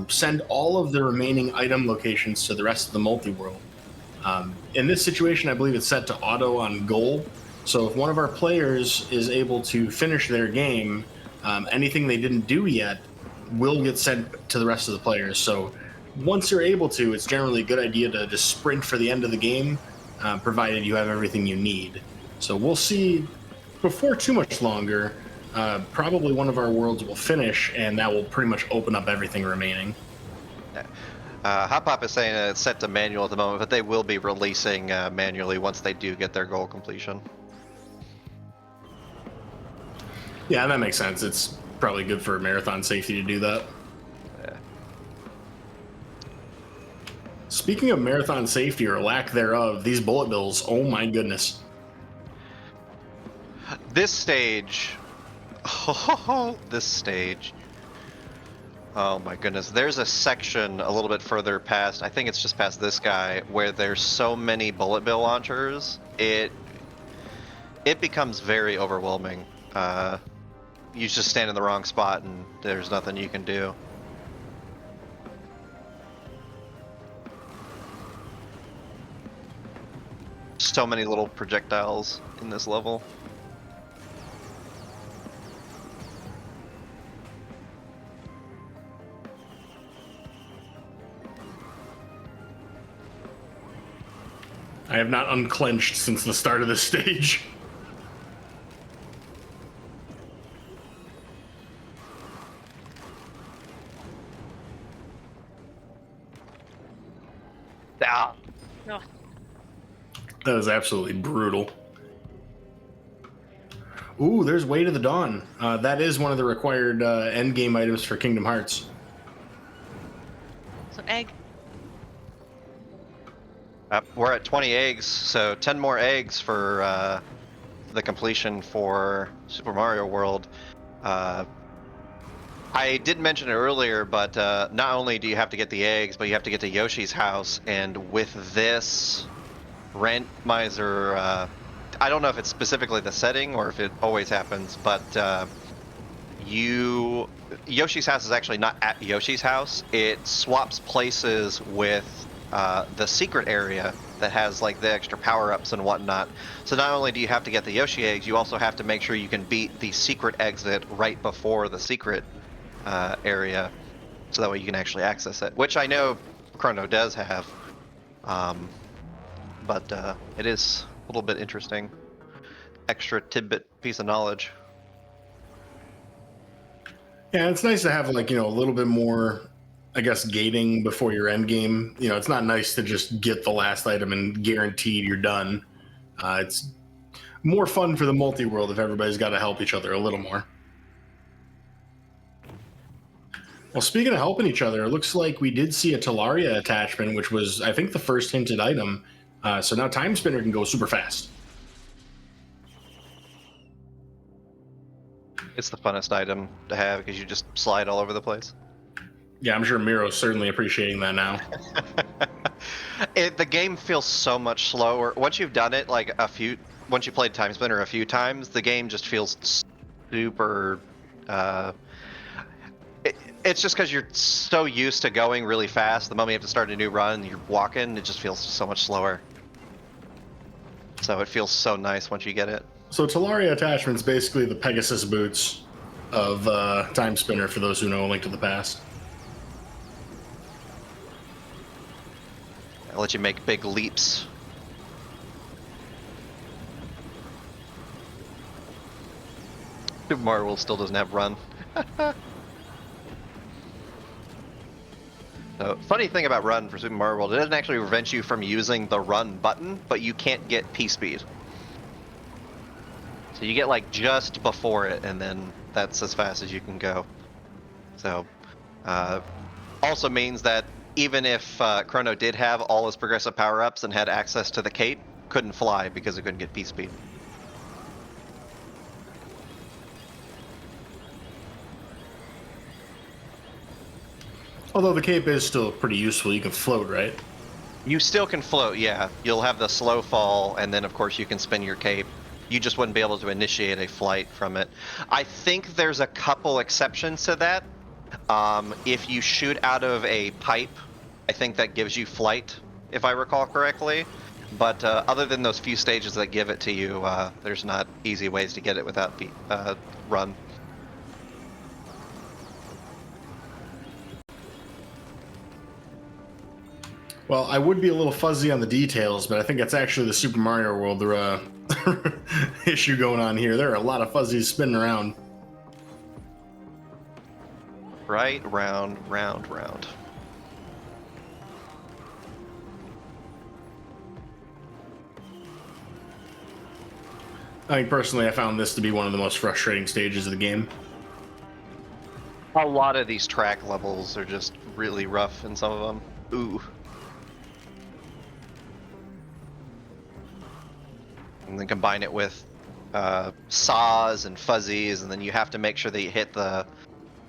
send all of the remaining item locations to the rest of the multi-world. In this situation, I believe it's set to auto on goal. So if one of our players is able to finish their game, anything they didn't do yet will get sent to the rest of the players. So once you're able to, it's generally a good idea to just sprint for the end of the game, provided you have everything you need. So we'll see before too much longer. Probably one of our worlds will finish, and that will pretty much open up everything remaining. Hopop is saying it's set to manual at the moment, but they will be releasing manually once they do get their goal completion. Yeah, that makes sense. It's probably good for marathon safety to do that. Yeah. Speaking of marathon safety or lack thereof, these bullet bills, oh my goodness. This stage, this stage. Oh my goodness, there's a section a little bit further past, I think it's just past this guy, where there's so many bullet bill launchers, it becomes very overwhelming. You just stand in the wrong spot and there's nothing you can do. So many little projectiles in this level. I have not unclenched since the start of this stage. Ah. No. That was absolutely brutal. Ooh, there's Way to the Dawn. That is one of the required end game items for Kingdom Hearts. So egg. We're at 20 eggs, so 10 more eggs for the completion for Super Mario World. I did mention it earlier, but not only do you have to get the eggs, but you have to get to Yoshi's house, and with this randomizer, I don't know if it's specifically the setting or if it always happens, but Yoshi's house is actually not at Yoshi's house. It swaps places with the secret area that has like the extra power-ups and whatnot. So not only do you have to get the Yoshi eggs, you also have to make sure you can beat the secret exit right before the secret area, so that way you can actually access it, which I know Chrono does have, but it is a little bit interesting. Extra tidbit piece of knowledge. Yeah, it's nice to have like, a little bit more, I guess, gating before your end game. It's not nice to just get the last item and guaranteed you're done. It's more fun for the multi-world if everybody's got to help each other a little more. Well, speaking of helping each other, it looks like we did see a Talaria attachment, which was, I think, the first hinted item. So now Time Spinner can go super fast. It's the funnest item to have because you just slide all over the place. Yeah, I'm sure Miro's certainly appreciating that now. The game feels so much slower. Once you've done it, once you played Time Spinner a few times, the game just feels super... It's just because you're so used to going really fast. The moment you have to start a new run, you're walking, it just feels so much slower. So it feels so nice once you get it. So Talaria attachment's basically the Pegasus boots of Time Spinner, for those who know A Link to the Past. I'll let you make big leaps. Super Mario World still doesn't have run. So, funny thing about run for Super Mario World, it doesn't actually prevent you from using the run button, but you can't get P-speed. So you get like just before it, and then that's as fast as you can go. So, also means that even if Chrono did have all his progressive power-ups and had access to the cape, couldn't fly because it couldn't get P-speed. Although the cape is still pretty useful, you can float, right? You still can float, yeah. You'll have the slow fall, and then of course you can spin your cape. You just wouldn't be able to initiate a flight from it. I think there's a couple exceptions to that. If you shoot out of a pipe, I think that gives you flight, if I recall correctly. But other than those few stages that give it to you, there's not easy ways to get it without run. Well, I would be a little fuzzy on the details, but I think that's actually the Super Mario World issue going on here. There are a lot of fuzzies spinning around. Right, round, round, round. I think personally I found this to be one of the most frustrating stages of the game. A lot of these track levels are just really rough in some of them. Ooh. And then combine it with saws and fuzzies, and then you have to make sure that you hit the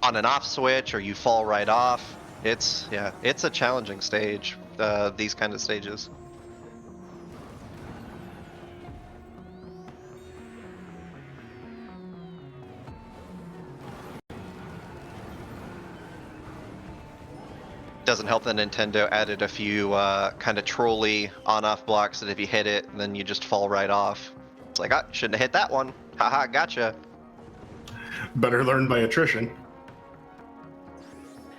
on and off switch or you fall right off. It's a challenging stage, these kind of stages. Doesn't help that Nintendo added a few kind of trolly on-off blocks that if you hit it, then you just fall right off. It's like, shouldn't have hit that one. Haha, gotcha. Better learn by attrition.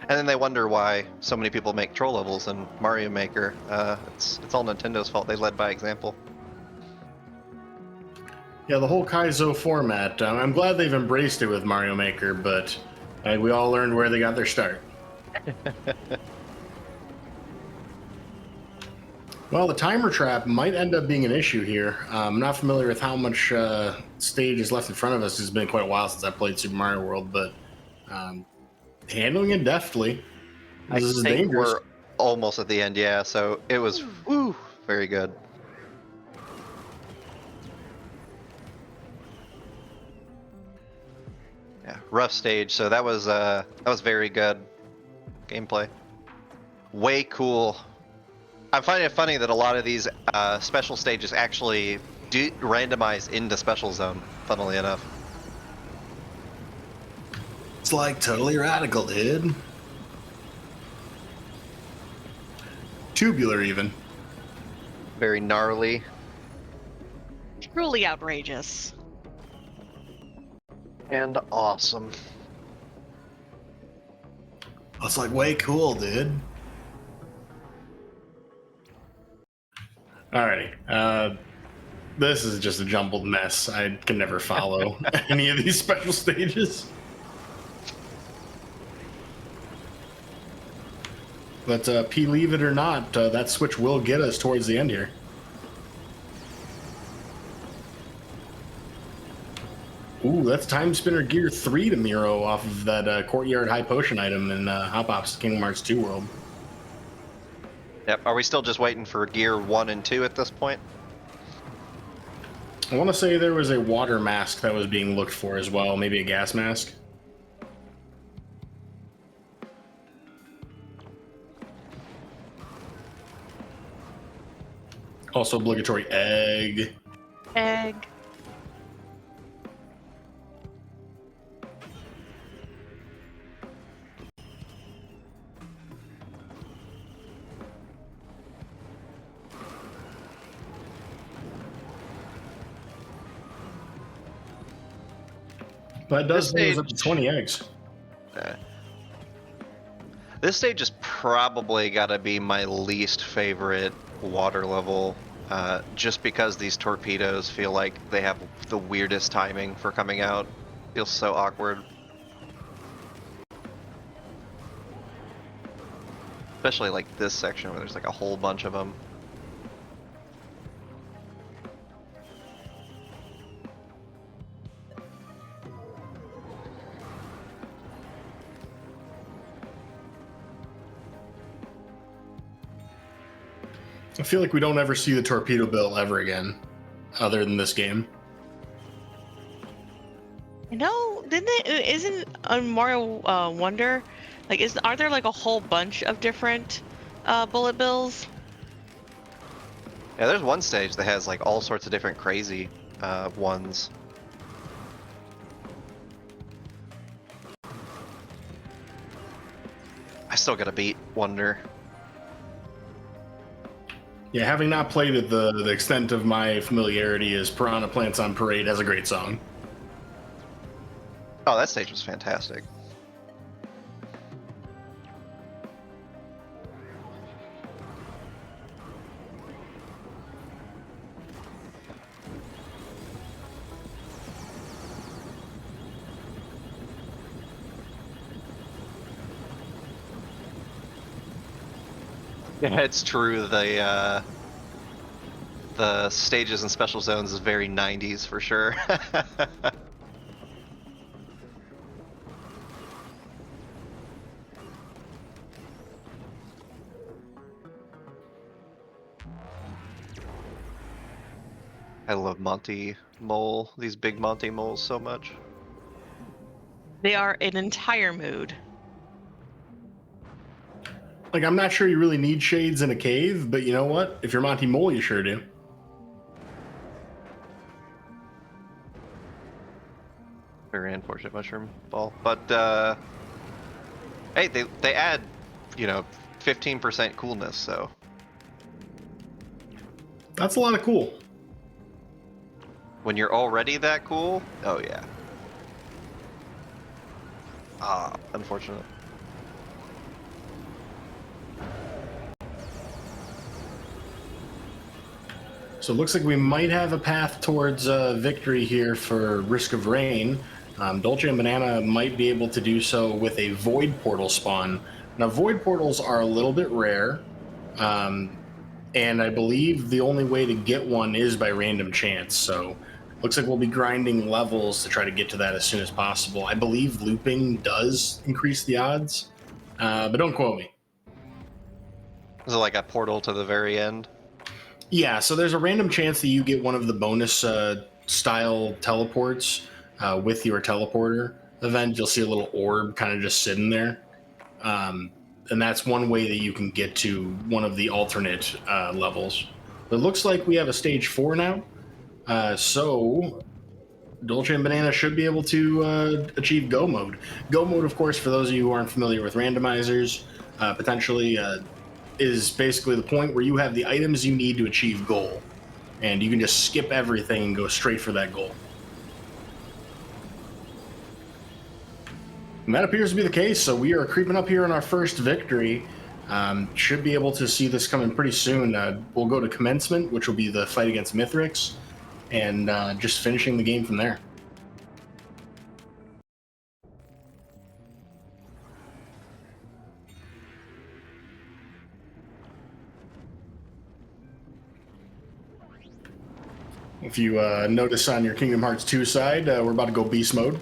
And then they wonder why so many people make troll levels in Mario Maker. It's all Nintendo's fault. They led by example. Yeah, the whole Kaizo format. I'm glad they've embraced it with Mario Maker, but we all learned where they got their start. Well, the timer trap might end up being an issue here. I'm not familiar with how much stage is left in front of us. It's been quite a while since I played Super Mario World, but handling it deftly. This is I think dangerous. we're almost at the end, yeah. So it was very good. Yeah, rough stage. So that was very good gameplay. Way cool. I'm finding it funny that a lot of these special stages actually do randomize into Special Zone, funnily enough. It's like totally radical, dude. Tubular, even. Very gnarly. Truly outrageous. And awesome. It's like way cool, dude. Alrighty. This is just a jumbled mess. I can never follow any of these special stages. But believe it or not, that switch will get us towards the end here. Ooh, that's Time Spinner Gear 3 to Miro off of that Courtyard High Potion item in Hopop's Kingdom Hearts 2 world. Yep. Are we still just waiting for Gear 1 and 2 at this point? I want to say there was a water mask that was being looked for as well, maybe a gas mask. Also obligatory egg. Egg. But it does This bring us up to stage- 20 eggs. This stage is probably got to be my least favorite water level, just because these torpedoes feel like they have the weirdest timing for coming out. Feels so awkward. Especially like this section where there's like a whole bunch of them. I feel like we don't ever see the torpedo bill ever again, other than this game. You know, didn't they? Isn't on Mario Wonder Like, are there like a whole bunch of different bullet bills? Yeah, there's one stage that has like all sorts of different crazy ones. I still gotta beat Wonder. Yeah, having not played it, the extent of my familiarity is Piranha Plants on Parade has a great song. Oh, that stage was fantastic. Yeah, it's true. The stages and special zones is very 90s for sure. I love Monty Mole, these big Monty moles so much. They are an entire mood. Like, I'm not sure you really need shades in a cave, but you know what? If you're Monty Mole, you sure do. Very unfortunate mushroom ball, but hey, they add, 15% coolness, so That's a lot of cool. when you're already that cool, oh yeah. Ah, unfortunate. So it looks like we might have a path towards victory here for Risk of Rain. Dolce and Banana might be able to do so with a Void Portal spawn. Now, Void Portals are a little bit rare, and I believe the only way to get one is by random chance. So looks like we'll be grinding levels to try to get to that as soon as possible. I believe looping does increase the odds, but don't quote me. Is it like a portal to the very end? Yeah, so there's a random chance that you get one of the bonus style teleports with your teleporter event. You'll see a little orb kind of just sitting there. And that's one way that you can get to one of the alternate levels. But it looks like we have a stage 4 now. So Dolce and Banana should be able to achieve Go mode. Go mode, of course, for those of you who aren't familiar with randomizers, potentially is basically the point where you have the items you need to achieve goal. And you can just skip everything and go straight for that goal. And that appears to be the case, so we are creeping up here on our first victory. Should be able to see this coming pretty soon. We'll go to commencement, which will be the fight against Mithrix, and just finishing the game from there. If you notice on your Kingdom Hearts 2 side, we're about to go beast mode.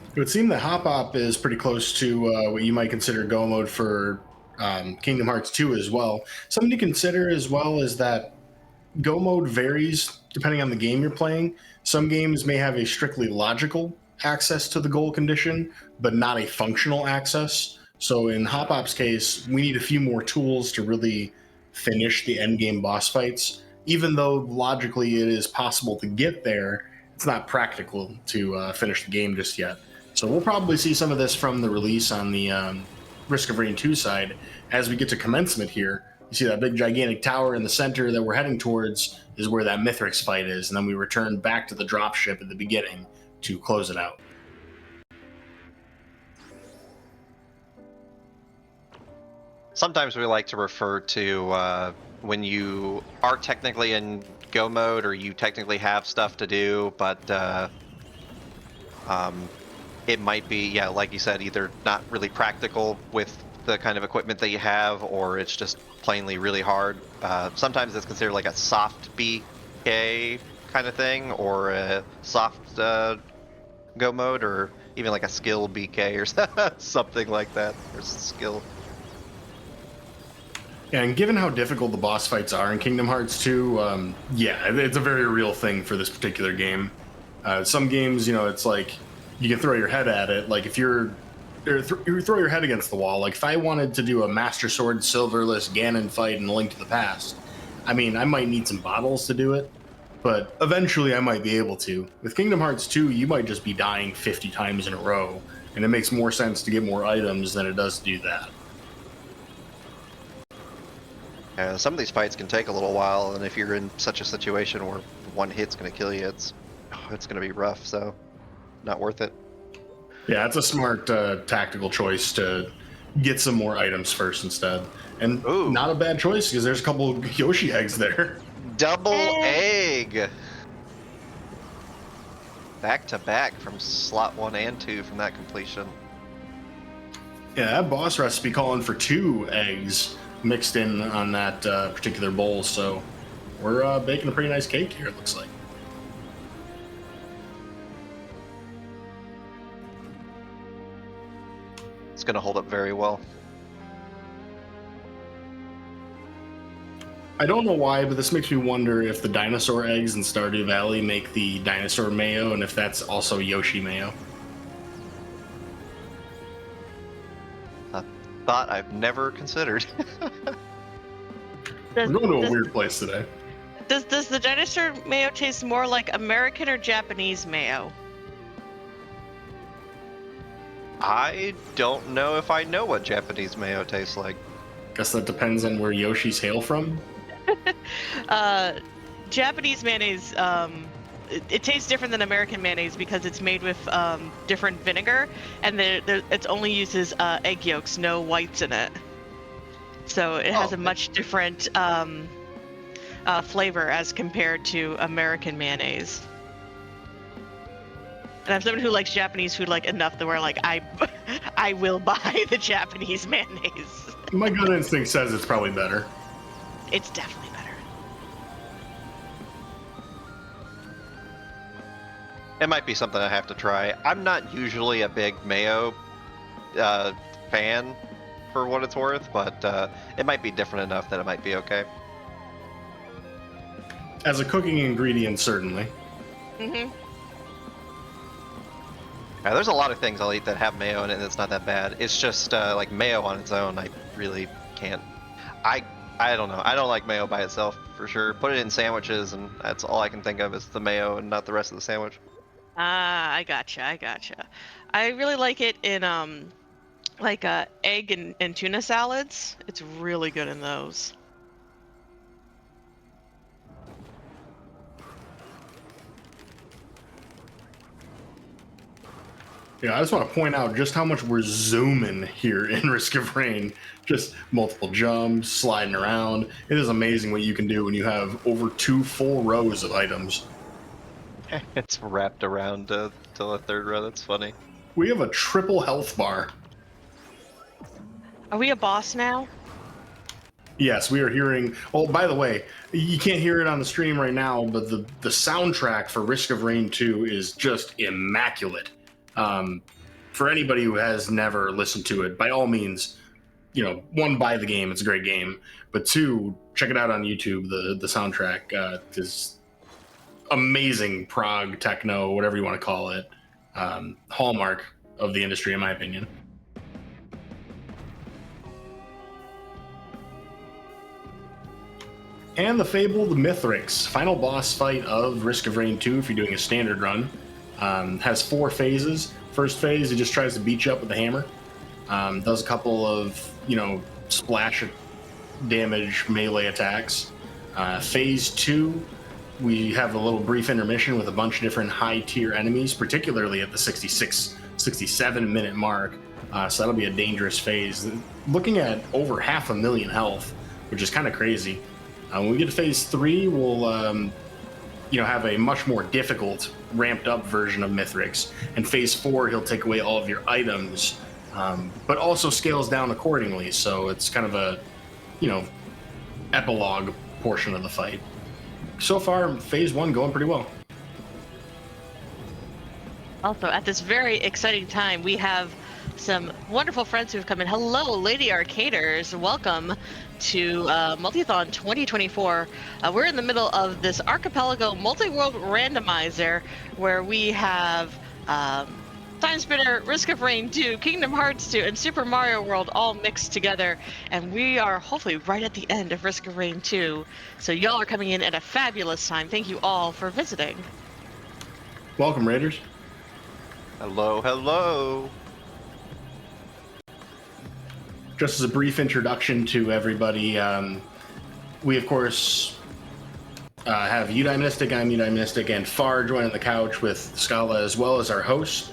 It would seem that Hopop is pretty close to what you might consider Go mode for Kingdom Hearts 2 as well. Something to consider as well is that Go mode varies depending on the game you're playing. Some games may have a strictly logical access to the goal condition, but not a functional access. So in Hopop's case, we need a few more tools to really finish the end game boss fights. Even though logically it is possible to get there, it's not practical to finish the game just yet. So we'll probably see some of this from the release on the Risk of Rain 2 side. As we get to commencement here, you see that big gigantic tower in the center that we're heading towards is where that Mithrix fight is, and then we return back to the dropship at the beginning to close it out. Sometimes we like to refer to when you are technically in Go mode or you technically have stuff to do, but it might be, yeah, like you said, either not really practical with the kind of equipment that you have, or it's just plainly really hard. Sometimes it's considered like a soft BK kind of thing, or a soft go mode, or even like a skill BK or something like that. There's skill. Yeah, and given how difficult the boss fights are in Kingdom Hearts 2, yeah, it's a very real thing for this particular game. Some games, it's like you can throw your head at it. Like if you throw your head against the wall. Like if I wanted to do a Master Sword Silverless Ganon fight in A Link to the Past, I mean, I might need some bottles to do it, but eventually I might be able to. With Kingdom Hearts 2, you might just be dying 50 times in a row, and it makes more sense to get more items than it does to do that. Some of these fights can take a little while, and if you're in such a situation where one hit's going to kill you, it's going to be rough, so not worth it. Yeah, it's a smart tactical choice to get some more items first instead. And Ooh. Not a bad choice, because there's a couple Yoshi eggs there. Double egg! Back to back from slot 1 and 2 from that completion. Yeah, that boss recipe calling for 2 eggs mixed in on that particular bowl, so we're baking a pretty nice cake here, it looks like. It's going to hold up very well. I don't know why, but this makes me wonder if the dinosaur eggs in Stardew Valley make the dinosaur mayo, and if that's also Yoshi mayo. A thought I've never considered. We're going to a weird place today. Does the dinosaur mayo taste more like American or Japanese mayo? I don't know if I know what Japanese mayo tastes like. Guess that depends on where Yoshi's hail from. Japanese mayonnaise, it tastes different than American mayonnaise because it's made with different vinegar, and it only uses egg yolks, no whites in it. So it has a much different flavor as compared to American mayonnaise. And I'm someone who likes Japanese food like enough that where like I will buy the Japanese mayonnaise. My gut instinct says it's probably better. It's definitely better. It might be something I have to try. I'm not usually a big mayo fan, for what it's worth, but it might be different enough that it might be okay. As a cooking ingredient, certainly. Mm-hmm. Yeah, there's a lot of things I'll eat that have mayo in it, and it's not that bad. It's just like mayo on its own, I really can't. I don't know. I don't like mayo by itself for sure. Put it in sandwiches, and that's all I can think of is the mayo and not the rest of the sandwich. Ah, I gotcha. I really like it in like egg and tuna salads. It's really good in those. Yeah, I just want to point out just how much we're zooming here in Risk of Rain. Just multiple jumps, sliding around. It is amazing what you can do when you have over 2 full rows of items. It's wrapped around till the third row. That's funny. We have a triple health bar. Are we a boss now? Yes, we are hearing... Oh, by the way, you can't hear it on the stream right now, but the soundtrack for Risk of Rain 2 is just immaculate. For anybody who has never listened to it, by all means, 1, buy the game. It's a great game. But 2, check it out on YouTube. The soundtrack is amazing prog, techno, whatever you want to call it. Hallmark of the industry, in my opinion. And the fabled Mithrix, final boss fight of Risk of Rain 2, if you're doing a standard run. Has 4 phases. First phase, it just tries to beat you up with a hammer. Does a couple of, splash damage melee attacks. Phase 2, we have a little brief intermission with a bunch of different high-tier enemies, particularly at the 67-minute mark. So that'll be a dangerous phase. Looking at over 500,000 health, which is kind of crazy. When we get to phase 3, we'll have a much more difficult, ramped-up version of Mithrix. And phase 4, he'll take away all of your items, but also scales down accordingly. So it's kind of a, epilogue portion of the fight. so far, phase 1 going pretty well. Also, at this very exciting time, we have some wonderful friends who've come in. Hello, Lady Arcaders. Welcome to Multithon 2024. We're in the middle of this Archipelago Multiworld Randomizer where we have Time Spinner, Risk of Rain 2, Kingdom Hearts 2, and Super Mario World all mixed together. And we are hopefully right at the end of Risk of Rain 2. So y'all are coming in at a fabulous time. Thank you all for visiting. Welcome, Raiders. Hello, hello. Just as a brief introduction to everybody, we of course have Udai Mystic, I'm Udai Mystic, and Far joining the couch with Scala as well as our host.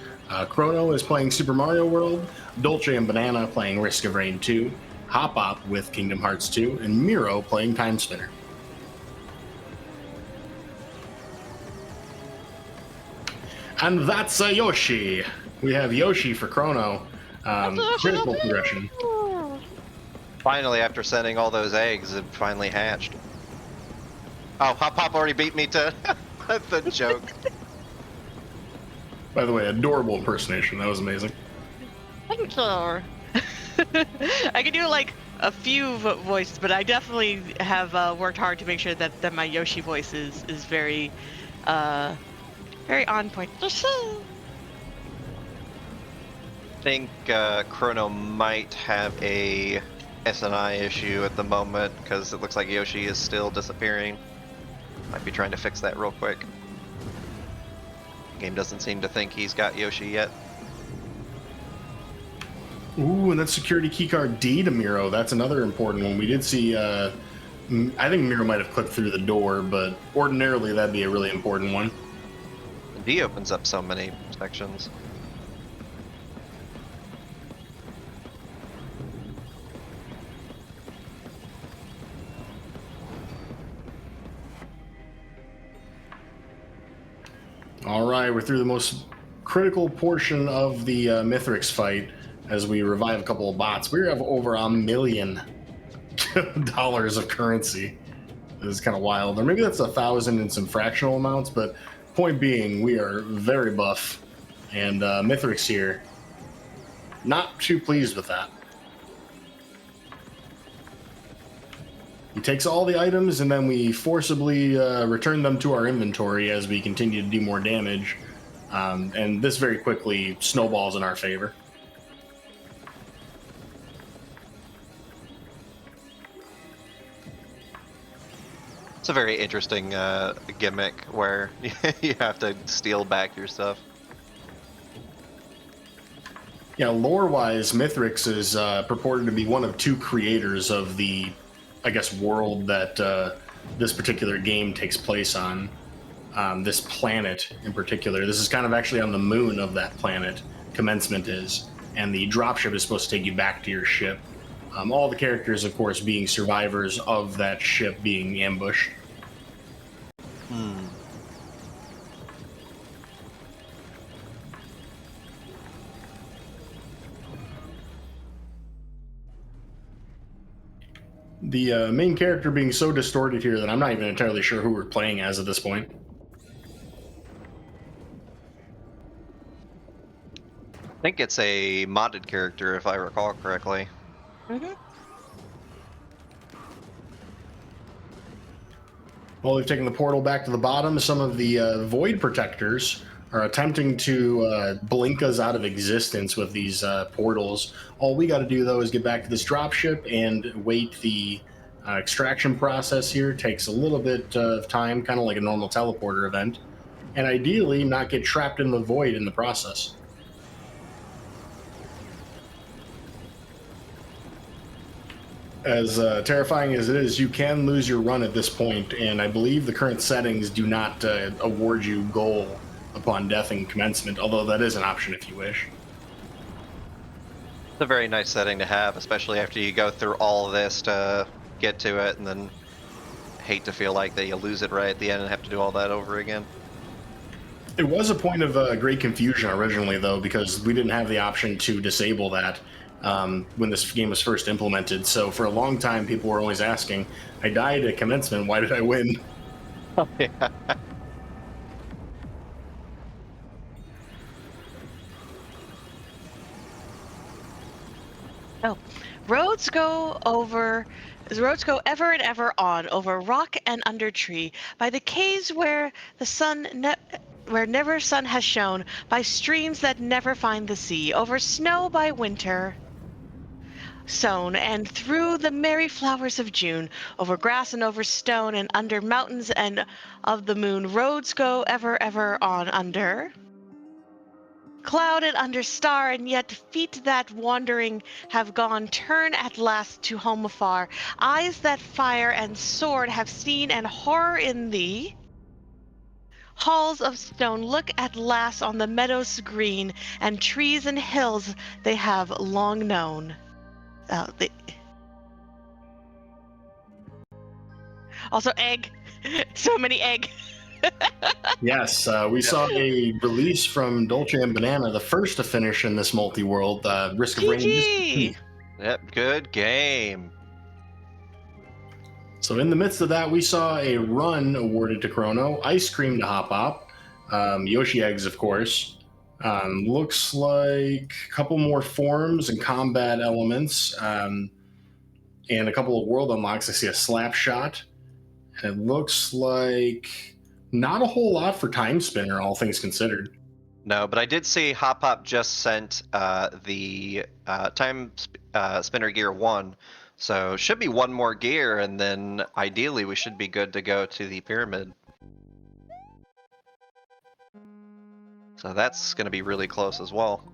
Chrono is playing Super Mario World, Dolce and Banana playing Risk of Rain 2, Hopop with Kingdom Hearts 2, and Miro playing Time Spinner. And that's a Yoshi. We have Yoshi for Chrono. Critical progression. Finally, after sending all those eggs, it finally hatched. Oh, Hopop already beat me to the joke. By the way, adorable impersonation. That was amazing. Thank you. I can do like a few voices, but I definitely have worked hard to make sure that my Yoshi voice is very very on point. I think Chrono might have a SNI issue at the moment because it looks like Yoshi is still disappearing. Might be trying to fix that real quick. Game doesn't seem to think he's got Yoshi yet. Ooh, and that's security keycard D to Miro. That's another important one. We did see, I think Miro might have clicked through the door, but ordinarily that'd be a really important one. D opens up so many sections. All right, we're through the most critical portion of the Mithrix fight as we revive a couple of bots. We have over $1 million of currency. This is kind of wild. Or maybe that's 1,000 in some fractional amounts, but point being, we are very buff. And Mithrix here, not too pleased with that. He takes all the items and then we forcibly return them to our inventory as we continue to do more damage. And this very quickly snowballs in our favor. It's a very interesting gimmick where you have to steal back your stuff. Yeah, lore-wise, Mithrix is purported to be one of 2 creators of the, I guess, world that this particular game takes place on. This planet in particular. This is kind of actually on the moon of that planet, Commencement is, and the dropship is supposed to take you back to your ship. All the characters, of course, being survivors of that ship being ambushed. The main character being so distorted here that I'm not even entirely sure who we're playing as at this point. I think it's a modded character, if I recall correctly. Mm-hmm. Well, we've taken the portal back to the bottom. Some of the Void Protectors are attempting to blink us out of existence with these portals. All we got to do, though, is get back to this dropship and wait. The extraction process here takes a little bit of time, kind of like a normal teleporter event, and ideally not get trapped in the void in the process. As terrifying as it is, you can lose your run at this point, and I believe the current settings do not award you goal upon death in commencement, although that is an option if you wish. It's a very nice setting to have, especially after you go through all of this to get to it, and then hate to feel like that you lose it right at the end and have to do all that over again. It was a point of great confusion originally, though, because we didn't have the option to disable that when this game was first implemented. So for a long time, people were always asking, I died at commencement, why did I win? Oh, yeah. Oh, roads go over, roads go ever and ever on over rock and under tree, by the caves where the where never sun has shone, by streams that never find the sea, over snow by winter sown, and through the merry flowers of June, over grass and over stone, and under mountains and of the moon, roads go ever, ever on under. Cloud and under star, and yet feet that wandering have gone turn at last to home afar. Eyes that fire and sword have seen, and horror in thee. Halls of stone look at last on the meadows green, and trees and hills they have long known. They, also, egg. So many egg. Yes, we saw a release from Dolce and Banana, the first to finish in this multi-world. Risk of Rain is GG. complete. Yep, good game. So in the midst of that, we saw a run awarded to Chrono, ice cream to Hopop, Yoshi eggs, of course. Looks like a couple more forms and combat elements, and a couple of world unlocks. I see a slap shot, and it looks like not a whole lot for Time Spinner, all things considered. No, but I did see Hopop just sent the Spinner Gear 1. So should be one more gear, and then ideally we should be good to go to the pyramid. So that's going to be really close as well.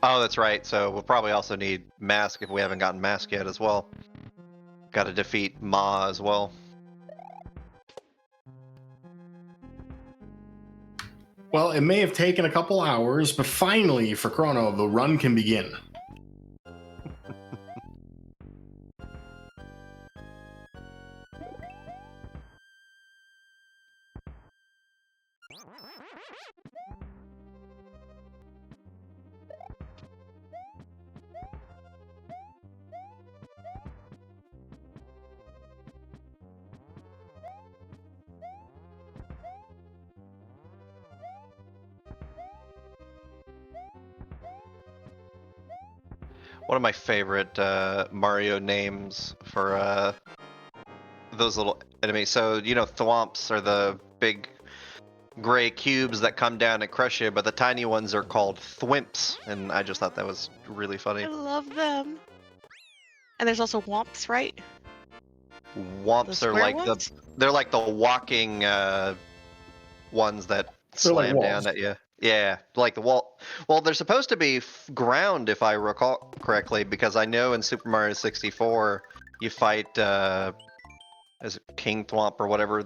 Oh, that's right. So we'll probably also need Mask if we haven't gotten Mask yet as well. Got to defeat Ma as well. Well, it may have taken a couple hours, but finally, for Chrono, the run can begin. One of my favorite Mario names for those little enemies. So, you know, thwomps are the big gray cubes that come down and crush you, but the tiny ones are called thwimps, and I just thought that was really funny. I love them. And there's also womps, right? Womps The are square like ones? they're like the walking ones that They're like slam walls. down at you. Yeah, like the wall. Well, they're supposed to be ground, if I recall correctly, because I know in Super Mario 64 you fight is it King Thwomp or whatever.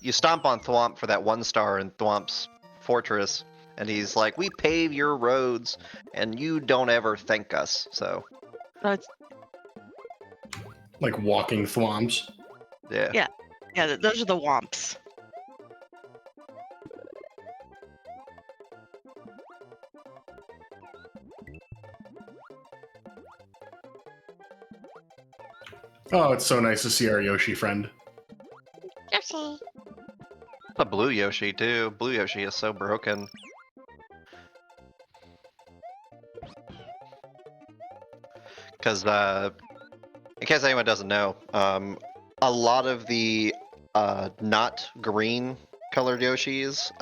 You stomp on Thwomp for that 1 star in Thwomp's fortress, and he's like, "We pave your roads, and you don't ever thank us." So No, it's, Like walking thwomps. yeah. yeah, those are the womps. Oh, it's so nice to see our Yoshi friend. Yoshi. The blue Yoshi too. Blue Yoshi is so broken. Because in case anyone doesn't know, a lot of the not green colored Yoshis,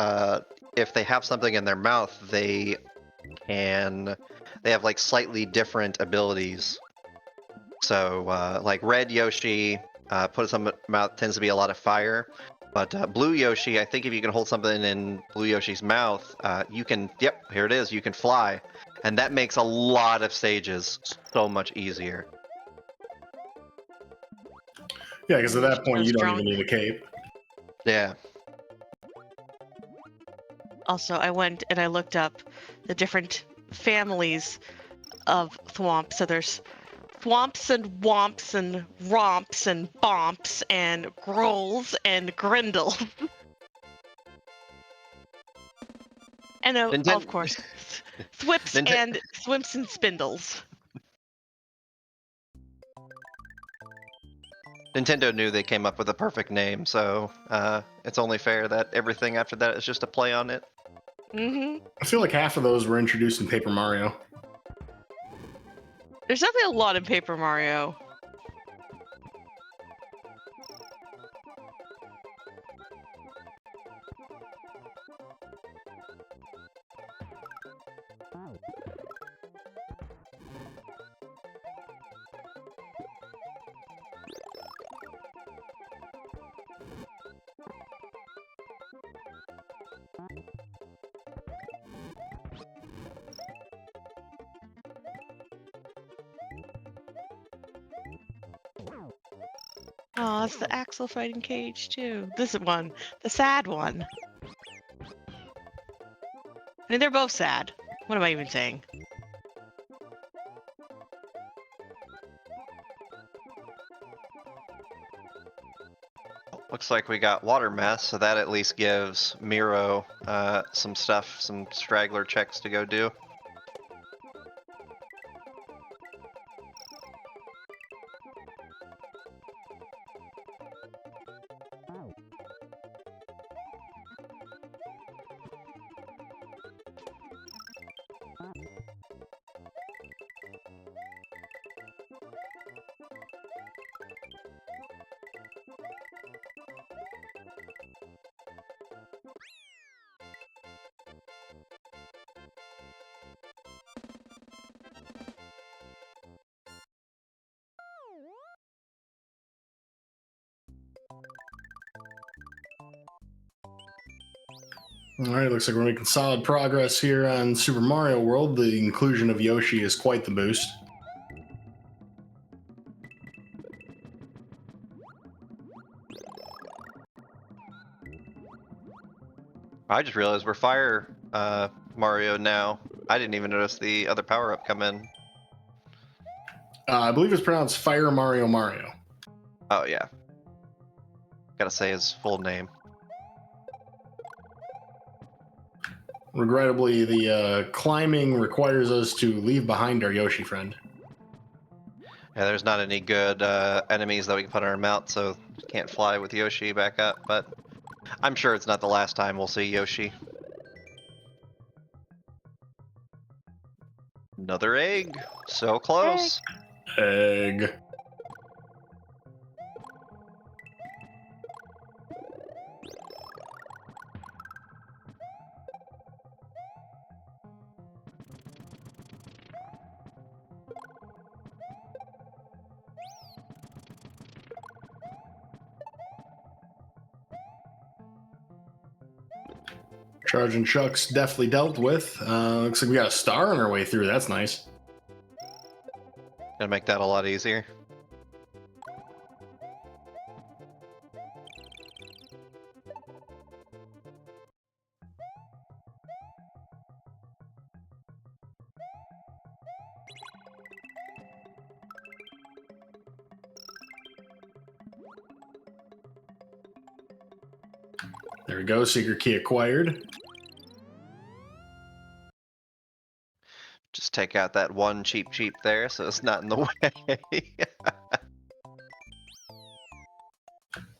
if they have something in their mouth, they have like slightly different abilities. So like red Yoshi, put some mouth tends to be a lot of fire. But blue Yoshi, I think if you can hold something in blue Yoshi's mouth, you can, yep, here it is, you can fly. And that makes a lot of stages so much easier. Yeah, because at that point, So you don't strong. even need a cape. Yeah. Also, I went and I looked up the different families of thwomps. So there's thwomps and womps and romps and bomps and grolls and grindles. And Ninten- of course, thwips Ninte- and swimps and spindles. Nintendo knew they came up with a perfect name, so it's only fair that everything after that is just a play on it. Mm-hmm. I feel like half of those were introduced in Paper Mario. There's definitely a lot in Paper Mario. Oh, it's the Axel fighting cage too. This one, the sad one. I mean, they're both sad. What am I even saying? Looks like we got water mass, so that at least gives Miro some stuff, some straggler checks to go do. All right, looks like we're making solid progress here on Super Mario World. The inclusion of Yoshi is quite the boost. I just realized we're Fire Mario now. I didn't even notice the other power-up come in. I believe it's pronounced Fire Mario Mario. Oh, yeah. Gotta say his full name. Regrettably, the climbing requires us to leave behind our Yoshi friend. Yeah, there's not any good enemies that we can put on our mount, so can't fly with Yoshi back up, but I'm sure it's not the last time we'll see Yoshi. Another egg. So close. Egg. Charging Chuck's definitely dealt with. Looks like we got a star on our way through. That's nice. Gonna make that a lot easier. There we go. Secret key acquired. Just take out that one cheap there, so it's not in the way.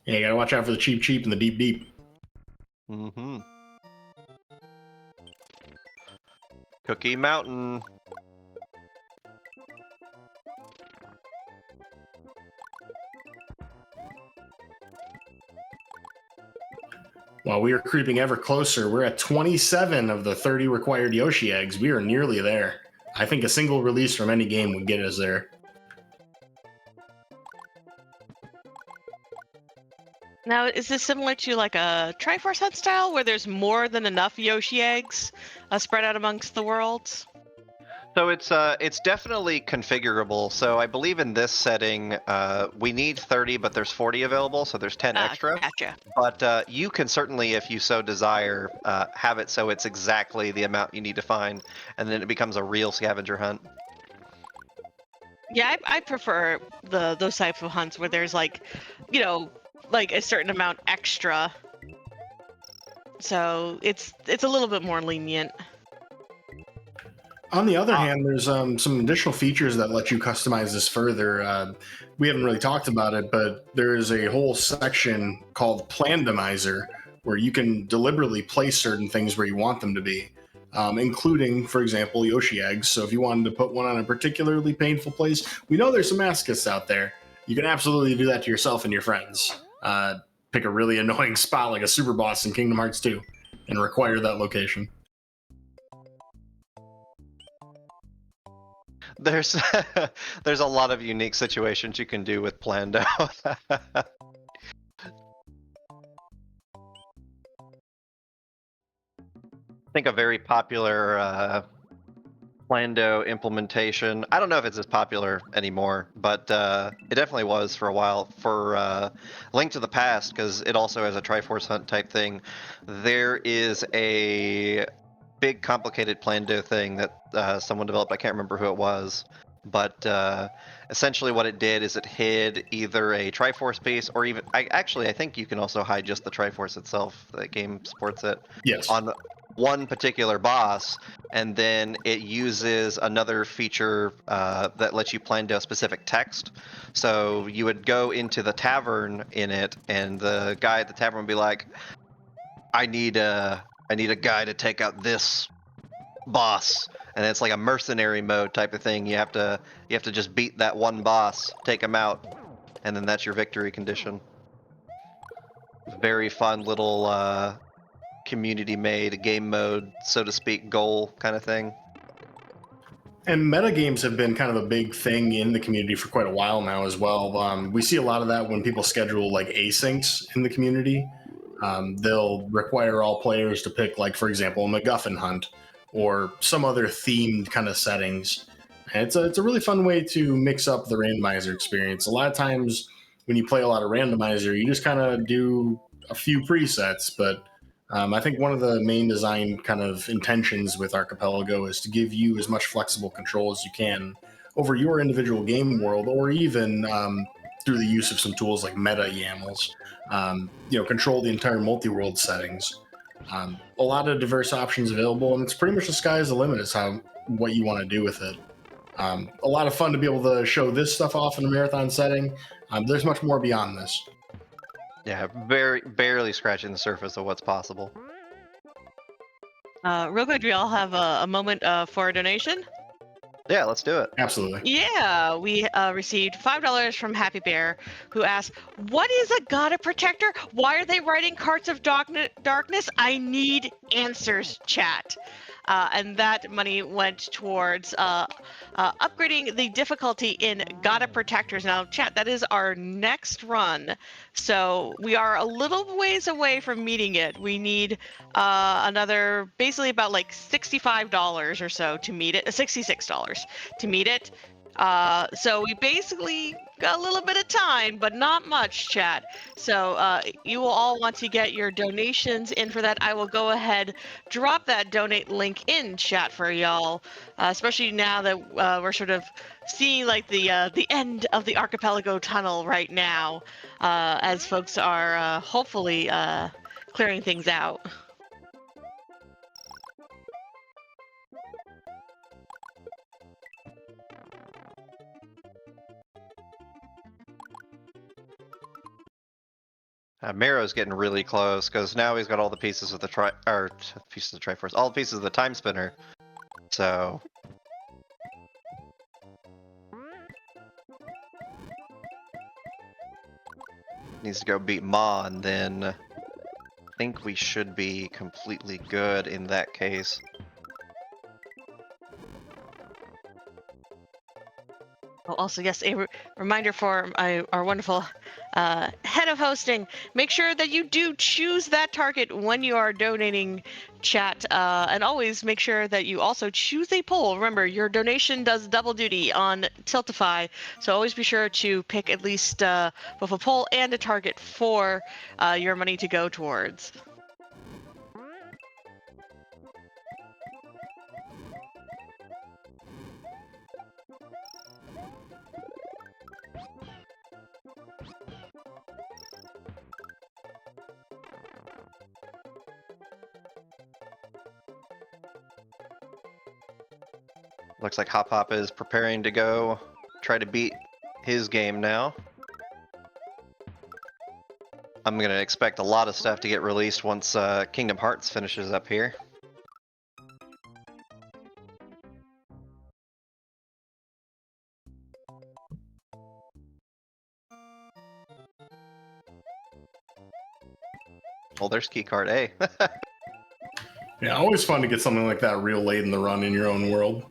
Yeah, you gotta watch out for the cheap and the deep. Mm-hmm. Cookie Mountain. While we are creeping ever closer, we're at 27 of the 30 required Yoshi eggs. We are nearly there. I think a single release from any game would get us there. Now, is this similar to like a Triforce Hunt style, where there's more than enough Yoshi eggs spread out amongst the worlds? So it's definitely configurable. So I believe in this setting, we need 30, but there's 40 available, so there's 10 extra. Gotcha. But you can certainly, if you so desire, have it so it's exactly the amount you need to find, and then it becomes a real scavenger hunt. Yeah, I prefer those types of hunts where there's like, like a certain amount extra So it's a little bit more lenient. On the other hand, there's some additional features that let you customize this further. We haven't really talked about it, but there is a whole section called Randomizer where you can deliberately place certain things where you want them to be, including, for example, Yoshi eggs. So if you wanted to put one on a particularly painful place, we know there's some masochists out there. You can absolutely do that to yourself and your friends. Pick a really annoying spot like a super boss in Kingdom Hearts 2 and require that location. There's there's a lot of unique situations you can do with Plando. I think a very popular Plando implementation. I don't know if it's as popular anymore, but it definitely was for a while. For Link to the Past, because it also has a Triforce Hunt type thing. There is a big complicated Plando thing that someone developed. I can't remember who it was, but essentially what it did is it hid either a Triforce piece or even I think you can also hide just the Triforce itself. The game supports it. Yes. On one particular boss, and then it uses another feature that lets you Plando specific text. So you would go into the tavern in it, and the guy at the tavern would be like, I need a guy to take out this boss, and it's like a mercenary mode type of thing. You have to just beat that one boss, take him out, and then that's your victory condition. Very fun little community made game mode, so to speak, goal kind of thing. And metagames have been kind of a big thing in the community for quite a while now as well. We see a lot of that when people schedule like asyncs in the community. They'll require all players to pick, like, for example, a MacGuffin hunt or some other themed kind of settings. And it's a really fun way to mix up the randomizer experience. A lot of times when you play a lot of randomizer, you just kind of do a few presets, but I think one of the main design kind of intentions with Archipelago is to give you as much flexible control as you can over your individual game world, or even through the use of some tools like meta YAMLs, control the entire multi-world settings. A lot of diverse options available, and it's pretty much the sky's the limit as how what you want to do with it. A lot of fun to be able to show this stuff off in a marathon setting. There's much more beyond this. Yeah, barely scratching the surface of what's possible. Real quick, do we all have a moment for a donation? Yeah, let's do it. Absolutely. Yeah, we received $5 from Happy Bear, who asked, "What is a God of Protector? Why are they writing Carts of Darkness? I need answers, chat." And that money went towards upgrading the difficulty in God of Protectors. Now, chat, that is our next run. So we are a little ways away from meeting it. We need another, basically about like $65 or so to meet it, $66 to meet it. So we basically got a little bit of time, but not much, chat. So you will all want to get your donations in for that. I will go ahead, drop that donate link in chat for y'all, especially now that we're sort of seeing like the end of the Archipelago tunnel right now, as folks are hopefully clearing things out. Miro's getting really close because now he's got all the pieces of the Triforce, all the pieces of the Time Spinner. So needs to go beat Ma, and then I think we should be completely good in that case. Oh, also, yes, a reminder for our wonderful head of hosting. Make sure that you do choose that target when you are donating, chat. And always make sure that you also choose a poll. Remember, your donation does double duty on Tiltify. So always be sure to pick at least both a poll and a target for your money to go towards. Looks like Hopop is preparing to go try to beat his game now. I'm gonna expect a lot of stuff to get released once Kingdom Hearts finishes up here. Well, there's keycard A. Yeah, always fun to get something like that real late in the run in your own world.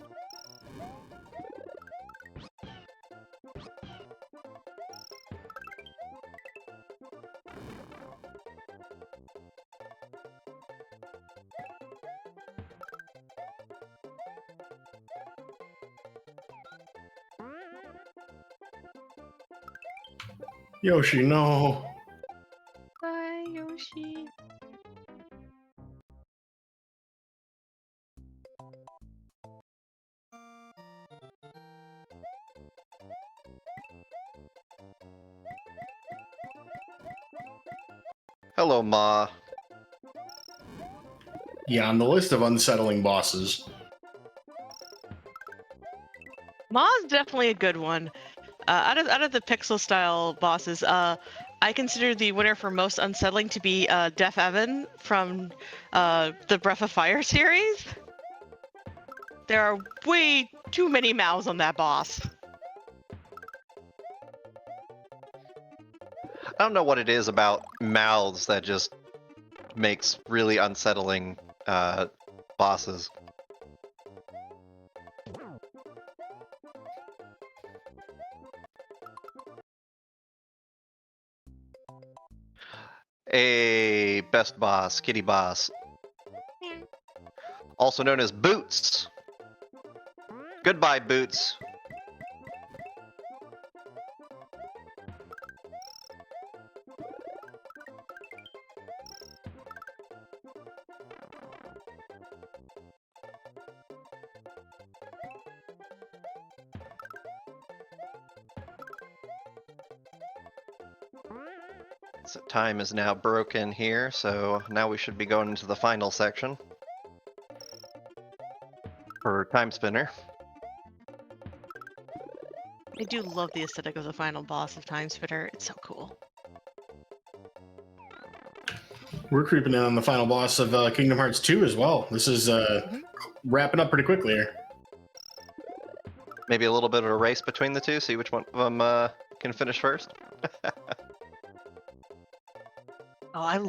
Yoshi, no. Bye, Yoshi. Hello, Ma. Yeah, on the list of unsettling bosses. Ma's definitely a good one. Out of the pixel style bosses, I consider the winner for most unsettling to be Deaf Evan from the Breath of Fire series. There are way too many mouths on that boss. I don't know what it is about mouths that just makes really unsettling bosses. A best boss, kitty boss. Also known as Boots. Goodbye, Boots. So time is now broken here, so now we should be going into the final section for Time Spinner. I do love the aesthetic of the final boss of Time Spinner. It's so cool. We're creeping in on the final boss of Kingdom Hearts 2 as well. This is wrapping up pretty quickly here. Maybe a little bit of a race between the two, see which one of them can finish first. Oh,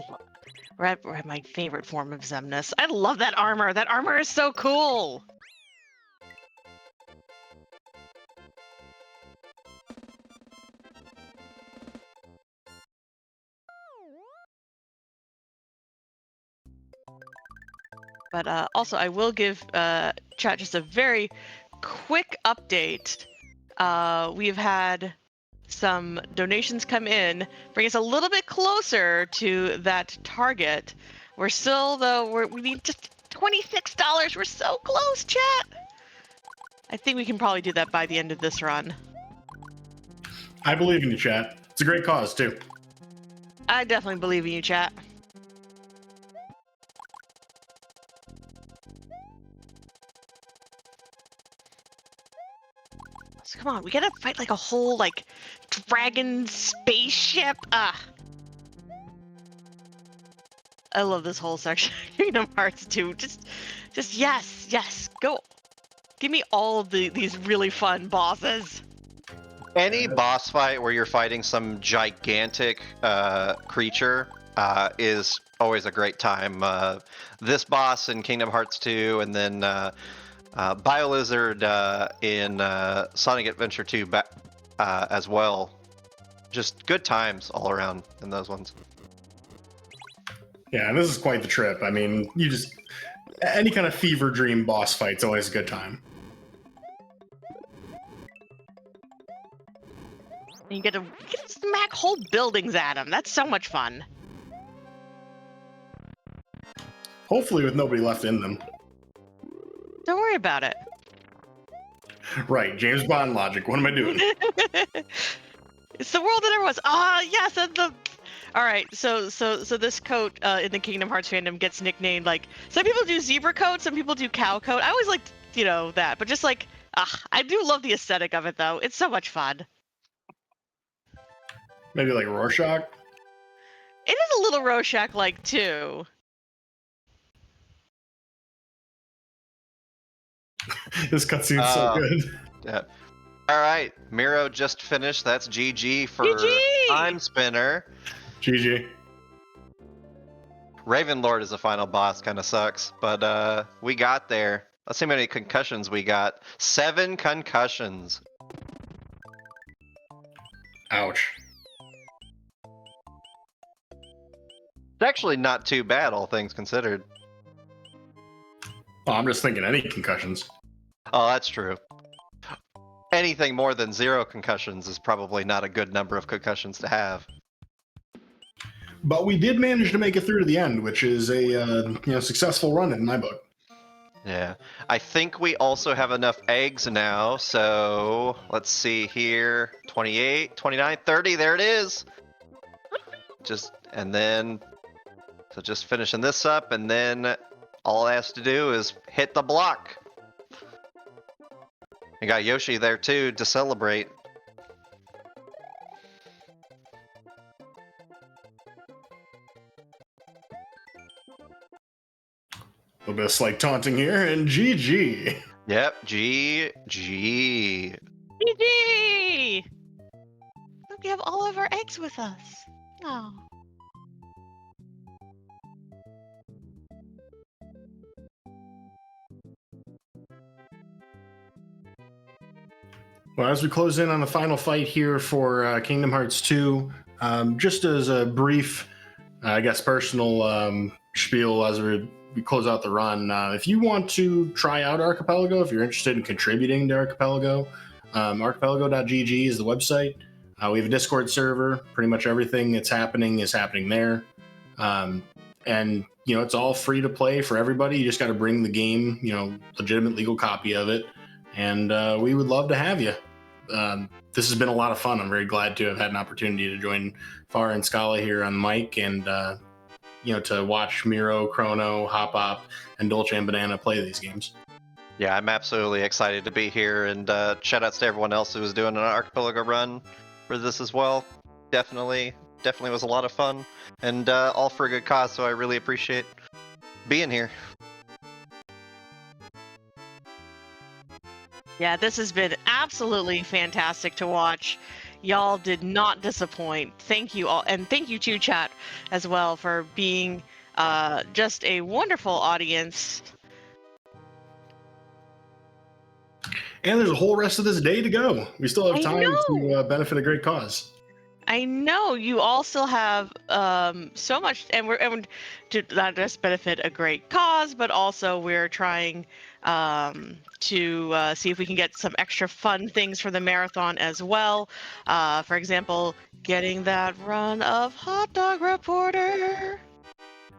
we're at my favorite form of Xemnas. I love that armor. That armor is so cool. But also, I will give chat just a very quick update. We've had some donations come in, bring us a little bit closer to that target. We're still, though, we need just $26. We're so close, chat. I think we can probably do that by the end of this run. I believe in you, chat. It's a great cause, too. I definitely believe in you, chat. So come on, we gotta fight like a whole dragon spaceship. I love this whole section of Kingdom Hearts 2. Just yes, go. Give me all of these really fun bosses. Any boss fight where you're fighting some gigantic creature is always a great time. This boss in Kingdom Hearts 2, and then BioLizard in Sonic Adventure 2 as well. Just good times all around in those ones. Yeah, this is quite the trip. I mean, any kind of fever dream boss fight's always a good time. And you get to smack whole buildings at them. That's so much fun. Hopefully with nobody left in them. Don't worry about it. Right, James Bond logic. What am I doing? It's the world that there was. Yes, and all right, so this coat in the Kingdom Hearts fandom gets nicknamed some people do zebra coat, some people do cow coat. I always liked that. But just like, I do love the aesthetic of it, though. It's so much fun. Maybe like Rorschach. It is a little Rorschach-like, too. This cutscene's so good. Yeah. All right, Miro just finished. That's GG for GG! Time Spinner. GG. Ravenlord is the final boss. Kind of sucks, but we got there. Let's see how many concussions we got. 7 concussions. Ouch. It's actually not too bad, all things considered. Well, I'm just thinking any concussions. Oh, that's true. Anything more than 0 concussions is probably not a good number of concussions to have. But we did manage to make it through to the end, which is a successful run in my book. Yeah. I think we also have enough eggs now, so let's see here. 28, 29, 30, there it is! Just finishing this up, and then all it has to do is hit the block. We got Yoshi there too to celebrate. A little bit of slight taunting here, and GG. Yep, GG. GG! Look, we have all of our eggs with us. Oh. Well, as we close in on the final fight here for Kingdom Hearts 2, just as a brief, personal spiel as we close out the run, if you want to try out Archipelago, if you're interested in contributing to Archipelago, archipelago.gg is the website. We have a Discord server. Pretty much everything that's happening is happening there. And, it's all free to play for everybody. You just got to bring the game, legitimate legal copy of it. And we would love to have you. This has been a lot of fun. I'm very glad to have had an opportunity to join Farah and Scala here on mic and, to watch Miro, Chrono, Hopop, and Dolce and Banana play these games. Yeah, I'm absolutely excited to be here, and shout outs to everyone else who was doing an Archipelago run for this as well. Definitely was a lot of fun, and all for a good cause, so I really appreciate being here. Yeah, this has been absolutely fantastic to watch. Y'all did not disappoint. Thank you all, and thank you to chat as well for being just a wonderful audience. And there's a whole rest of this day to go. We still have time to benefit a great cause. I know you all still have so much, and we're to not just benefit a great cause, but also we're trying to see if we can get some extra fun things for the marathon as well. For example, getting that run of Hot Dog Reporter.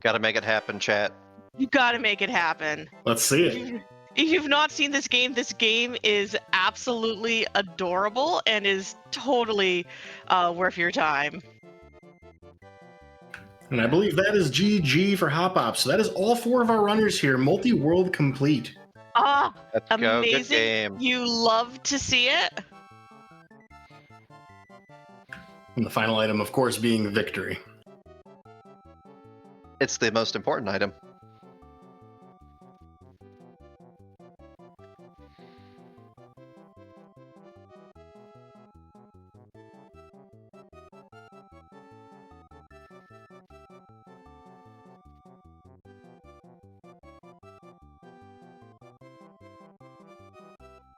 Got to make it happen, chat. You got to make it happen. Let's see it. If you've not seen this game is absolutely adorable and is totally worth your time. And I believe that is GG for Hopop. So that is all 4 of our runners here, multi-world complete. Let's Amazing. go. Good game. You love to see it. And the final item, of course, being victory. It's the most important item.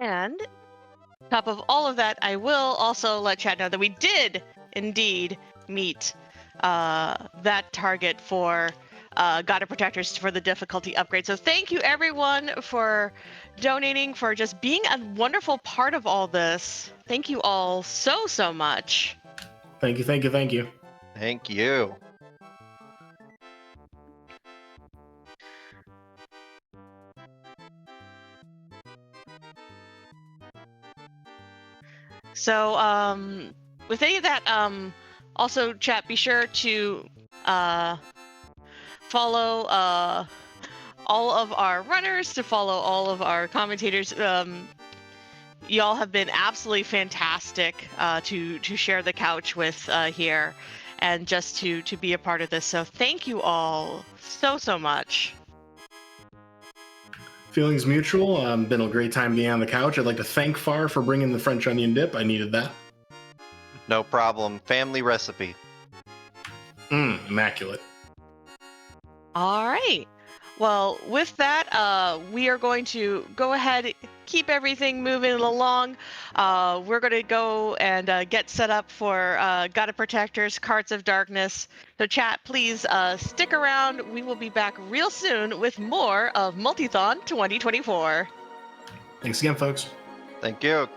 And on top of all of that, I will also let chat know that we did indeed meet that target for God of Protectors for the difficulty upgrade. So thank you everyone for donating, for just being a wonderful part of all this. Thank you all so much. Thank you. Thank you. So with any of that, also chat, be sure to follow all of our runners, to follow all of our commentators. Y'all have been absolutely fantastic to share the couch with here, and just to be a part of this. So thank you all so much. Feelings mutual. Been a great time being on the couch. I'd like to thank Far for bringing the French onion dip. I needed that. No problem. Family recipe. Immaculate. All right. Well, with that, we are going to go ahead, keep everything moving along. We're going to go and get set up for God of Protectors, Cards of Darkness. So chat, please stick around. We will be back real soon with more of Multithon 2024. Thanks again, folks. Thank you.